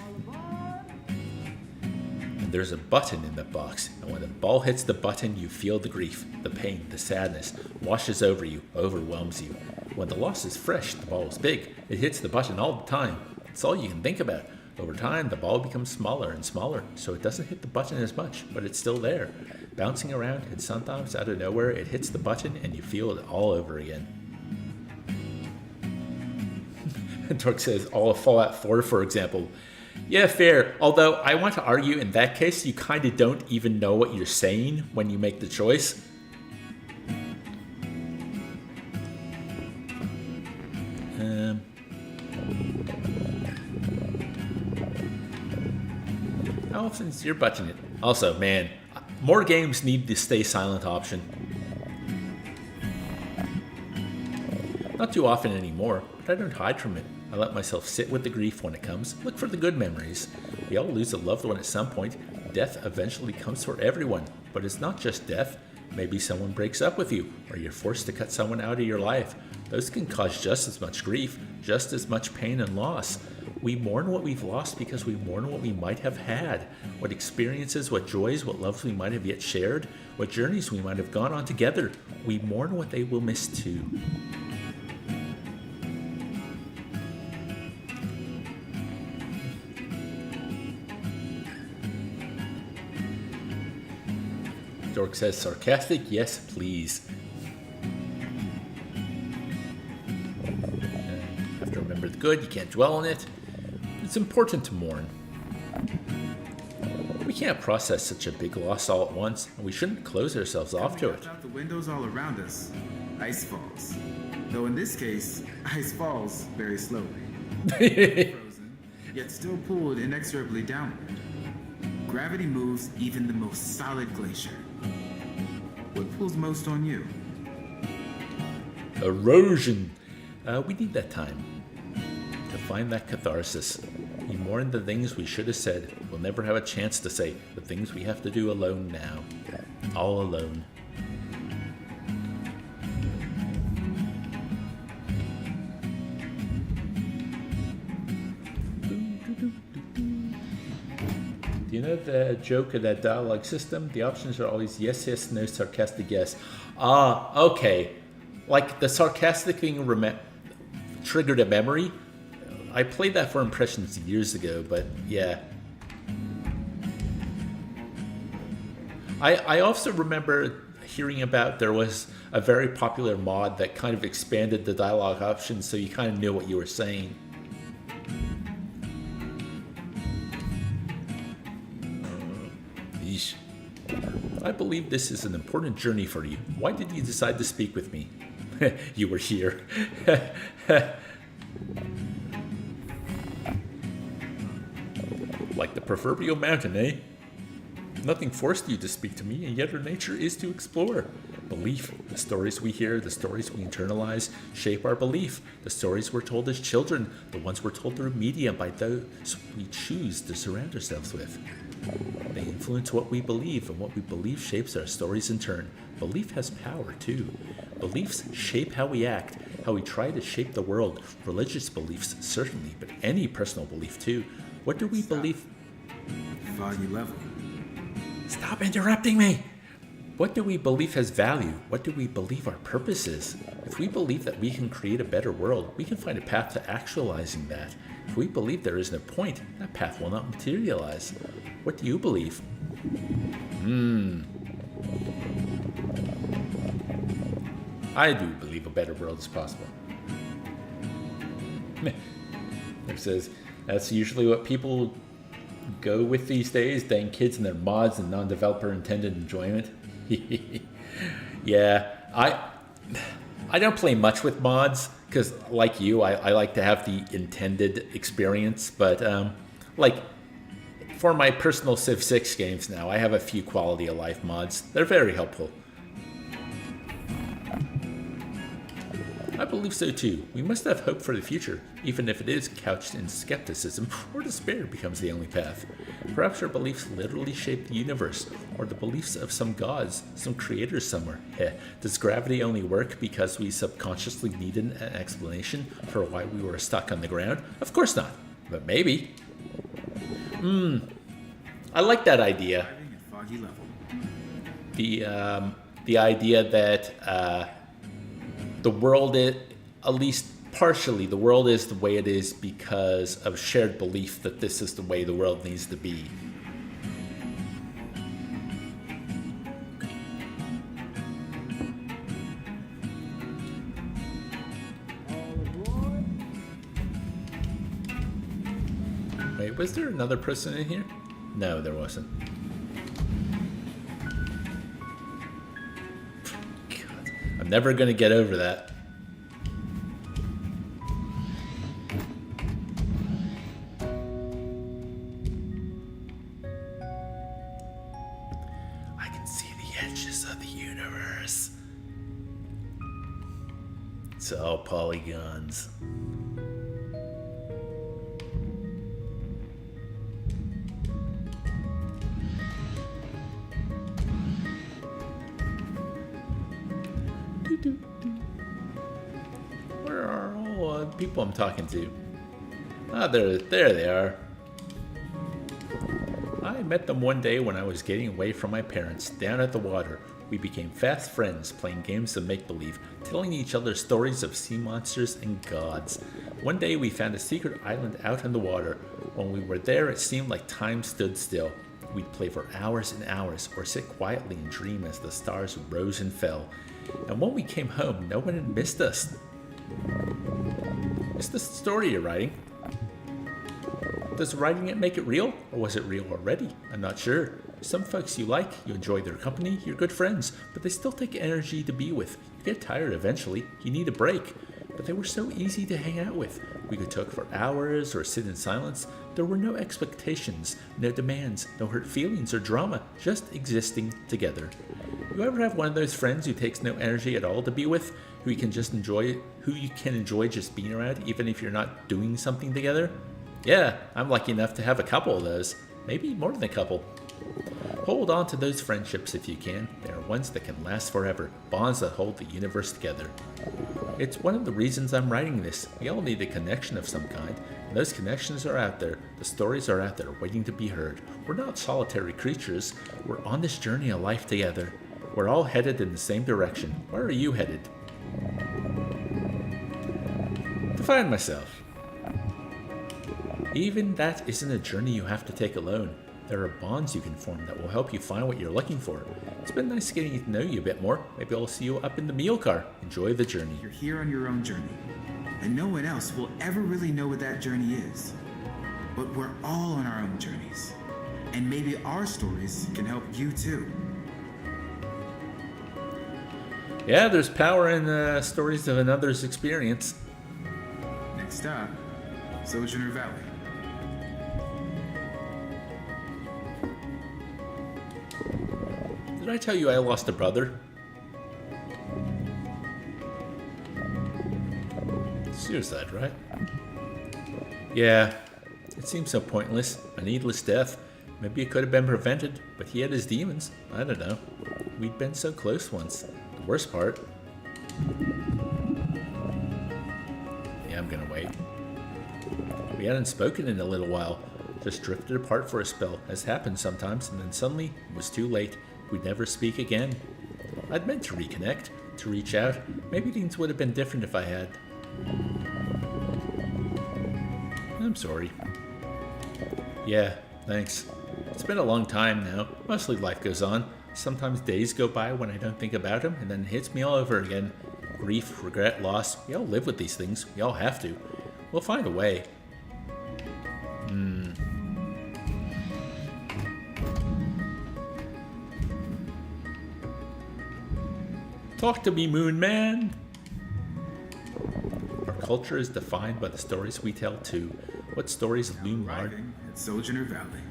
There's a button in the box, and when the ball hits the button, you feel the grief, the pain, the sadness, washes over you, overwhelms you. When the loss is fresh, the ball is big. It hits the button all the time. It's all you can think about. Over time, the ball becomes smaller and smaller, so it doesn't hit the button as much, but it's still there, bouncing around, and sometimes out of nowhere, it hits the button, and you feel it all over again. Torque says, all of Fallout 4, for example. Yeah, fair. Although I want to argue in that case, you kind of don't even know what you're saying when you make the choice. How often is your button it? Also, man, more games need the stay silent option. Not too often anymore, but I don't hide from it. I let myself sit with the grief when it comes, look for the good memories. We all lose a loved one at some point. Death eventually comes for everyone, but it's not just death. Maybe someone breaks up with you, or you're forced to cut someone out of your life. Those can cause just as much grief, just as much pain and loss. We mourn what we've lost because we mourn what we might have had, what experiences, what joys, what loves we might have yet shared, what journeys we might have gone on together. We mourn what they will miss too. Dork says, sarcastic? Yes, please. You have to remember the good, you can't dwell on it. It's important to mourn. We can't process such a big loss all at once, and we shouldn't close ourselves off to it. Out the windows all around us, ice falls. Though in this case, ice falls very slowly. Frozen, yet still pulled inexorably downward. Gravity moves even the most solid glacier. What pulls most on you? Erosion. We need that time to find that catharsis. We mourn the things we should have said. We'll never have a chance to say the things we have to do alone now. All alone. Do you know the joke of that dialogue system? The options are always yes, yes, no, sarcastic, yes. Ah, okay. Like the sarcastic thing triggered a memory. I played that for impressions years ago, but yeah. I also remember hearing about there was a very popular mod that kind of expanded the dialogue options so you kind of knew what you were saying. Yeesh. I believe this is an important journey for you. Why did you decide to speak with me? You were here. Like the proverbial mountain, eh? Nothing forced you to speak to me, and yet our nature is to explore. Belief, the stories we hear, the stories we internalize, shape our belief. The stories we're told as children, the ones we're told through media by those we choose to surround ourselves with. They influence what we believe, and what we believe shapes our stories in turn. Belief has power, too. Beliefs shape how we act, how we try to shape the world. Religious beliefs, certainly, but any personal belief, too. What do we believe? Foggy level. Stop interrupting me! What do we believe has value? What do we believe our purpose is? If we believe that we can create a better world, we can find a path to actualizing that. If we believe there is no point, that path will not materialize. What do you believe? I do believe a better world is possible. It says, that's usually what people go with these days, dang kids and their mods and non-developer intended enjoyment. Yeah, I don't play much with mods because, like you, I like to have the intended experience. But like for my personal Civ 6 games now, I have a few quality of life mods. They're very helpful. I believe so too. We must have hope for the future, even if it is couched in skepticism or despair becomes the only path. Perhaps our beliefs literally shape the universe, or the beliefs of some gods, some creators somewhere. Does gravity only work because we subconsciously needed an explanation for why we were stuck on the ground? Of course not, but maybe. I like that idea. Foggy level. The idea that the world is, at least partially, the world is the way it is because of shared belief that this is the way the world needs to be. Wait, was there another person in here? No, there wasn't. God, I'm never gonna get over that. I can see the edges of the universe. It's all polygons. Where are all the people I'm talking to? Ah, there they are. I met them one day when I was getting away from my parents, down at the water. We became fast friends, playing games of make-believe, telling each other stories of sea monsters and gods. One day we found a secret island out in the water. When we were there, it seemed like time stood still. We'd play for hours and hours, or sit quietly and dream as the stars rose and fell. And when we came home, no one had missed us. Is this the story you're writing? Does writing it make it real, or was it real already? I'm not sure. Some folks you like, you enjoy their company, you're good friends, but they still take energy to be with. You get tired eventually, you need a break. But they were so easy to hang out with. We could talk for hours or sit in silence. There were no expectations, no demands, no hurt feelings or drama, just existing together. You ever have one of those friends who takes no energy at all to be with, who you can enjoy just being around, even if you're not doing something together? Yeah, I'm lucky enough to have a couple of those, maybe more than a couple. Hold on to those friendships if you can. They are ones that can last forever, bonds that hold the universe together. It's one of the reasons I'm writing this. We all need a connection of some kind, and those connections are out there. The stories are out there waiting to be heard. We're not solitary creatures. We're on this journey of life together. We're all headed in the same direction. Where are you headed? To find myself. Even that isn't a journey you have to take alone. There are bonds you can form that will help you find what you're looking for. It's been nice getting to know you a bit more. Maybe I'll see you up in the meal car. Enjoy the journey. You're here on your own journey, and no one else will ever really know what that journey is. But we're all on our own journeys, and maybe our stories can help you too. Yeah, there's power in stories of another's experience. Next stop, Sojourner Valley. Did I tell you I lost a brother? Suicide, right? Yeah, it seems so pointless. A needless death. Maybe it could have been prevented, but he had his demons. I don't know. We'd been so close once. The worst part. Yeah, I'm gonna wait. We hadn't spoken in a little while. Just drifted apart for a spell, as happens sometimes, and then suddenly it was too late. We'd never speak again. I'd meant to reconnect, to reach out. Maybe things would have been different if I had. I'm sorry. Yeah, thanks. It's been a long time now. Mostly life goes on. Sometimes days go by when I don't think about him, and then it hits me all over again. Grief, regret, loss. We all live with these things. We all have to. We'll find a way. Talk to me, Moon Man. Our culture is defined by the stories we tell too. What stories loom large? Arriving at Sojourner Valley.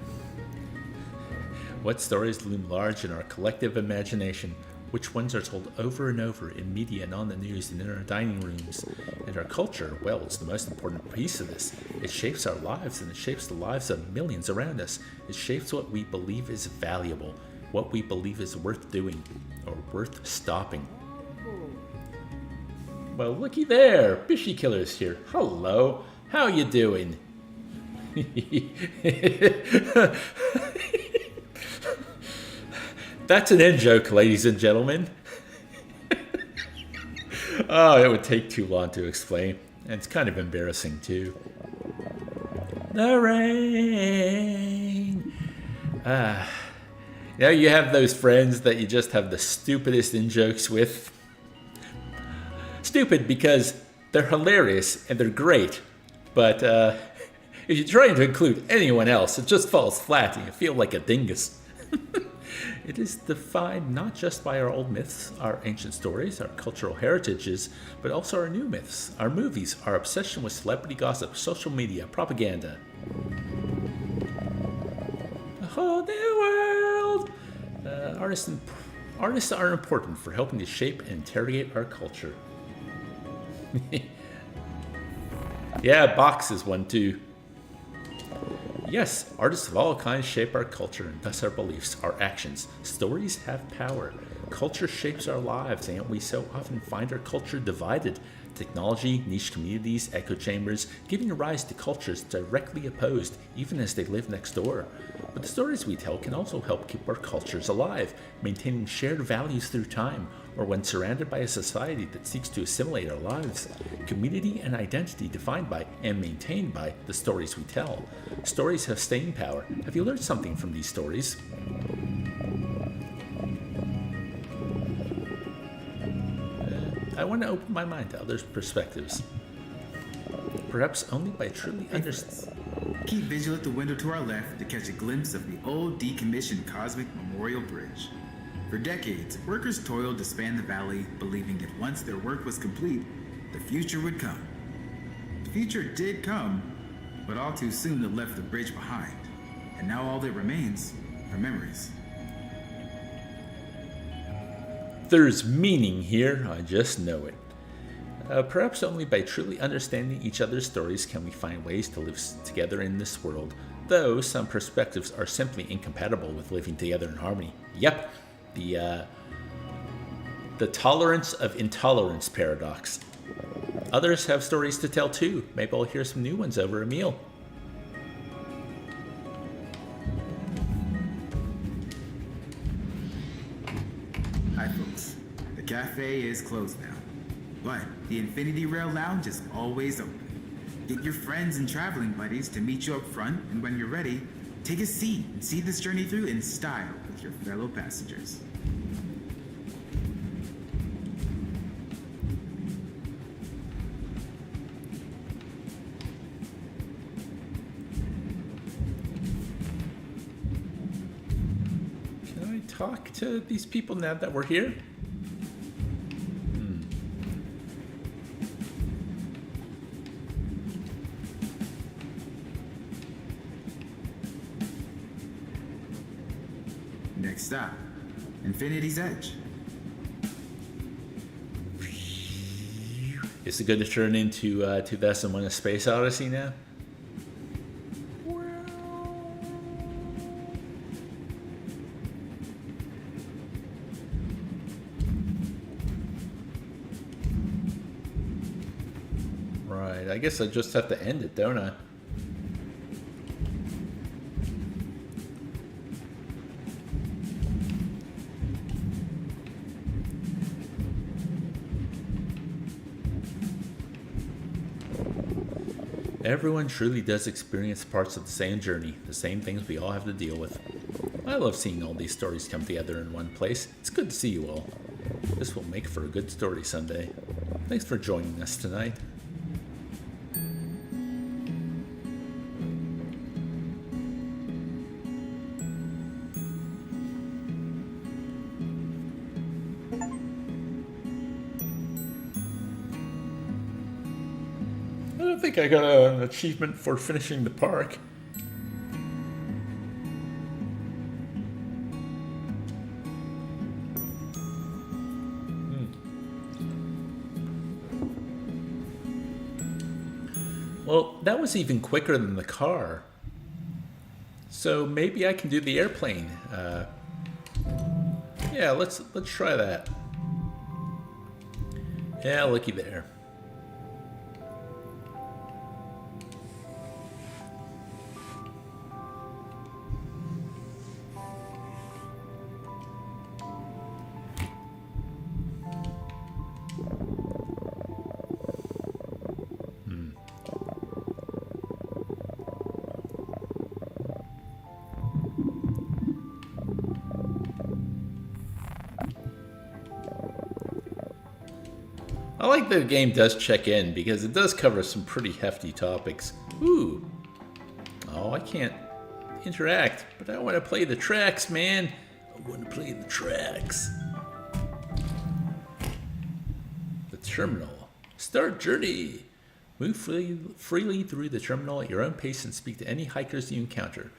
What stories loom large in our collective imagination? Which ones are told over and over in media and on the news and in our dining rooms? And our culture, well, it's the most important piece of this. It shapes our lives and it shapes the lives of millions around us. It shapes what we believe is valuable, what we believe is worth doing, or worth stopping. Well, looky there, Bishy Killer's here. Hello, how you doing? That's an in-joke, ladies and gentlemen. Oh, it would take too long to explain, and it's kind of embarrassing too. The rain. You have those friends that you just have the stupidest in-jokes with. Stupid because they're hilarious and they're great, but if you're trying to include anyone else, it just falls flat and you feel like a dingus. It is defined not just by our old myths, our ancient stories, our cultural heritages, but also our new myths, our movies, our obsession with celebrity gossip, social media, propaganda. The whole new world! Artists are important for helping to shape and interrogate our culture. Yeah, Box is one too. Yes, artists of all kinds shape our culture and thus our beliefs, our actions. Stories have power. culture shapes our lives, and we so often find our culture divided. Technology, niche communities, echo chambers, giving rise to cultures directly opposed, even as they live next door. But the stories we tell can also help keep our cultures alive, maintaining shared values through time, or when surrounded by a society that seeks to assimilate our lives. Community and identity defined by and maintained by the stories we tell. Stories have staying power. Have you learned something from these stories? I want to open my mind to others' perspectives. Perhaps only by truly understanding. Keep vigil at the window to our left to catch a glimpse of the old decommissioned Cosmic Memorial Bridge. For decades, workers toiled to span the valley, believing that once their work was complete, the future would come. The future did come, but all too soon it left the bridge behind. And now all that remains are memories. There's meaning here, I just know it. Perhaps only by truly understanding each other's stories can we find ways to live together in this world, though some perspectives are simply incompatible with living together in harmony. Yep, the tolerance of intolerance paradox. Others have stories to tell too. Maybe I'll hear some new ones over a meal. Hi folks, the cafe is closed now, but the Infinity Rail Lounge is always open. Get your friends and traveling buddies to meet you up front, and when you're ready, take a seat and see this journey through in style with your fellow passengers. Can I talk to these people now that we're here? Next stop, Infinity's Edge. Is it going to turn into 2001: A Space Odyssey now? Right, I guess I just have to end it, don't I? Everyone truly does experience parts of the same journey, the same things we all have to deal with. I love seeing all these stories come together in one place. It's good to see you all. This will make for a good story someday. Thanks for joining us tonight. I don't think I got an achievement for finishing the park. Well, that was even quicker than the car. So maybe I can do the airplane. Yeah, let's try that. Yeah, looky there. I like that the game does check in because it does cover some pretty hefty topics. Ooh. Oh, I can't interact, but I want to play the tracks, man. I want to play the tracks. The terminal. Start journey. Move freely through the terminal at your own pace and speak to any hikers you encounter.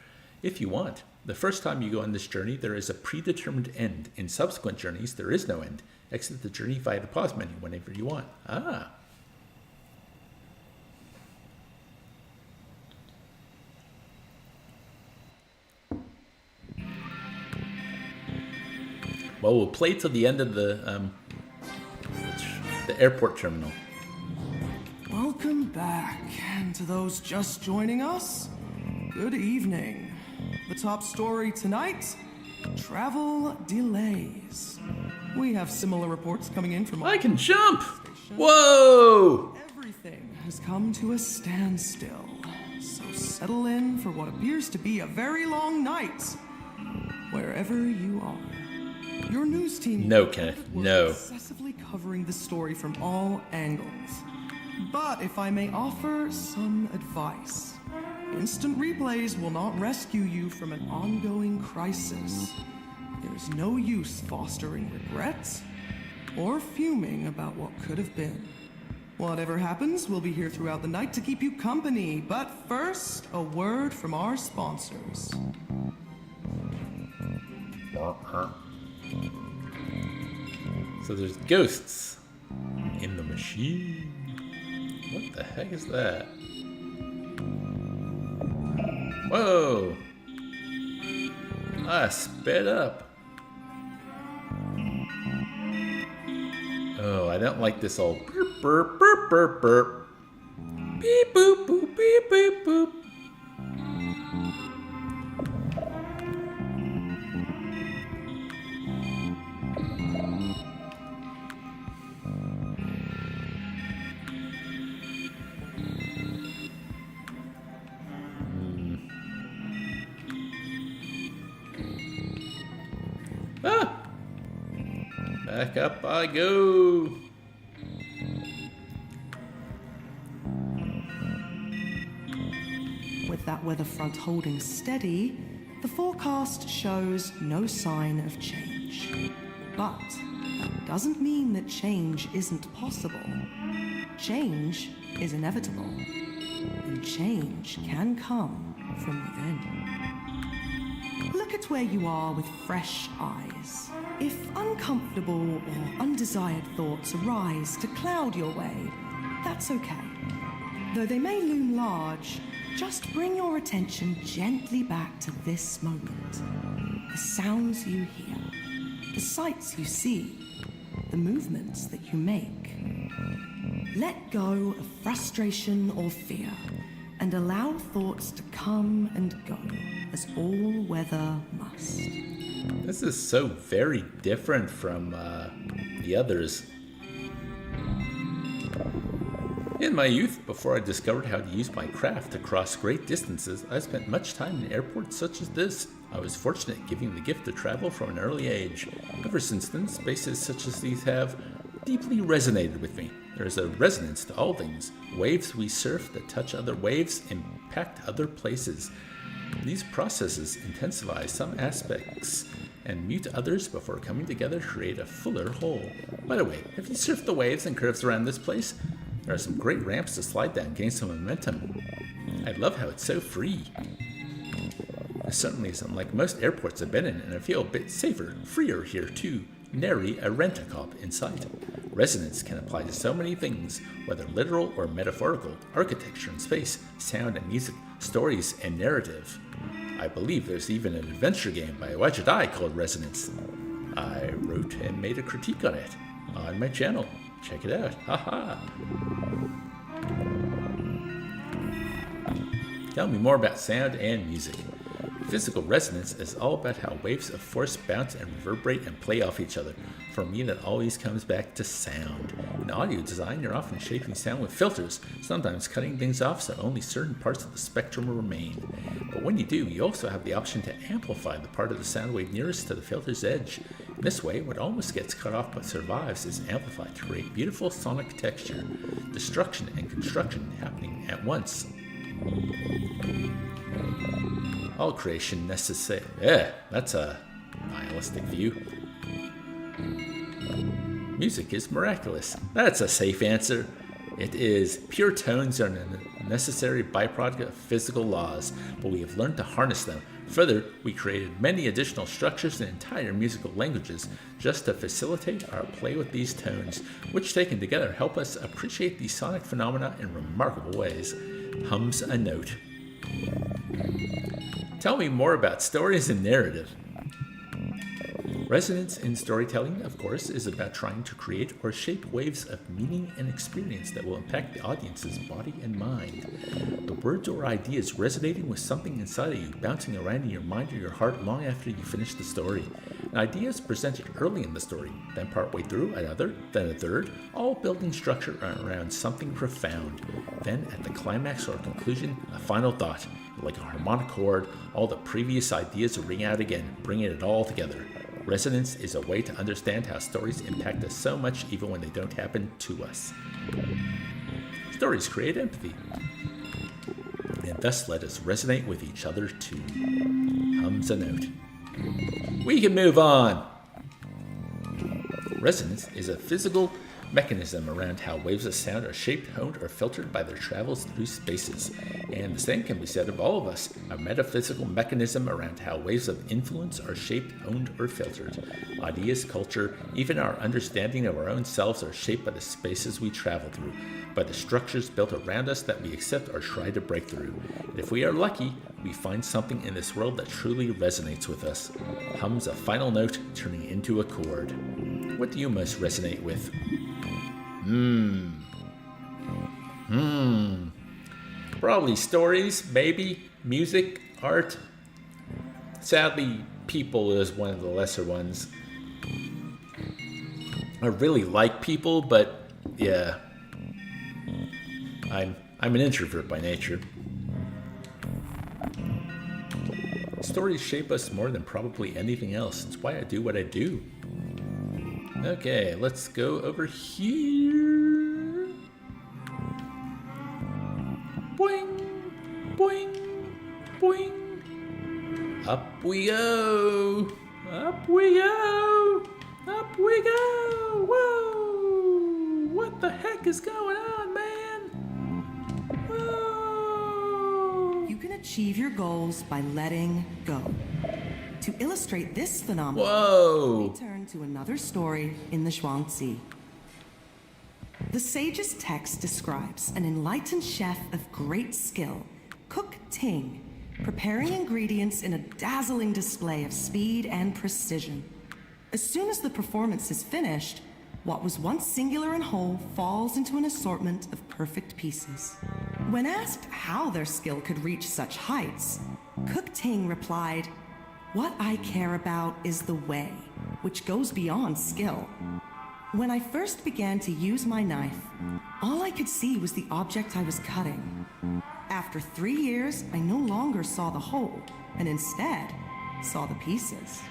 If you want. The first time you go on this journey, there is a predetermined end. In subsequent journeys, there is no end. Exit the journey via the pause menu whenever you want. Ah. Well, we'll play till the end of the airport terminal. Welcome back. And to those just joining us, good evening. The top story tonight, travel delays. We have similar reports coming in from I can jump! Whoa! Everything has come to a standstill. So settle in for what appears to be a very long night. Wherever you are. Your news team No, Kenneth, no. excessively covering the story from all angles. But if I may offer some advice, instant replays will not rescue you from an ongoing crisis. There's no use fostering regret or fuming about what could have been. Whatever happens, we'll be here throughout the night to keep you company. But first, a word from our sponsors. So there's ghosts in the machine. What the heck is that? Whoa! I sped up. Oh, I don't like this old burp, burp, burp, burp, burp. Beep, boop, boop, beep, beep, boop. Ah! Back up I go. With that weather front holding steady, the forecast shows no sign of change. But that doesn't mean that change isn't possible. Change is inevitable, and change can come from within. Look at where you are with fresh eyes. If uncomfortable or undesired thoughts arise to cloud your way, that's okay. Though they may loom large, just bring your attention gently back to this moment. The sounds you hear, the sights you see, the movements that you make. Let go of frustration or fear and allow thoughts to come and go as all weather must. This is so very different from the others. In my youth, before I discovered how to use my craft to cross great distances, I spent much time in airports such as this. I was fortunate giving the gift of travel from an early age. Ever since then, spaces such as these have deeply resonated with me. There is a resonance to all things. Waves we surf that touch other waves impact other places. These processes intensify some aspects and mute others before coming together to create a fuller whole. By the way, have you surfed the waves and curves around this place? There are some great ramps to slide down, gain some momentum. I love how it's so free. It certainly isn't like most airports I've been in, and I feel a bit safer, freer here too. Nary a rent-a-cop in sight. Resonance can apply to so many things, whether literal or metaphorical, architecture and space, sound and music, stories and narrative. I believe there's even an adventure game by Wajidai called Resonance. I wrote and made a critique on it on my channel. Check it out. Haha. Tell me more about sound and music. Physical resonance is all about how waves of force bounce and reverberate and play off each other. For me, that always comes back to sound. In audio design, you're often shaping sound with filters, sometimes cutting things off so only certain parts of the spectrum remain. But when you do, you also have the option to amplify the part of the sound wave nearest to the filter's edge. In this way, what almost gets cut off but survives is amplified to create beautiful sonic texture, destruction and construction happening at once. All creation necessary. Yeah, that's a nihilistic view. Music is miraculous. That's a safe answer. It is. Pure tones are a necessary byproduct of physical laws, but we have learned to harness them. Further, we created many additional structures and entire musical languages just to facilitate our play with these tones, which taken together help us appreciate these sonic phenomena in remarkable ways. Hums a note. Tell me more about stories and narrative. Resonance in storytelling, of course, is about trying to create or shape waves of meaning and experience that will impact the audience's body and mind. The words or ideas resonating with something inside of you, bouncing around in your mind or your heart long after you finish the story. An idea is presented early in the story, then partway through another, then a third, all building structure around something profound. Then at the climax or conclusion, a final thought. Like a harmonic chord, all the previous ideas ring out again, bringing it all together. Resonance is a way to understand how stories impact us so much even when they don't happen to us. Stories create empathy, and thus let us resonate with each other too. Hums a note. We can move on. Resonance is a physical mechanism around how waves of sound are shaped, honed, or filtered by their travels through spaces. And the same can be said of all of us, a metaphysical mechanism around how waves of influence are shaped, honed, or filtered. Ideas, culture, even our understanding of our own selves are shaped by the spaces we travel through, by the structures built around us that we accept or try to break through. And if we are lucky, we find something in this world that truly resonates with us. Hums a final note, turning into a chord. What do you most resonate with? Probably stories, maybe, music, art. Sadly, people is one of the lesser ones. I really like people, but yeah, I'm an introvert by nature. Stories shape us more than probably anything else. It's why I do what I do. Okay, let's go over here. Boing, boing, boing. Up we go. Up we go. Up we go. Whoa. What the heck is going on, man? Whoa. You can achieve your goals by letting go. To illustrate this phenomenon, Whoa. we turn to another story in the Zhuangzi. The sage's text describes an enlightened chef of great skill, Cook Ting, preparing ingredients in a dazzling display of speed and precision. As soon as the performance is finished, what was once singular and whole falls into an assortment of perfect pieces. When asked how their skill could reach such heights, Cook Ting replied, "What I care about is the way, which goes beyond skill. When I first began to use my knife, all I could see was the object I was cutting. After 3 years, I no longer saw the whole, and instead saw the pieces.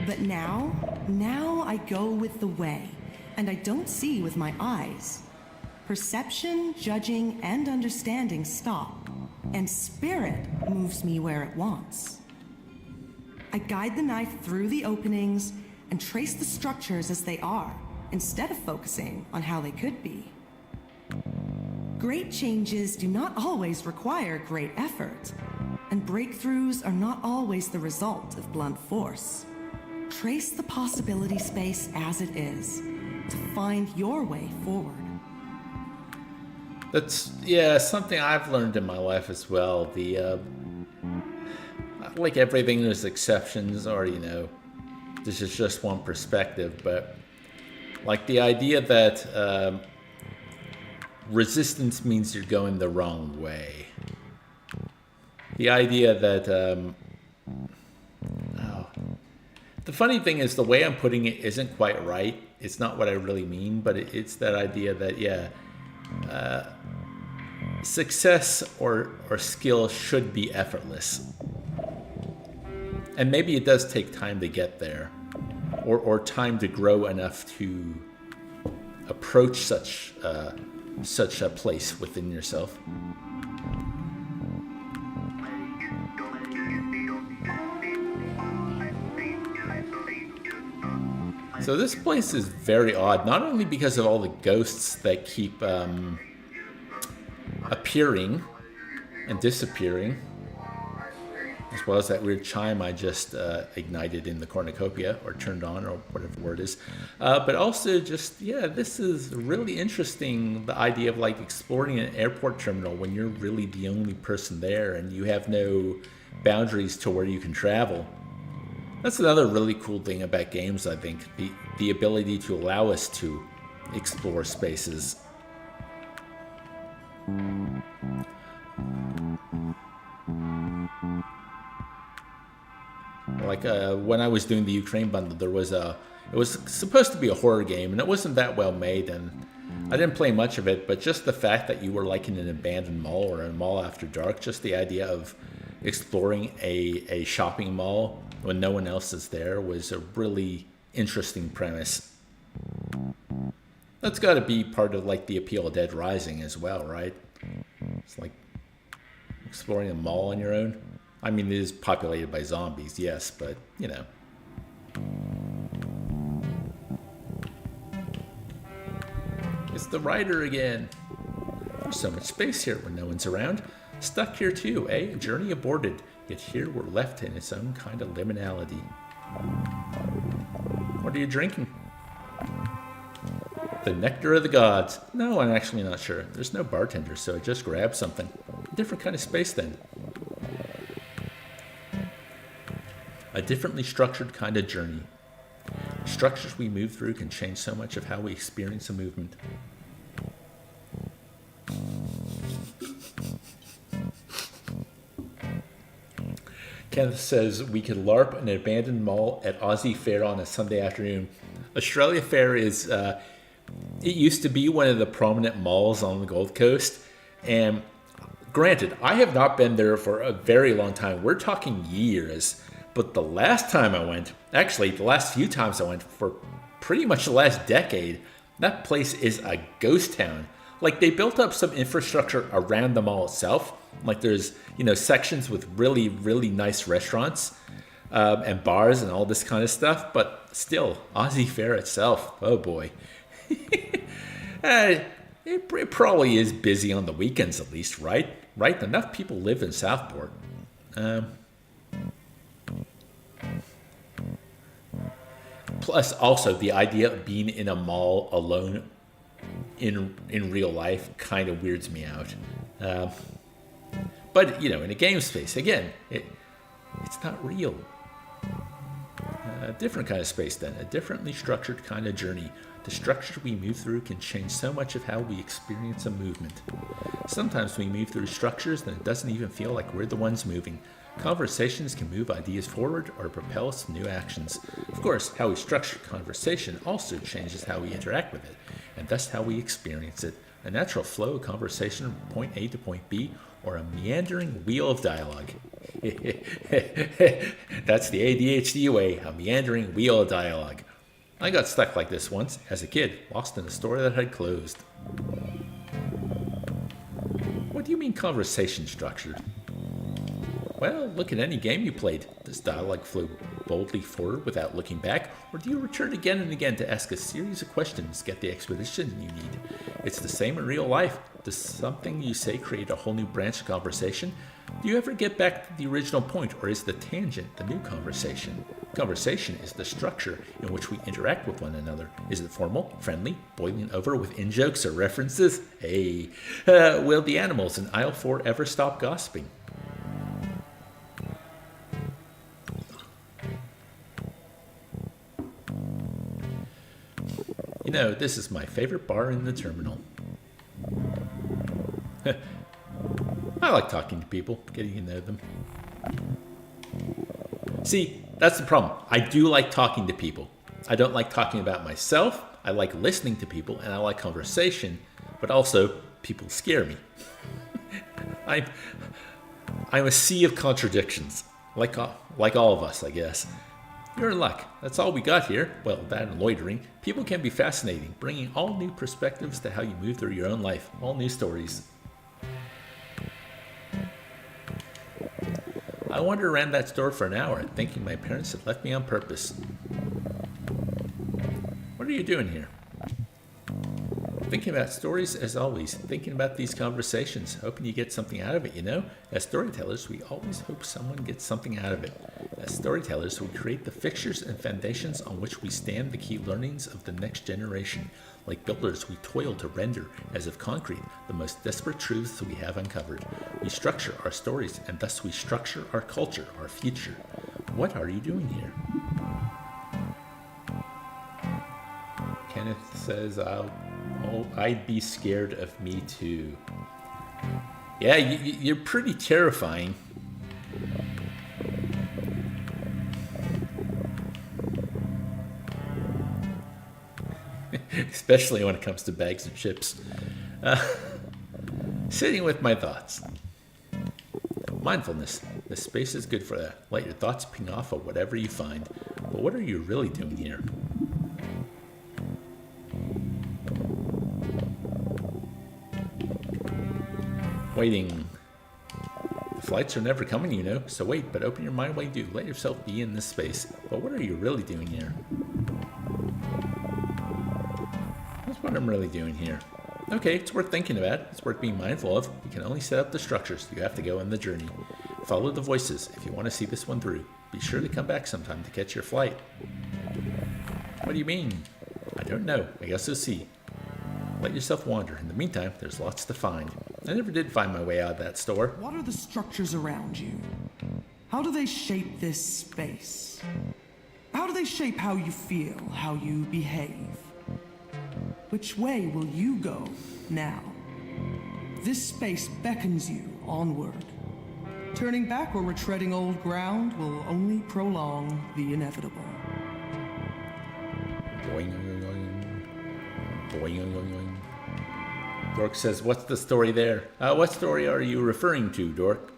But now I go with the way, and I don't see with my eyes. Perception, judging, and understanding stop, and spirit moves me where it wants. I guide the knife through the openings and trace the structures as they are, instead of focusing on how they could be. Great changes do not always require great effort, and breakthroughs are not always the result of blunt force. Trace the possibility space as it is, to find your way forward." That's, something I've learned in my life as well. Like everything, there's exceptions, or, this is just one perspective, but like the idea that resistance means you're going the wrong way. The idea that, the funny thing is the way I'm putting it isn't quite right. It's not what I really mean, but it's that idea that, success or skill should be effortless. And maybe it does take time to get there, or time to grow enough to approach such a place within yourself. So this place is very odd, not only because of all the ghosts that keep appearing and disappearing, as well as that weird chime I just ignited in the cornucopia, or turned on, or whatever the word is. But also just, this is really interesting, the idea of like exploring an airport terminal when you're really the only person there and you have no boundaries to where you can travel. That's another really cool thing about games, I think. The ability to allow us to explore spaces. Like when I was doing the Ukraine bundle, it was supposed to be a horror game, and it wasn't that well made, and I didn't play much of it, but just the fact that you were like in an abandoned mall or a mall after dark, just the idea of exploring a shopping mall when no one else is there was a really interesting premise. That's got to be part of like the appeal of Dead Rising as well, right? It's like exploring a mall on your own. I mean, it is populated by zombies, yes, but, you know. It's the writer again. There's so much space here when no one's around. Stuck here too, eh? Journey aborted. Yet here we're left in its own kind of liminality. What are you drinking? The nectar of the gods. No, I'm actually not sure. There's no bartender, so I just grabbed something. Different kind of space then. A differently structured kind of journey. Structures we move through can change so much of how we experience a movement. Kenneth says we could LARP an abandoned mall at Aussie Fair on a Sunday afternoon. Australia Fair is, it used to be one of the prominent malls on the Gold Coast. And granted, I have not been there for a very long time. We're talking years. But the last time I went, actually the last few times I went for pretty much the last decade, that place is a ghost town. Like they built up some infrastructure around the mall itself. Like there's, sections with really, really nice restaurants and bars and all this kind of stuff. But still, Aussie Fair itself, oh boy. It probably is busy on the weekends at least, right? Right? Enough people live in Southport. Plus, also, the idea of being in a mall alone in real life kind of weirds me out. But, in a game space, again, it's not real. A different kind of space then, a differently structured kind of journey. The structure we move through can change so much of how we experience a movement. Sometimes we move through structures that it doesn't even feel like we're the ones moving. Conversations can move ideas forward or propel us to new actions. Of course, how we structure conversation also changes how we interact with it, and thus how we experience it. A natural flow of conversation from point A to point B, or a meandering wheel of dialogue. That's the ADHD way, a meandering wheel of dialogue. I got stuck like this once, as a kid, lost in a store that had closed. What do you mean conversation structure? Well, look at any game you played. Does dialogue flow boldly forward without looking back, or do you return again and again to ask a series of questions, get the expedition you need? It's the same in real life. Does something you say create a whole new branch of conversation? Do you ever get back to the original point, or is the tangent the new conversation? Conversation is the structure in which we interact with one another. Is it formal, friendly, boiling over with in-jokes or references? Hey, will the animals in aisle 4 ever stop gossiping? This is my favorite bar in the terminal. I like talking to people, getting to know them. See, that's the problem. I do like talking to people. I don't like talking about myself. I like listening to people, and I like conversation, but also people scare me. I'm a sea of contradictions, like all of us, I guess. You're in luck. That's all we got here. Well, that and loitering. People can be fascinating, bringing all new perspectives to how you move through your own life. All new stories. I wandered around that store for an hour, thinking my parents had left me on purpose. What are you doing here? Thinking about stories as always, thinking about these conversations, hoping you get something out of it, As storytellers, we always hope someone gets something out of it. As storytellers, we create the fixtures and foundations on which we stand the key learnings of the next generation. Like builders, we toil to render, as of concrete, the most desperate truths we have uncovered. We structure our stories, and thus we structure our culture, our future. What are you doing here? Kenneth says, I'd be scared of me too. Yeah, you're pretty terrifying. Especially when it comes to bags of chips. Sitting with my thoughts. Mindfulness. This space is good for that. Let your thoughts ping off of whatever you find. But what are you really doing here? Waiting. The flights are never coming, you know. So wait, but open your mind while you do. Let yourself be in this space. But what are you really doing here? That's what I'm really doing here. Okay, it's worth thinking about. It's worth being mindful of. You can only set up the structures. You have to go on the journey. Follow the voices if you want to see this one through. Be sure to come back sometime to catch your flight. What do you mean? I don't know. I guess you'll see. Let yourself wander. In the meantime, there's lots to find. I never did find my way out of that store. What are the structures around you? How do they shape this space? How do they shape how you feel, how you behave? Which way will you go now? This space beckons you onward. Turning back or retreading old ground will only prolong the inevitable. Boing, boing, boing. Boing, boing, boing. Dork says, what's the story there? What story are you referring to, Dork?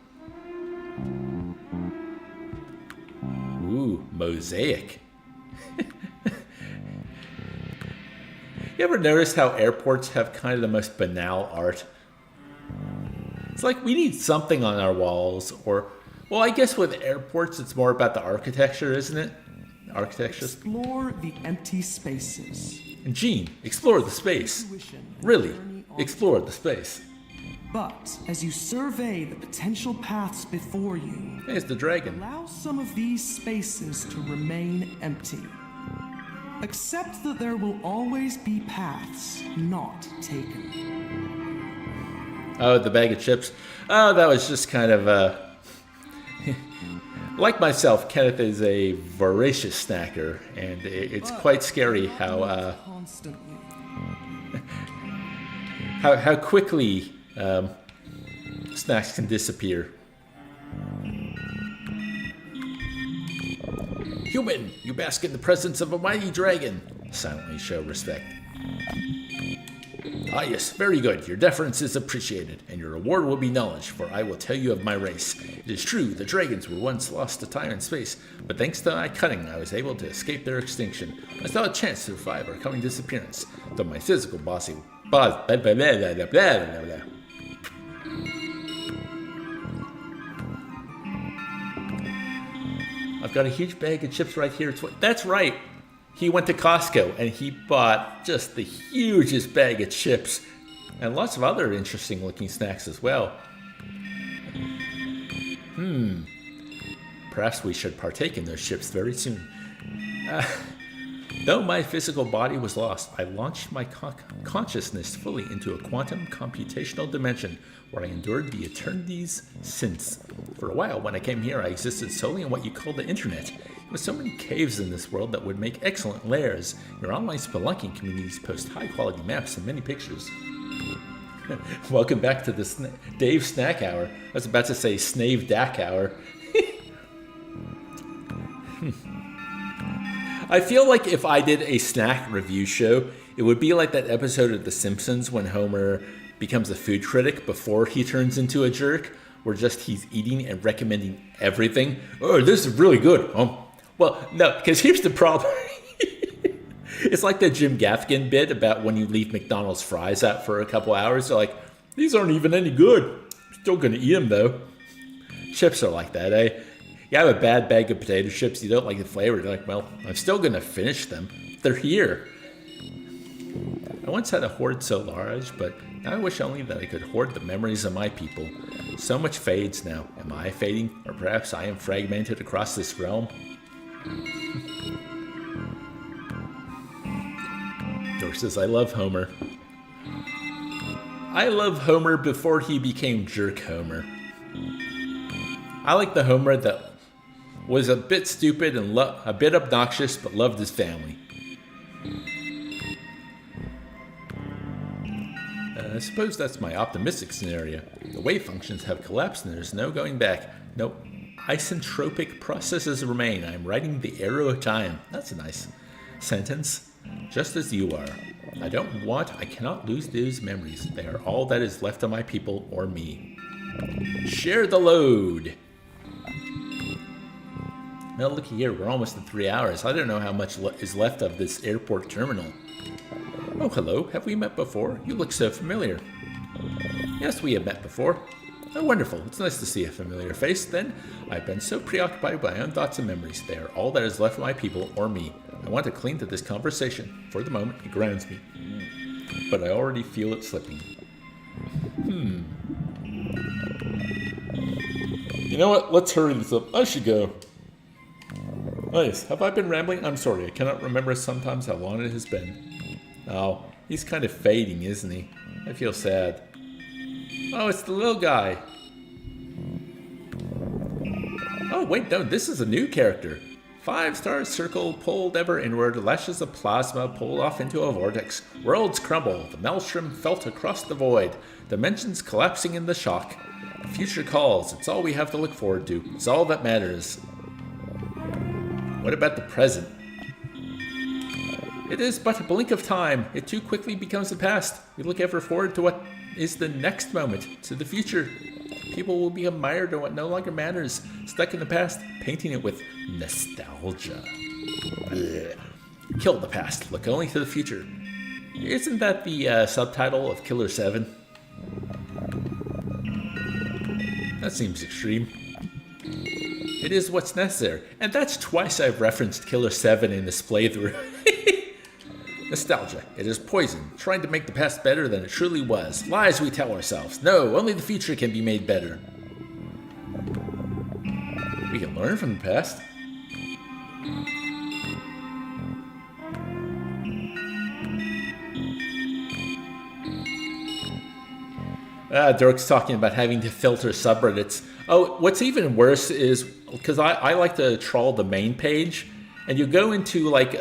Ooh, mosaic. You ever notice how airports have kind of the most banal art? It's like we need something on our walls, or, well, I guess with airports it's more about the architecture, isn't it? Architecture. Explore the empty spaces. And Gene, explore the space. Really, explore the space. But as you survey the potential paths before you, There's the dragon. allow some of these spaces to remain empty. Accept that there will always be paths not taken. Oh, the bag of chips. Oh, that was just kind of, like myself, Kenneth is a voracious snacker, and it's quite scary how Constantly. how quickly snacks can disappear. Human, you bask in the presence of a mighty dragon. Silently show respect. Ah, yes, very good. Your deference is appreciated, and your reward will be knowledge, for I will tell you of my race. It is true, the dragons were once lost to time and space, but thanks to my cunning, I was able to escape their extinction. I still had a chance to survive our coming disappearance, though my physical body. Blah, blah, blah, blah, blah, blah, blah, blah. I've got a huge bag of chips right here. That's right. He went to Costco and he bought just the hugest bag of chips and lots of other interesting looking snacks as well. Perhaps we should partake in those chips very soon. Though my physical body was lost, I launched my consciousness fully into a quantum computational dimension where I endured the eternities since. For a while, when I came here, I existed solely in what you call the internet. With so many caves in this world that would make excellent lairs, your online spelunking communities post high-quality maps and many pictures. Welcome back to the Dave Snack Hour. I was about to say Snave Dak Hour. I feel like if I did a snack review show, it would be like that episode of The Simpsons when Homer becomes a food critic before he turns into a jerk, where just he's eating and recommending everything. Oh, this is really good. Well, no, because here's the problem. It's like the Jim Gaffigan bit about when you leave McDonald's fries out for a couple hours. They're like, these aren't even any good. Still going to eat them, though. Chips are like that, eh? You have a bad bag of potato chips, you don't like the flavor. You're like, well, I'm still going to finish them. They're here. I once had a hoard so large, but now I wish only that I could hoard the memories of my people. So much fades now. Am I fading? Or perhaps I am fragmented across this realm? Dork says, I love Homer. I love Homer before he became Jerk Homer. I like the Homer that Was a bit stupid and a bit obnoxious, but loved his family. I suppose that's my optimistic scenario. The wave functions have collapsed and there's no going back. No isentropic processes remain. I am riding the arrow of time. That's a nice sentence. Just as you are. I cannot lose those memories. They are all that is left of my people or me. Share the load. Well, looky here, we're almost at 3 hours. I don't know how much is left of this airport terminal. Oh, hello. Have we met before? You look so familiar. Yes, we have met before. Oh, wonderful. It's nice to see a familiar face, then. I've been so preoccupied by my own thoughts and memories. They are all that is left of my people or me. I want to cling to this conversation. For the moment, it grounds me. But I already feel it slipping. You know what? Let's hurry this up. I should go. Nice. Have I been rambling? I'm sorry. I cannot remember sometimes how long it has been. Oh, he's kind of fading, isn't he? I feel sad. Oh, it's the little guy. Oh, wait, no, this is a new character. 5-star circle pulled ever inward, lashes of plasma pulled off into a vortex. Worlds crumble, the maelstrom felt across the void, dimensions collapsing in the shock. The future calls, it's all we have to look forward to. It's all that matters. What about the present? It is but a blink of time. It too quickly becomes the past. We look ever forward to what is the next moment, to the future. People will become mired in what no longer matters, stuck in the past, painting it with nostalgia. Blech. Kill the past, look only to the future. Isn't that the subtitle of Killer 7? That seems extreme. It is what's necessary, and that's twice I've referenced Killer 7 in this playthrough. Nostalgia. It is poison, trying to make the past better than it truly was. Lies we tell ourselves. No, only the future can be made better. We can learn from the past. Dirk's talking about having to filter subreddits. Oh, what's even worse is, because I like to trawl the main page, and you go into like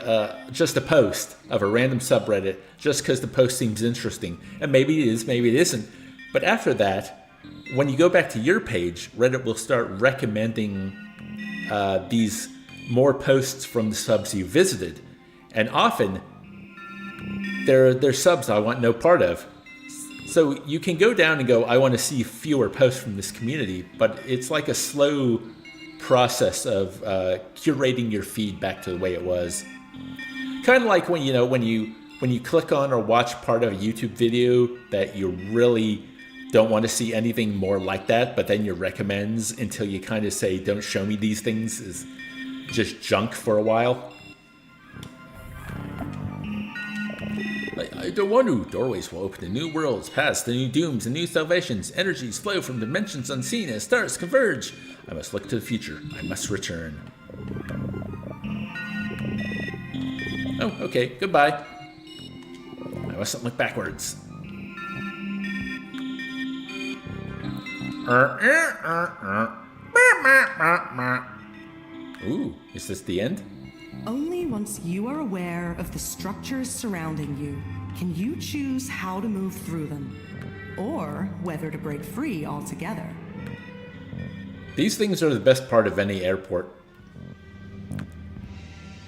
just a post of a random subreddit just because the post seems interesting. And maybe it is, maybe it isn't. But after that, when you go back to your page, Reddit will start recommending these more posts from the subs you visited. And often, they're subs I want no part of. So you can go down and go, I want to see fewer posts from this community. But it's like a slow process of curating your feed back to the way it was. Kind of like when you click on or watch part of a YouTube video that you really don't want to see anything more like that, but then your recommends until you kind of say, don't show me these things, is just junk for a while. I don't want to. Doorways will open to new worlds, paths to new dooms and new salvations. Energies flow from dimensions unseen as stars converge. I must look to the future. I must return. Oh, okay. Goodbye. I mustn't look backwards. Ooh, is this the end? Only once you are aware of the structures surrounding you can you choose how to move through them, or whether to break free altogether. These things are the best part of any airport.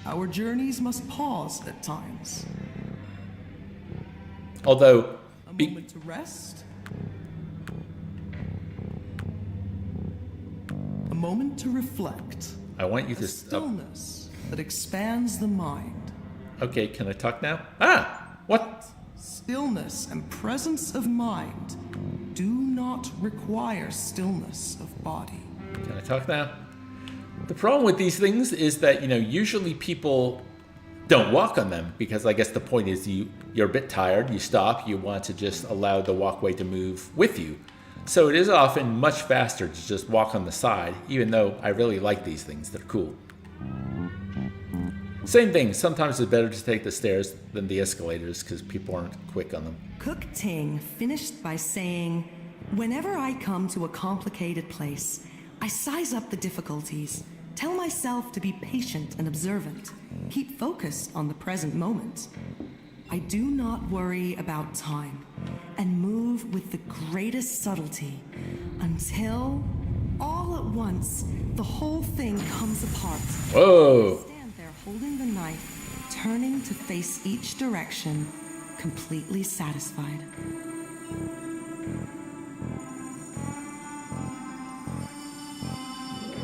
Our journeys must pause at times. Although, A moment to rest. A moment to reflect. I want you A to... stillness that expands the mind. Okay, can I talk now? Ah! What? Stillness and presence of mind do not require stillness of body. Can I talk now? The problem with these things is that, usually people don't walk on them because I guess the point is you're a bit tired, you stop, you want to just allow the walkway to move with you. So it is often much faster to just walk on the side, even though I really like these things, they're cool. Same thing, sometimes it's better to take the stairs than the escalators because people aren't quick on them. Cook Ting finished by saying, "Whenever I come to a complicated place, I size up the difficulties, Tell myself to be patient and observant. Keep focused on the present moment. I do not worry about time and move with the greatest subtlety until, all at once, the whole thing comes apart. Whoa! I stand there holding the knife, turning to face each direction, completely satisfied.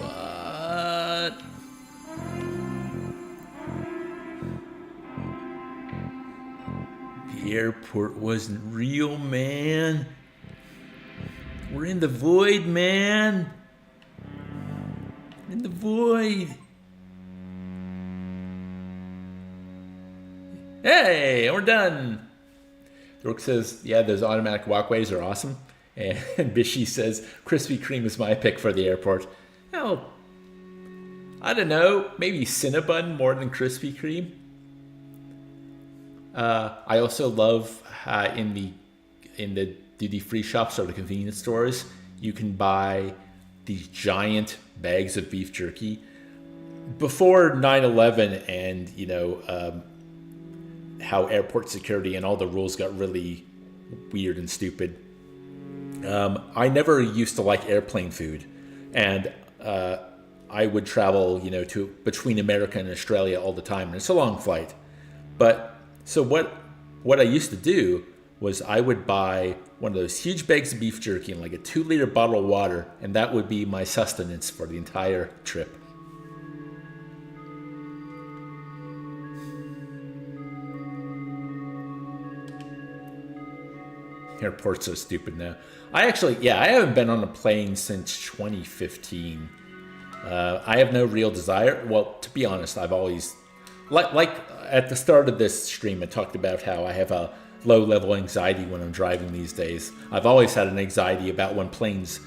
What? The airport wasn't real, man. We're in the void, man. In the void. Hey, we're done. Rook says, yeah, those automatic walkways are awesome. And Bishy says, Krispy Kreme is my pick for the airport. Well, I don't know. Maybe Cinnabon more than Krispy Kreme. I also love in the duty-free shops or the convenience stores, you can buy these giant bags of beef jerky. Before 9/11 and, how airport security and all the rules got really weird and stupid, I never used to like airplane food. And I would travel, to between America and Australia all the time. And it's a long flight. But so what I used to do was I would buy one of those huge bags of beef jerky and like a 2-liter bottle of water, and that would be my sustenance for the entire trip. Airport's so stupid now. I haven't been on a plane since 2015. I have no real desire. Well, to be honest, I've always, like at the start of this stream, I talked about how I have a low-level anxiety when I'm driving these days. I've always had an anxiety about when planes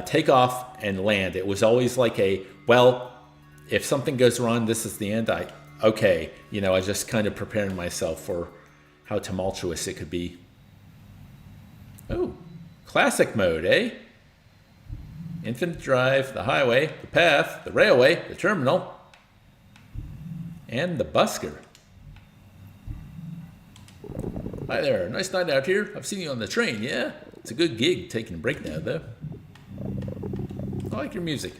take off and land. It was always like if something goes wrong, this is the end. I just kind of preparing myself for how tumultuous it could be. Oh, classic mode, eh? Infinite drive, the highway, the path, the railway, the terminal, and the busker. Hi there, nice night out here. I've seen you on the train, yeah? It's a good gig, taking a break now, though. I like your music.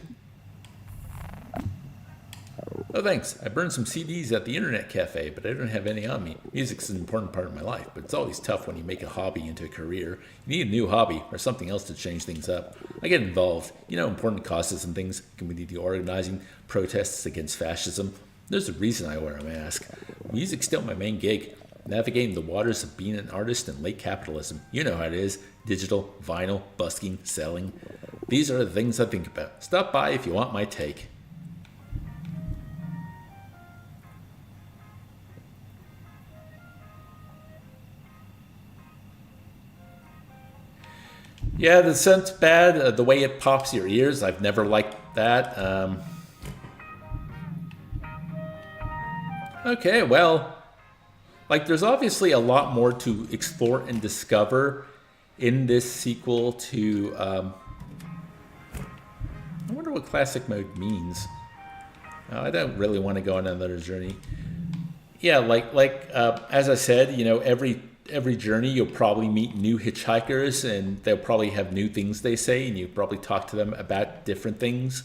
Oh, thanks. I burned some CDs at the internet cafe, but I don't have any on me. Music's an important part of my life, but it's always tough when you make a hobby into a career. You need a new hobby or something else to change things up. I get involved. Important causes and things, community organizing, protests against fascism. There's a reason I wear a mask. Music's still my main gig. Navigating the waters of being an artist in late capitalism. You know how it is. Digital, vinyl, busking, selling. These are the things I think about. Stop by if you want my take. Yeah, the scent's bad. The way it pops your ears, I've never liked that. Okay, well, there's obviously a lot more to explore and discover in this sequel to... I wonder what classic mode means. I don't really want to go on another journey. Yeah, as I said, every journey you'll probably meet new hitchhikers, and they'll probably have new things they say, and you probably talk to them about different things.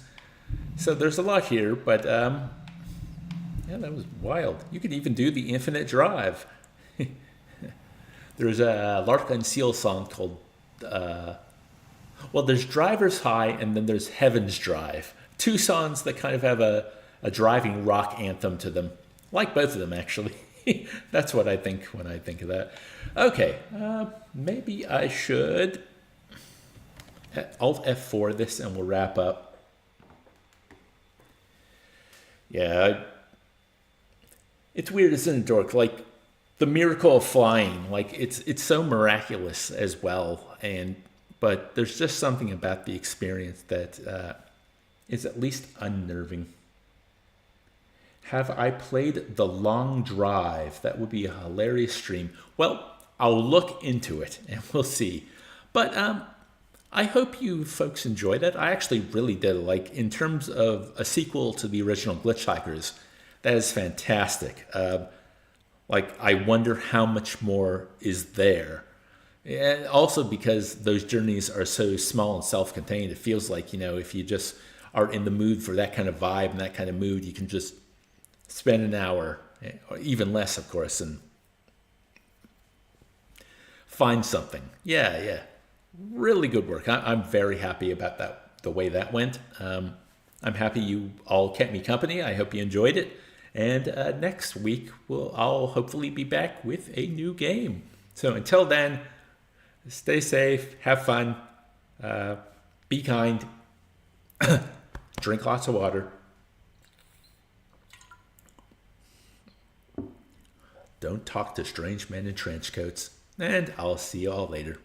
So there's a lot here, but yeah, that was wild. You could even do the infinite drive. There's a Larkin Seal song called there's Driver's High and then there's Heaven's Drive. Two songs that kind of have a driving rock anthem to them. Like both of them, actually. That's what I think when I think of that. Okay, maybe I should Alt F4 this and we'll wrap up. Yeah, it's weird, isn't it, Dork? The miracle of flying, it's so miraculous as well, but there's just something about the experience that is at least unnerving. Have I played The Long Drive? That would be a hilarious stream. Well, I'll look into it and we'll see. But I hope you folks enjoyed it. I actually really did. Like, in terms of a sequel to the original Glitchhikers, that is fantastic. Like, I wonder how much more is there. And also because those journeys are so small and self-contained, it feels like, if you just are in the mood for that kind of vibe and that kind of mood, you can just spend an hour, or even less, of course, and find something. Yeah. Really good work. I'm very happy about the way that went. I'm happy you all kept me company. I hope you enjoyed it. And next week, I'll hopefully be back with a new game. So until then, stay safe, have fun, be kind, drink lots of water. Don't talk to strange men in trench coats. And I'll see you all later.